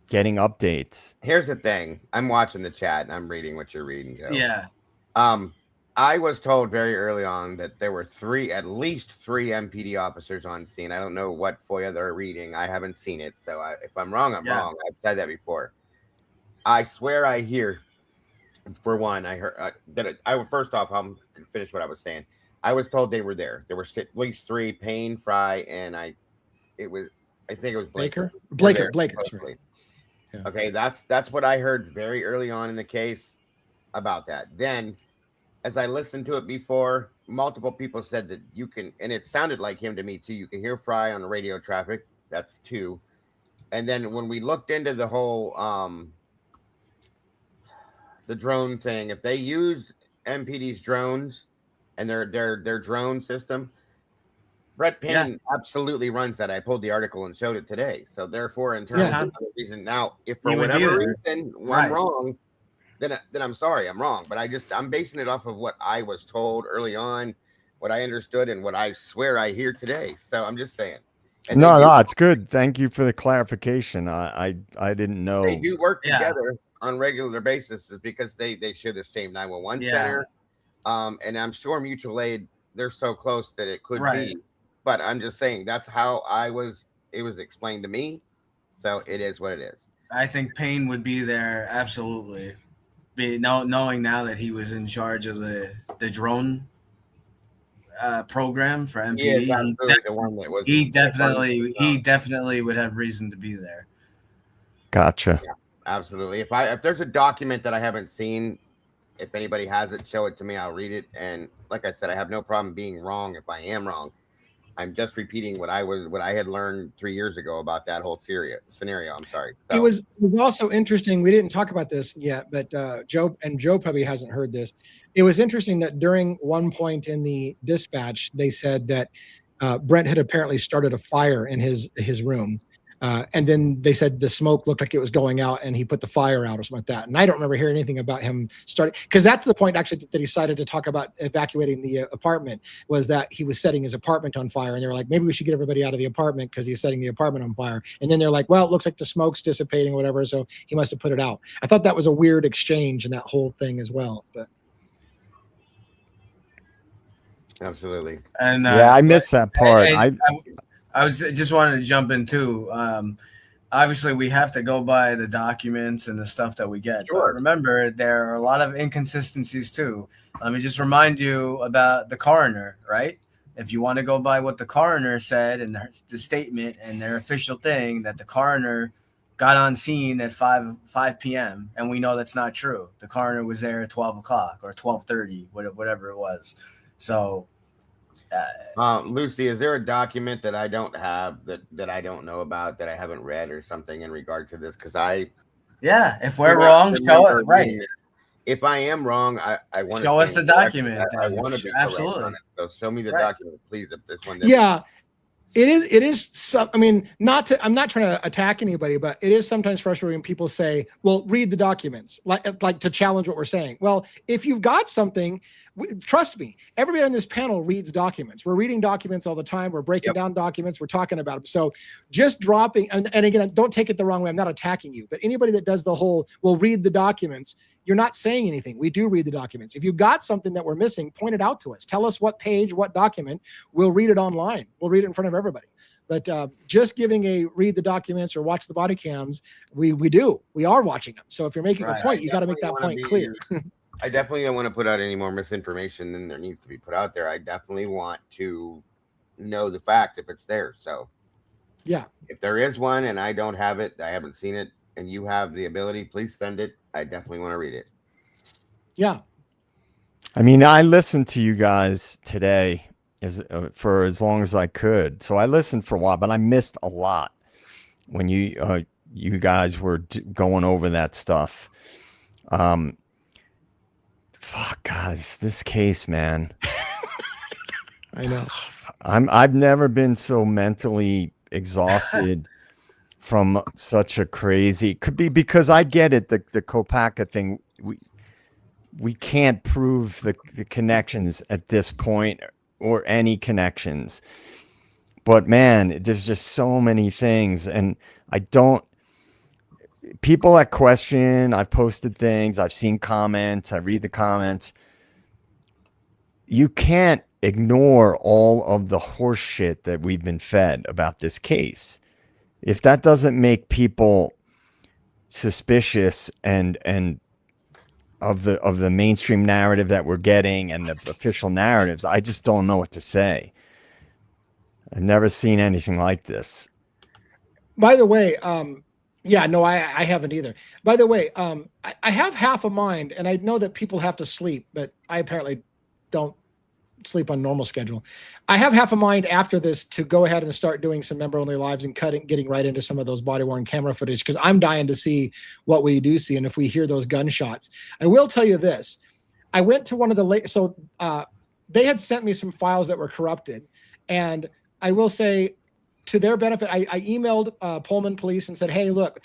getting updates? Here's the thing. I'm watching the chat and I'm reading what you're reading, Joe. Yeah. I was told very early on that there were at least three MPD officers on scene. I don't know what FOIA they're reading. I haven't seen it. So if I'm wrong, I'm wrong. I've said that before. I swear I hear, for one, I heard that first off, I'll finish what I was saying. I was told they were there. There were at least 3: Payne, Fry, and I think it was Baker, Blaker. Blaker. Sorry. Supposedly. Yeah. Okay, that's what I heard very early on in the case about that. Then, as I listened to it before, multiple people said that you can, and it sounded like him to me too. You can hear Fry on the radio traffic. That's 2. And then when we looked into the whole the drone thing, if they used MPD's drones and their drone system, Brett Payne absolutely runs that. I pulled the article and showed it today. So therefore, in terms of the reason, now if for whatever reason I'm wrong, then I'm sorry, I'm wrong. But I'm basing it off of what I was told early on, what I understood, and what I swear I hear today. So I'm just saying. And no, it's good. Thank you for the clarification. I didn't know. They do work together on regular basis, is because they share the same 911 center. And I'm sure mutual aid, they're so close that it could be. But I'm just saying that's how it was explained to me. So it is what it is. I think Payne would be there, absolutely. Knowing now that he was in charge of the drone program for MPD, he definitely would have reason to be there. Gotcha. Yeah, absolutely. If there's a document that I haven't seen, if anybody has it, show it to me. I'll read it. And like I said, I have no problem being wrong if I am wrong. I'm just repeating what I had learned 3 years ago about that whole scenario. I'm sorry. So, it was also interesting. We didn't talk about this yet, but Joe probably hasn't heard this. It was interesting that during one point in the dispatch, they said that Brent had apparently started a fire in his room. And then they said the smoke looked like it was going out and he put the fire out or something like that. And I don't remember hearing anything about him starting, because that's the point actually that he decided to talk about evacuating the apartment, was that he was setting his apartment on fire. And they were like, maybe we should get everybody out of the apartment because he's setting the apartment on fire. And then they're like, well, it looks like the smoke's dissipating or whatever. So he must have put it out. I thought that was a weird exchange in that whole thing as well. But absolutely. And I missed that part. I was just wanted to jump in too. Obviously, we have to go by the documents and the stuff that we get. Sure. But remember, there are a lot of inconsistencies too. Let me just remind you about the coroner, right? If you want to go by what the coroner said and the statement and their official thing, that the coroner got on scene at 5 p.m. and we know that's not true. The coroner was there at 12 o'clock or 12:30, whatever it was. So. Lucy, is there a document that I don't have that I don't know about, that I haven't read or something in regard to this? Because if we're wrong, show it. Right. If I am wrong, I want to show us the document. I want to be absolutely on it. So show me the document, please. If there's one. It is some, I mean, I'm not trying to attack anybody, but it is sometimes frustrating when people say, well, read the documents, like to challenge what we're saying. Well, if you've got something, trust me, everybody on this panel reads documents. We're reading documents all the time. We're breaking down documents. We're talking about them. So just dropping, and again, don't take it the wrong way. I'm not attacking you, but anybody that does the whole, well, read the documents, you're not saying anything. We do read the documents. If you've got something that we're missing, point it out to us. Tell us what page, what document. We'll read it online. We'll read it in front of everybody. But just giving a read the documents or watch the body cams, we are watching them. So if you're making a point, you got to make that point clear. I definitely don't want to put out any more misinformation than there needs to be put out there. I definitely want to know the fact if it's there. So yeah, if there is one and I don't have it, I haven't seen it, and you have the ability, please send it. I definitely want to read it. Yeah. I mean, I listened to you guys today for as long as I could. So I listened for a while, but I missed a lot when you guys were going over that stuff. Fuck, guys, this case, man. I know. I've never been so mentally exhausted from such a crazy. Could be because I get it, the Kopaka thing. We can't prove the connections at this point, or any connections. But man, there's just so many things, and people that question, I've posted things, I've seen comments, I read the comments. You can't ignore all of the horse shit that we've been fed about this case. If that doesn't make people suspicious and of the mainstream narrative that we're getting and the official narratives. I just don't know what to say. I've never seen anything like this. By the way, yeah, no, I haven't either. By the way, I have half a mind, and I know that people have to sleep, but I apparently don't sleep on normal schedule. I have half a mind after this to go ahead and start doing some member only lives and getting right into some of those body worn camera footage, because I'm dying to see what we do see and if we hear those gunshots. I will tell you this. I went to one of the they had sent me some files that were corrupted, and I will say, to their benefit, I emailed Pullman Police and said, hey, look,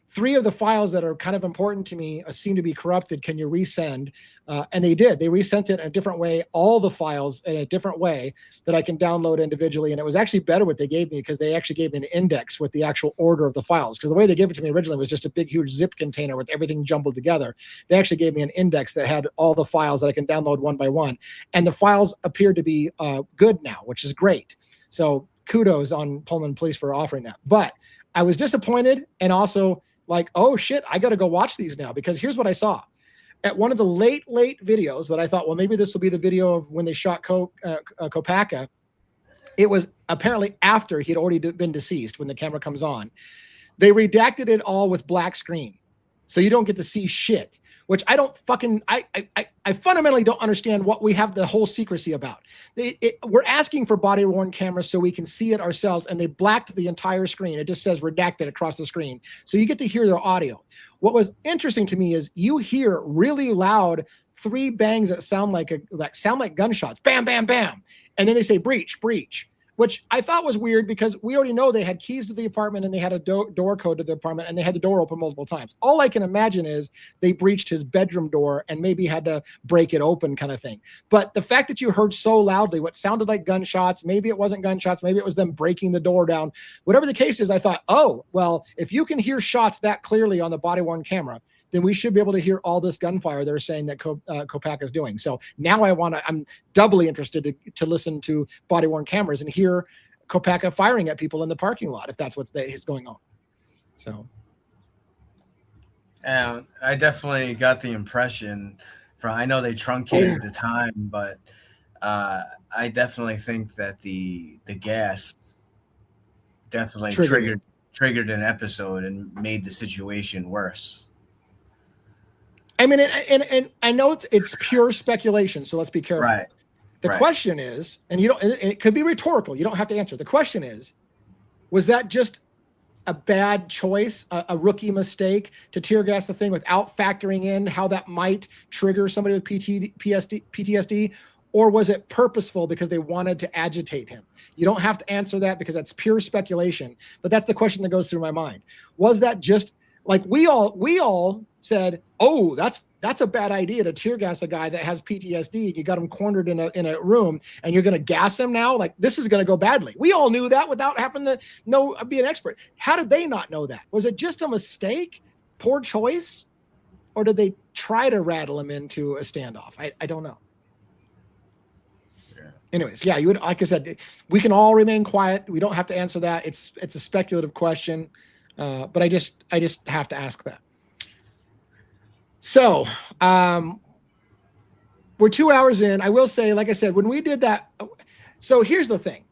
3 of the files that are kind of important to me seem to be corrupted. Can you resend? And they did. They resent it in a different way, all the files in a different way that I can download individually. And it was actually better what they gave me, because they actually gave me an index with the actual order of the files. Because the way they gave it to me originally was just a big, huge zip container with everything jumbled together. They actually gave me an index that had all the files that I can download one by one. And the files appear to be good now, which is great. So kudos on Pullman Police for offering that. But I was disappointed, and also like, oh shit, I got to go watch these now, because here's what I saw at one of the late videos that I thought, well, maybe this will be the video of when they shot Kopacka. It was apparently after he'd already been deceased when the camera comes on. They redacted it all with black screen, so you don't get to see shit, which I don't fucking, I fundamentally don't understand what we have the whole secrecy about. We're asking for body worn cameras so we can see it ourselves, and they blacked the entire screen. It just says redacted across the screen. So you get to hear their audio. What was interesting to me is you hear really loud 3 bangs that sound like gunshots, bam, bam, bam. And then they say breach, breach, which I thought was weird, because we already know they had keys to the apartment and they had a door code to the apartment, and they had the door open multiple times. All I can imagine is they breached his bedroom door and maybe had to break it open, kind of thing. But the fact that you heard so loudly what sounded like gunshots, maybe it wasn't gunshots, maybe it was them breaking the door down. Whatever the case is, I thought, oh, well, if you can hear shots that clearly on the body worn camera, then we should be able to hear all this gunfire they're saying that Kopacka is doing. So now I'm doubly interested to listen to body worn cameras and hear Kopacka firing at people in the parking lot, if that's what is going on. So. And I definitely got the impression I know they truncated the time, but I definitely think that the gas definitely triggered an episode and made the situation worse. I mean, and I know it's pure speculation, so let's be careful. Right. The question is, and it could be rhetorical, you don't have to answer. The question is, was that just a bad choice, a rookie mistake to tear gas the thing without factoring in how that might trigger somebody with PTSD? Or was it purposeful because they wanted to agitate him? You don't have to answer that, because that's pure speculation, but that's the question that goes through my mind. Was that just like we all said, oh, that's a bad idea to tear gas a guy that has PTSD. You got him cornered in a room, and you're going to gas him now? Like, this is going to go badly. We all knew that without having to be an expert. How did they not know that? Was it just a mistake, poor choice, or did they try to rattle him into a standoff? I don't know. Yeah. Anyways, yeah, like I said, we can all remain quiet. We don't have to answer that. It's a speculative question. But I just have to ask that. So we're 2 hours in. I will say, like I said, when we did that. So here's the thing.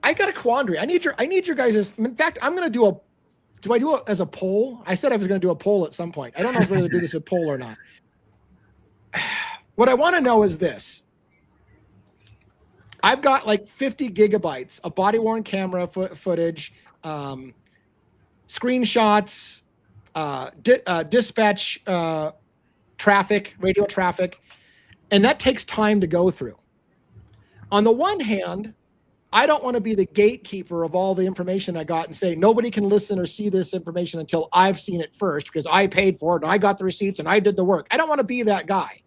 I got a quandary. I need your guys'. In fact, I'm going to do do I do it as a poll? I said I was going to do a poll at some point. I don't know if we're going to do this as a poll or not. What I want to know is this. I've got like 50 gigabytes of body worn camera footage, screenshots, dispatch traffic, radio traffic, and that takes time to go through. On the one hand, I don't want to be the gatekeeper of all the information I got and say nobody can listen or see this information until I've seen it first, because I paid for it and I got the receipts and I did the work. I don't want to be that guy.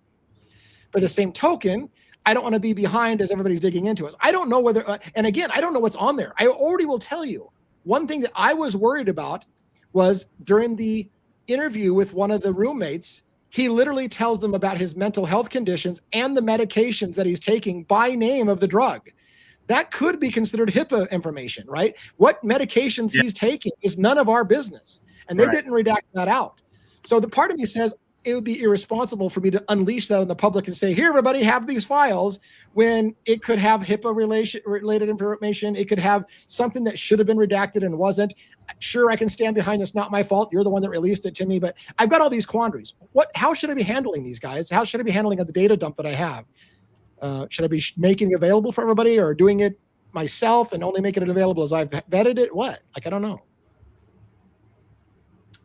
By the same token, I don't want to be behind as everybody's digging into us. I don't know whether, and again, I don't know what's on there. I already will tell you. One thing that I was worried about was during the interview with one of the roommates, he literally tells them about his mental health conditions and the medications that he's taking by name of the drug. That could be considered HIPAA information, right? What medications he's taking is none of our business. And they didn't redact that out. So the part of me says, it would be irresponsible for me to unleash that on the public and say, here, everybody, have these files, when it could have HIPAA related information. It could have something that should have been redacted and wasn't. Sure, I can stand behind it's not my fault. You're the one that released it to me, but I've got all these quandaries. How should I be handling these guys? How should I be handling the data dump that I have? Should I be making it available for everybody, or doing it myself and only making it available as I've vetted it? What? Like, I don't know.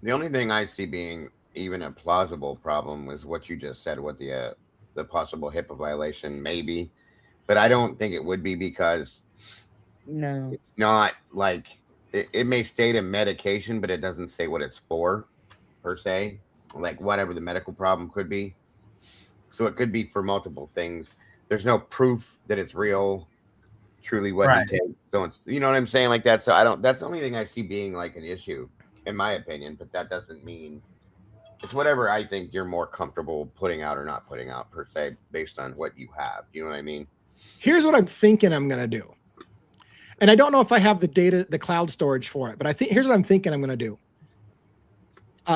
The only thing I see being even a plausible problem was what you just said, what the possible HIPAA violation may be, but I don't think it would be, because No, it's not like it may state a medication, but it doesn't say what it's for per se, like whatever the medical problem could be. So it could be for multiple things. There's no proof that it's real, truly what Right. he takes. So you know what I'm saying, like that. So I don't. That's the only thing I see being like an issue, in my opinion. But that doesn't mean it's whatever I think you're more comfortable putting out or not putting out per se, based on what you have. You know what I mean? Here's what I'm thinking I'm going to do. And I don't know if I have the data, the cloud storage for it, but here's what I'm thinking I'm going to do.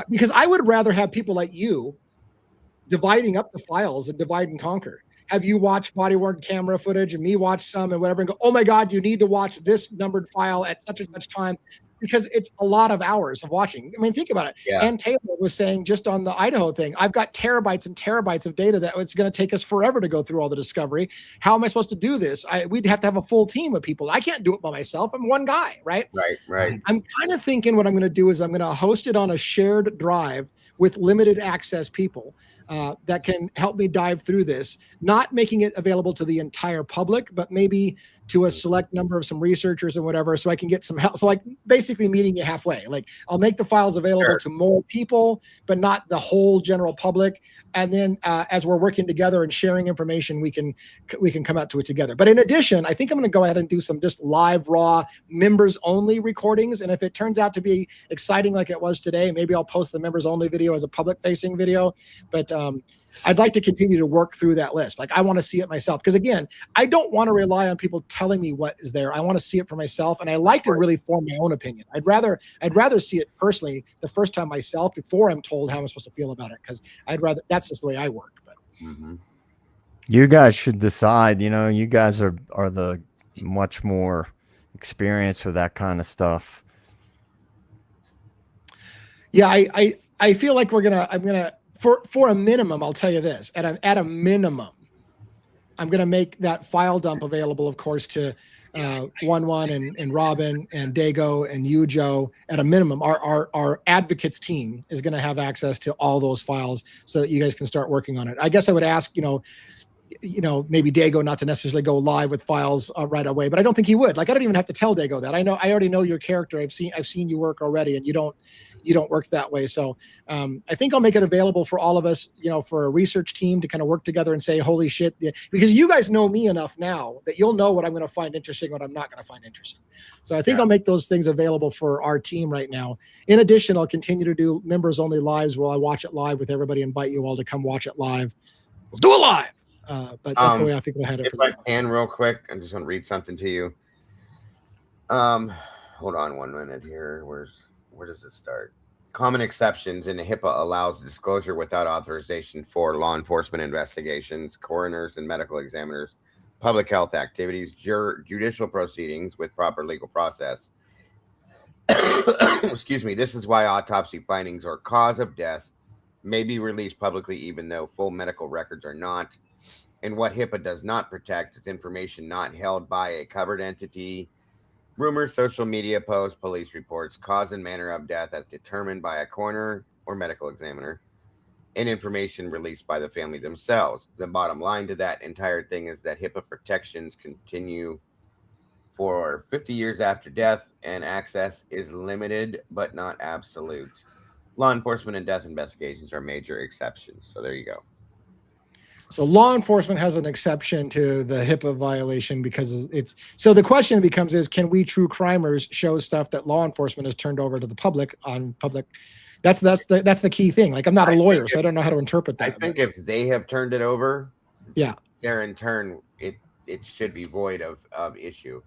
Because I would rather have people like you dividing up the files and divide and conquer. Have you watched body-worn camera footage and me watch some and whatever, and go, oh my God, you need to watch this numbered file at such and such time, because it's a lot of hours of watching. I mean, think about it. Yeah. And Taylor was saying just on the Idaho thing, I've got terabytes and terabytes of data that it's going to take us forever to go through all the discovery. How am I supposed to do this? We'd have to have a full team of people. I can't do it by myself. I'm one guy, right? Right. I'm kind of thinking what I'm going to do is I'm going to host it on a shared drive with limited access people that can help me dive through this, not making it available to the entire public, but maybe to a select number of some researchers and whatever, so I can get some help. So like basically meeting you halfway. Like I'll make the files available to more people, but not the whole general public. And then as we're working together and sharing information, we can come out to it together. But in addition, I think I'm going to go ahead and do some just live, raw, members only recordings. And if it turns out to be exciting like it was today, maybe I'll post the members only video as a public facing video. But I'd like to continue to work through that list. Like I want to see it myself. Because again, I don't want to rely on people telling me what is there. I want to see it for myself. And I like to really form my own opinion. I'd rather see it personally the first time myself before I'm told how I'm supposed to feel about it. Because that's just the way I work. But you guys should decide, you guys are the much more experienced with that kind of stuff. Yeah, I feel like I'm gonna for a minimum, I'll tell you this, at a minimum, I'm going to make that file dump available, of course, to 1-1 and Robin and Dago and you, Joe. At a minimum, our advocates team is going to have access to all those files so that you guys can start working on it. I guess I would ask, maybe Dago not to necessarily go live with files right away, but I don't think he would. Like, I don't even have to tell Dago that. I already know your character. I've seen you work already, and you don't work that way. So I think I'll make it available for all of us, for a research team to kind of work together and say, holy shit, because you guys know me enough now that you'll know what I'm going to find interesting, what I'm not going to find interesting. So I think I'll make those things available for our team right now. In addition, I'll continue to do members only lives where I watch it live with everybody, invite you all to come watch it live. We'll do it live. But that's the way I think we'll head it. If I can, real quick, I just want to read something to you. Hold on 1 minute here. Where does it start? Common exceptions in HIPAA allows disclosure without authorization for law enforcement investigations, coroners and medical examiners, public health activities, judicial proceedings with proper legal process. Excuse me. This is why autopsy findings or cause of death may be released publicly, even though full medical records are not. And what HIPAA does not protect is information not held by a covered entity, rumors, social media posts, police reports, cause and manner of death as determined by a coroner or medical examiner, and information released by the family themselves. The bottom line to that entire thing is that HIPAA protections continue for 50 years after death, and access is limited but not absolute. Law enforcement and death investigations are major exceptions. So there you go. So law enforcement has an exception to the HIPAA violation because so the question becomes can we true crimers show stuff that law enforcement has turned over to the public on public? That's the key thing. Like, I'm not a lawyer, so I don't know how to interpret that. I think if they have turned it over, they're in turn, it should be void of issue.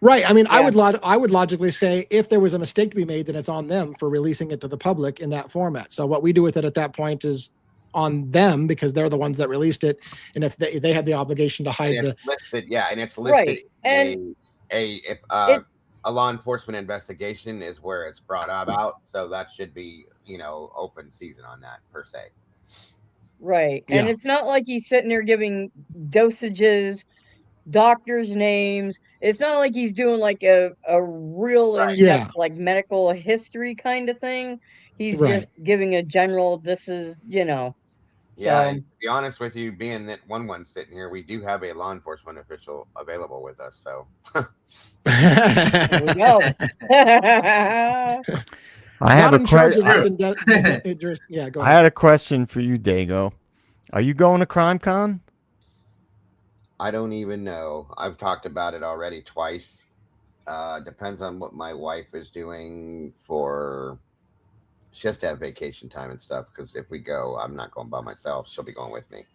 Right. I mean, Yeah. I would logically say if there was a mistake to be made, then it's on them for releasing it to the public in that format. So what we do with it at that point is on them because they're the ones that released it, and if they had the obligation to hide And the it's listed, yeah, and it's listed Right. And if it a law enforcement investigation is where it's brought about, so that should be, open season on that per se. right. And Yeah. it's not like he's sitting there giving dosages, doctors' names. It's not like he's doing like a real Right. in-depth Yeah. like medical history kind of thing. He's Right. just giving a general this is, Yeah, so and to be honest with you, being that one's sitting here, we do have a law enforcement official available with us. So there we go. I have a Not in charge question. of this yeah, go I ahead. had a question for you, Dago. Are you going to CrimeCon? I don't even know. I've talked about it already twice. Depends on what my wife is doing for. She has to have vacation time and stuff because if we go, I'm not going by myself. She'll be going with me.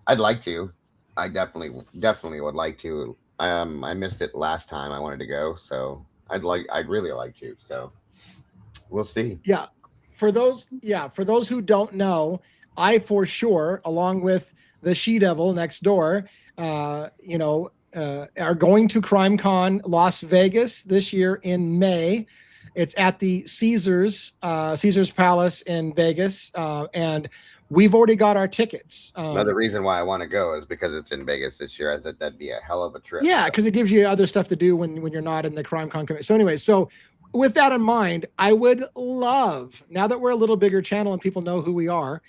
I'd like to. I definitely would like to. I missed it last time I wanted to go, so I'd really like to. So we'll see. Yeah. For those who don't know, I for sure, along with the She-Devil next door, are going to CrimeCon Las Vegas this year in May. It's at the Caesars Palace in Vegas, and we've already got our tickets. Another reason why I want to go is because it's in Vegas this year. I thought that'd be a hell of a trip. Yeah, because it gives you other stuff to do when you're not in the CrimeCon committee. So anyway, with that in mind, I would love, now that we're a little bigger channel and people know who we are,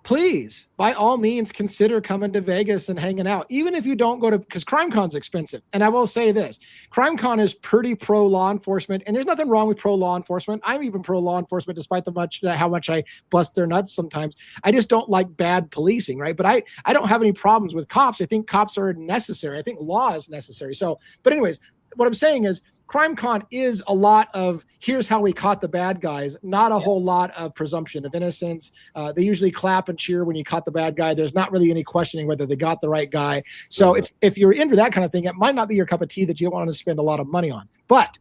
please, by all means, consider coming to Vegas and hanging out. Even if you don't go to, because CrimeCon's expensive. And I will say this, CrimeCon is pretty pro law enforcement, and there's nothing wrong with pro law enforcement. I'm even pro law enforcement, despite how much I bust their nuts sometimes. I just don't like bad policing, right? But I don't have any problems with cops. I think cops are necessary. I think law is necessary. So, but anyways, what I'm saying is, CrimeCon is a lot of here's how we caught the bad guys, not a whole lot of presumption of innocence. They usually clap and cheer when you caught the bad guy. There's not really any questioning whether they got the right guy. So it's if you're into that kind of thing, it might not be your cup of tea that you want to spend a lot of money on. But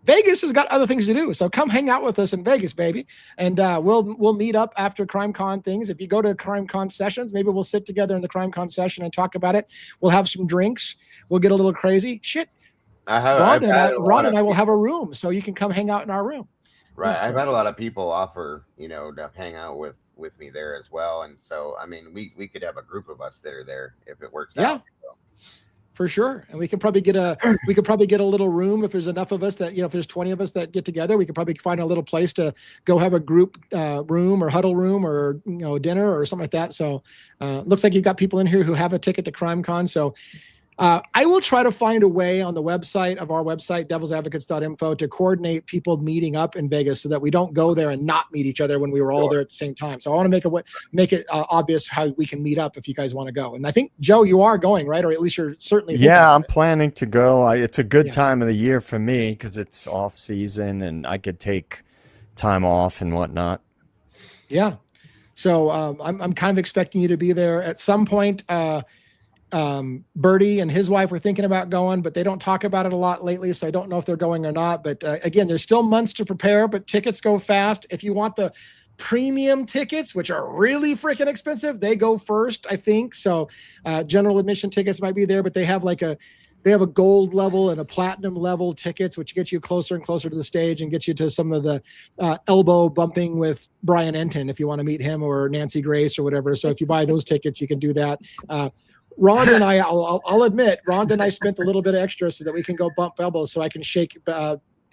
Vegas has got other things to do. So come hang out with us in Vegas, baby. And we'll meet up after CrimeCon things. If you go to CrimeCon sessions, maybe we'll sit together in the CrimeCon session and talk about it. We'll have some drinks. We'll get a little crazy. Shit. Ron and I will have a room, so you can come hang out in our room. Right. Yeah, so. I've had a lot of people offer, to hang out with me there as well. And so, I mean, we could have a group of us that are there if it works out. So. For sure. And we could probably get a little room if there's enough of us that, if there's 20 of us that get together, we could probably find a little place to go have a group room or huddle room or, dinner or something like that. So looks like you've got people in here who have a ticket to CrimeCon. So I will try to find a way on the website of our website, devilsadvocates.info, to coordinate people meeting up in Vegas so that we don't go there and not meet each other when we were all there at the same time. So I want to make it obvious how we can meet up if you guys want to go. And I think, Joe, you are going, right? Or at least you're certainly. Yeah, I'm planning to go. It's a good time of the year for me because it's off season and I could take time off and whatnot. Yeah. So I'm kind of expecting you to be there at some point. Bertie and his wife were thinking about going, but they don't talk about it a lot lately. So I don't know if they're going or not, but again, there's still months to prepare, but tickets go fast. If you want the premium tickets, which are really freaking expensive, they go first, I think. So general admission tickets might be there, but they have a gold level and a platinum level tickets, which get you closer and closer to the stage and get you to some of the elbow bumping with Brian Enton if you want to meet him, or Nancy Grace or whatever. So if you buy those tickets, you can do that. Ron and I, I'll admit, Ron and I spent a little bit extra so that we can go bump elbows so I can shake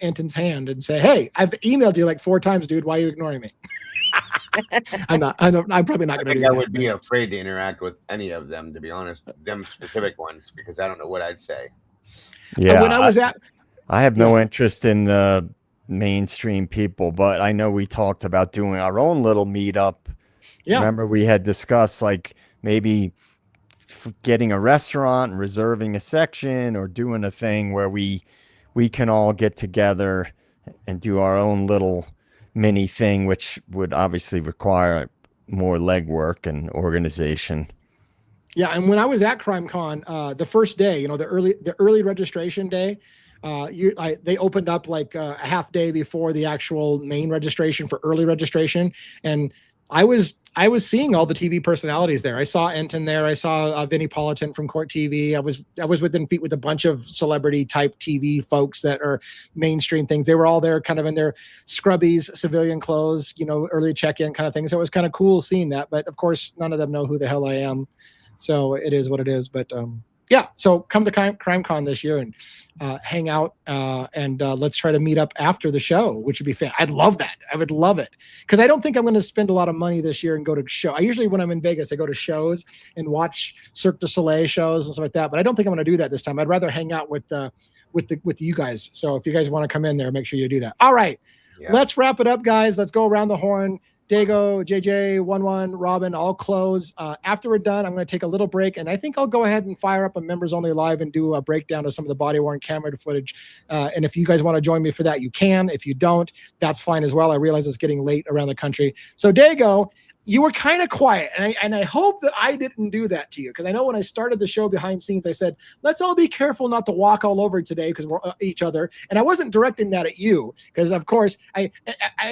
Anton's hand and say, hey, I've emailed you like 4 times, dude. Why are you ignoring me? I'm probably not going to do that. I would be afraid to interact with any of them, to be honest, them specific ones, because I don't know what I'd say. Yeah. When I have no interest in the mainstream people, but I know we talked about doing our own little meetup. Yeah. Remember we had discussed like maybe getting a restaurant and reserving a section, or doing a thing where we can all get together and do our own little mini thing, which would obviously require more legwork and organization. Yeah, and when I was at CrimeCon, the first day, you know, the early registration day, they opened up like a half day before the actual main registration for early registration, and I was seeing all the TV personalities there. I saw Enton there. I saw Vinnie Politan from Court TV. I was within feet with a bunch of celebrity type TV folks that are mainstream things. They were all there, kind of in their scrubbies, civilian clothes, you know, early check-in kind of thing. So it was kind of cool seeing that. But of course, none of them know who the hell I am. So it is what it is. But yeah, so come to CrimeCon this year and hang out and let's try to meet up after the show, which would be fun. I'd love that. I would love it because I don't think I'm going to spend a lot of money this year and go to show. I usually, when I'm in Vegas, I go to shows and watch Cirque du Soleil shows and stuff like that. But I don't think I'm going to do that this time. I'd rather hang out with you guys. So if you guys want to come in there, make sure you do that. All right, let's wrap it up, guys. Let's go around the horn. Dago, JJ, 11, Robin, all close. After we're done, I'm going to take a little break, and I think I'll go ahead and fire up a members only live and do a breakdown of some of the body worn camera footage. And if you guys want to join me for that, you can. If you don't, that's fine as well. I realize it's getting late around the country. So Dago, you were kind of quiet, and I hope that I didn't do that to you, because I know when I started the show behind scenes, I said, let's all be careful not to walk all over today because we're each other, and I wasn't directing that at you, because of course I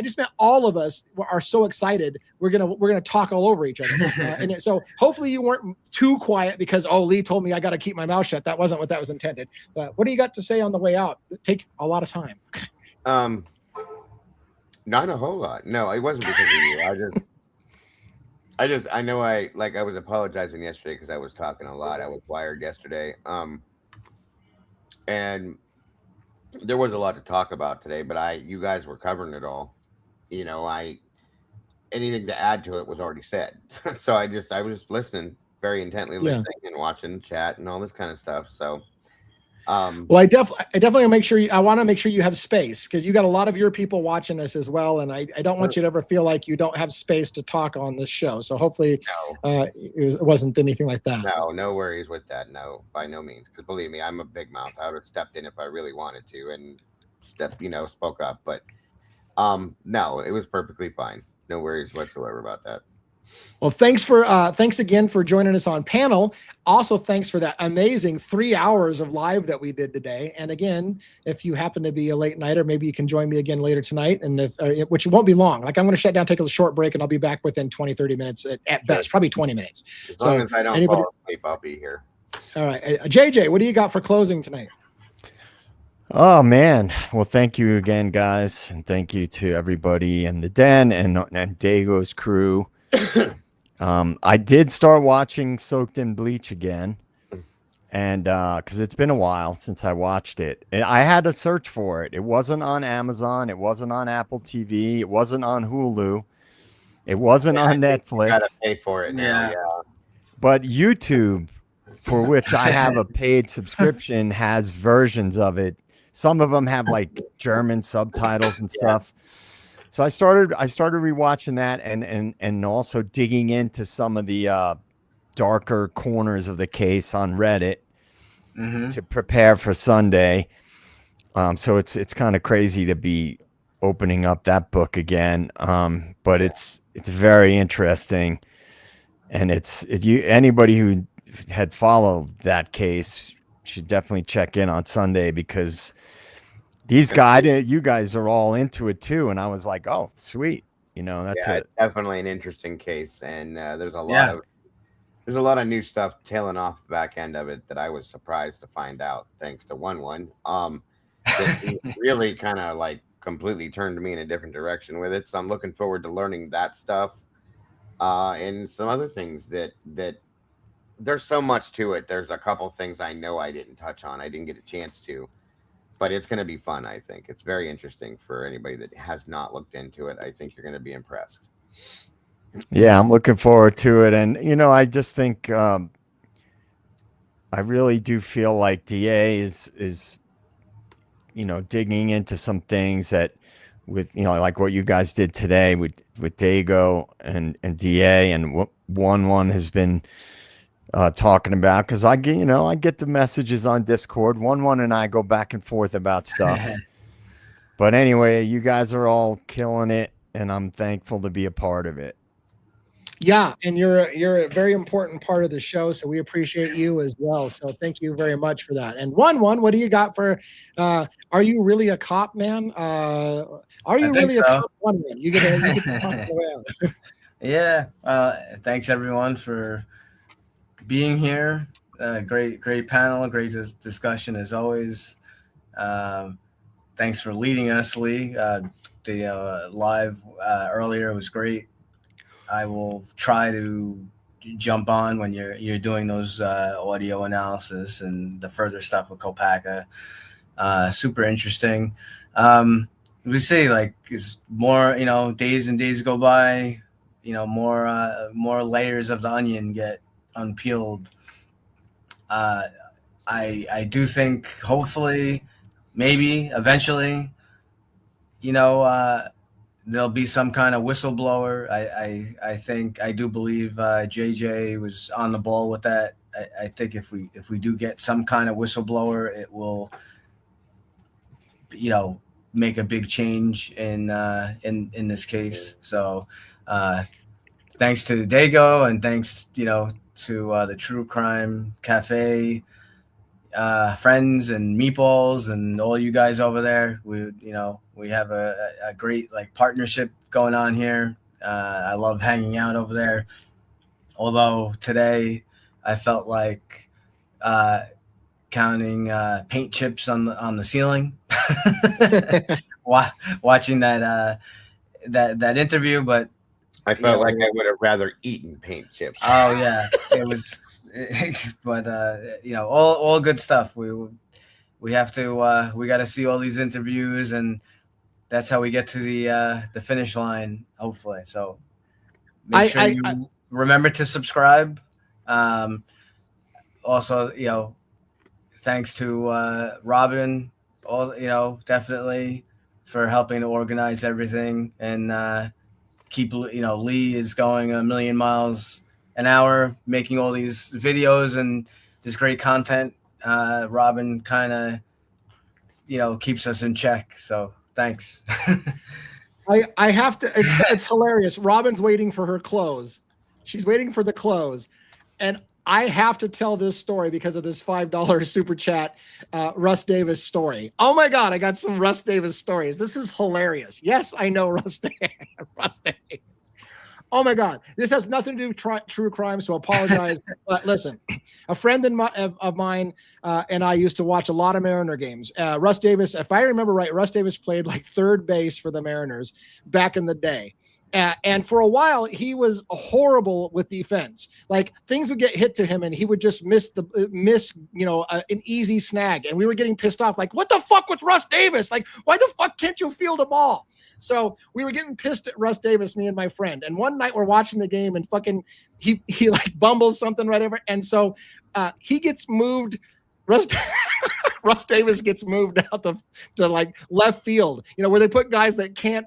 just meant all of us are so excited we're gonna talk all over each other, and so hopefully you weren't too quiet because Lee told me I got to keep my mouth shut. That wasn't what that was intended. But what do you got to say on the way out? Take a lot of time. Not a whole lot. No, it wasn't because of you. I know I was apologizing yesterday because I was talking a lot. I was wired yesterday. And there was a lot to talk about today, but you guys were covering it all. You know, anything to add to it was already said. So I was listening very intently, listening and watching chat and all this kind of stuff. So well, I definitely want to make sure you have space, because you got a lot of your people watching us as well, and I don't want you to ever feel like you don't have space to talk on this show. So hopefully it wasn't anything like that. No worries with that. No, by no means. Because believe me, I'm a big mouth. I would have stepped in if I really wanted to and spoke up. But no, it was perfectly fine. No worries whatsoever about that. Well, thanks again for joining us on panel. Also, thanks for that amazing 3 hours of live that we did today. And again, if you happen to be a late nighter, maybe you can join me again later tonight, and which won't be long. Like, I'm going to shut down, take a short break, and I'll be back within 20, 30 minutes at best, probably 20 minutes. As long as I don't fall asleep, I'll be here. All right. JJ, what do you got for closing tonight? Oh man. Well, thank you again, guys. And thank you to everybody in the den and Dago's crew. I did start watching Soaked in Bleach again, and because it's been a while since I watched it, and I had to search for it. It wasn't on Amazon, it wasn't on Apple TV, it wasn't on Hulu, it wasn't on Netflix. You gotta pay for it now. Yeah. But YouTube, for which I have a paid subscription, has versions of it. Some of them have like German subtitles and stuff. So I started rewatching that and also digging into some of the darker corners of the case on Reddit to prepare for Sunday. So it's kind of crazy to be opening up that book again. But it's very interesting, and anybody who had followed that case should definitely check in on Sunday, because you guys are all into it too, and I was like, oh, sweet, that's it's definitely an interesting case, and there's a lot of new stuff tailing off the back end of it that I was surprised to find out, thanks to one that really kind of like completely turned me in a different direction with it. So I'm looking forward to learning that stuff, and some other things that there's so much to it. There's a couple things I know I didn't touch on, I didn't get a chance to. But it's going to be fun, I think. It's very interesting for anybody that has not looked into it. I think you're going to be impressed. Yeah, I'm looking forward to it. And, I just think I really do feel like DA is digging into some things that with, like what you guys did today with Dago and DA, and what 1-1 has been talking about, because I get the messages on Discord. 1-1 and I go back and forth about stuff. But anyway, you guys are all killing it, and I'm thankful to be a part of it. Yeah, and you're a very important part of the show, so we appreciate you as well. So thank you very much for that. And what do you got for? Are you really a cop, man? Are I you think really a so. cop? Man? You get to talk the way out. Yeah. Thanks everyone for being here. Great panel, great discussion as always. Um, Thanks for leading us, Lee. The live earlier was great. I will try to jump on when you're doing those audio analysis and the further stuff with Kopaka. Super interesting. We see like as more days and days go by, more layers of the onion get unpeeled. I do think hopefully maybe eventually you know there'll be some kind of whistleblower. I think I do believe JJ was on the ball with that. I think if we do get some kind of whistleblower, it will make a big change in this case. So thanks to Dago and thanks to the True Crime Cafe friends and meatballs and all you guys over there. We have a great like partnership going on here. I love hanging out over there. Although today I felt like counting paint chips on the ceiling, watching that interview, but I felt like I would have rather eaten paint chips. Oh yeah, it was, but all good stuff. We have to we got to see all these interviews, and that's how we get to the finish line, hopefully. So make sure you remember to subscribe. Also, thanks to Robin, definitely for helping to organize everything and keep Lee is going a million miles an hour making all these videos and this great content. Robin kind of keeps us in check, so thanks. I have to, it's hilarious. Robin's waiting for her clothes. She's waiting for the clothes, and I have to tell this story because of this $5 super chat, Russ Davis story. Oh my God, I got some Russ Davis stories. This is hilarious. Yes, I know Russ Davis. Oh my God, this has nothing to do with true crime, so apologize. But listen, a friend of mine and I used to watch a lot of Mariner games. Russ Davis, if I remember right, Russ Davis played like third base for the Mariners back in the day. And for a while, he was horrible with defense. Like things would get hit to him, and he would just miss an easy snag. And we were getting pissed off. Like, what the fuck with Russ Davis? Like, why the fuck can't you field a ball? So we were getting pissed at Russ Davis, me and my friend. And one night we're watching the game, and fucking he like bumbles something right over, and so he gets moved. Russ Davis gets moved out to like left field, where they put guys that can't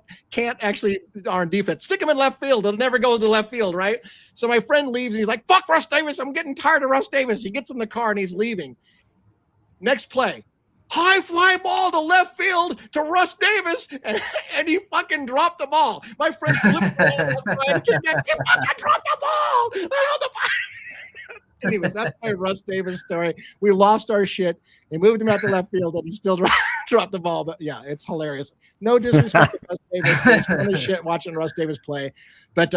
actually are in defense. Stick him in left field. They'll never go to the left field, right? So my friend leaves and he's like, fuck Russ Davis. I'm getting tired of Russ Davis. He gets in the car and he's leaving. Next play. High fly ball to left field to Russ Davis, and he fucking dropped the ball. My friend flipped the ball outside. He fucking dropped the ball. I held the ball. Anyways, that's my Russ Davis story. We lost our shit. They moved him out to left field, and he still dropped the ball. But yeah, it's hilarious. No disrespect to Russ Davis. It's funny shit watching Russ Davis play. But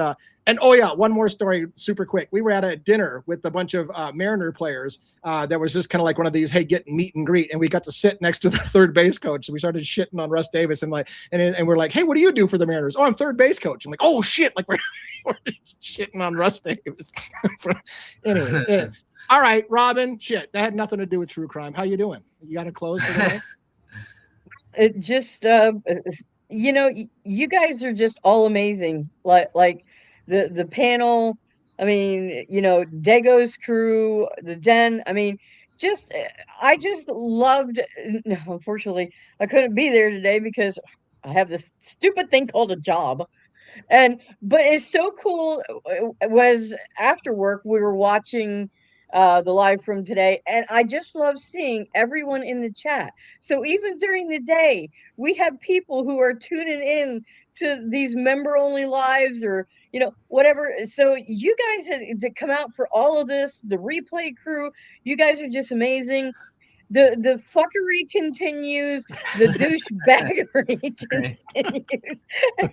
and oh yeah, one more story, super quick. We were at a dinner with a bunch of Mariner players. That was just kind of like one of these, hey, get meet and greet, and we got to sit next to the third base coach. So we started shitting on Russ Davis, and we're like, hey, what do you do for the Mariners? Oh, I'm third base coach. I'm like, oh shit, like we're shitting on Russ Davis. Anyways, yeah. All right, Robin. Shit, that had nothing to do with true crime. How you doing? You got to close for the day? It just you guys are just all amazing. Like the panel, I mean, Dago's crew, the den, I mean, I just loved. Unfortunately, I couldn't be there today because I have this stupid thing called a job. But it's so cool. Was after work we were watching the live from today, and I just love seeing everyone in the chat. So even during the day, we have people who are tuning in to these member only lives, or whatever. So you guys had to come out for all of this. The replay crew, you guys are just amazing. The fuckery continues, the douchebaggery continues, and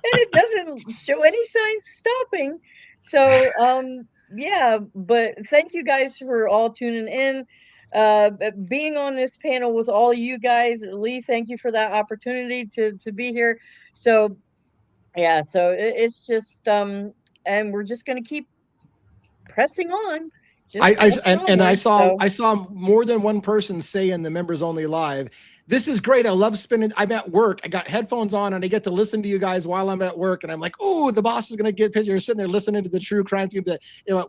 it doesn't show any signs of stopping. So yeah, but thank you guys for all tuning in, being on this panel with all you guys. Lee, thank you for that opportunity to be here. So yeah, so it's just and we're just gonna keep pressing on. I So saw more than one person say in the members only live, this is great. I love spending. I'm at work. I got headphones on and I get to listen to you guys while I'm at work. And I'm like, oh, the boss is going to get pissed. You're sitting there listening to the True Crime Cube. That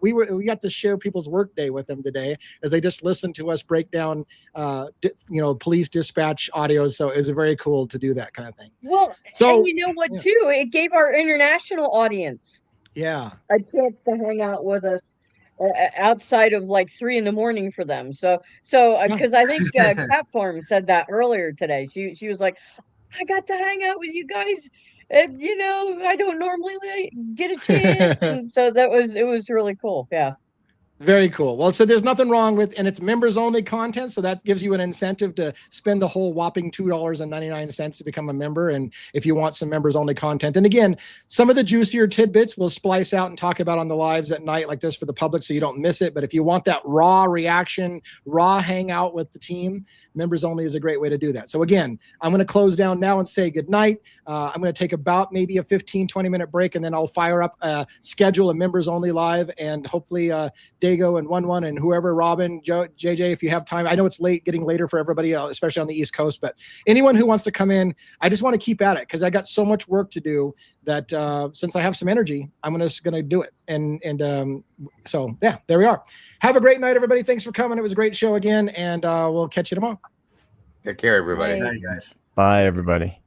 we got to share people's work day with them today as they just listened to us break down, police dispatch audios. So it was very cool to do that kind of thing. Well, so, and you know what, too? It gave our international audience a chance to hang out with us outside of like 3 a.m. for them. So because I think Cat Farm said that earlier today. She was like, I got to hang out with you guys, and I don't normally get a chance, and so it was really cool. Yeah. Very cool. Well, so there's nothing wrong with, and it's members only content. So that gives you an incentive to spend the whole whopping $2.99 to become a member. And if you want some members only content, and again, some of the juicier tidbits we'll splice out and talk about on the lives at night like this for the public, so you don't miss it. But if you want that raw reaction, raw hangout with the team, members only is a great way to do that. So again, I'm going to close down now and say good night. I'm going to take about maybe a 15-20 minute break, and then I'll fire up schedule a members only live, and hopefully Dago and 1-1 and whoever, Robin, Joe, JJ, if you have time. I know it's late, getting later for everybody, especially on the East Coast, but anyone who wants to come in, I just want to keep at it because I got so much work to do that since I have some energy, I'm just going to do it. And so, yeah, there we are. Have a great night, everybody. Thanks for coming. It was a great show again, and we'll catch you tomorrow. Take care, everybody. Bye, guys. Bye, everybody.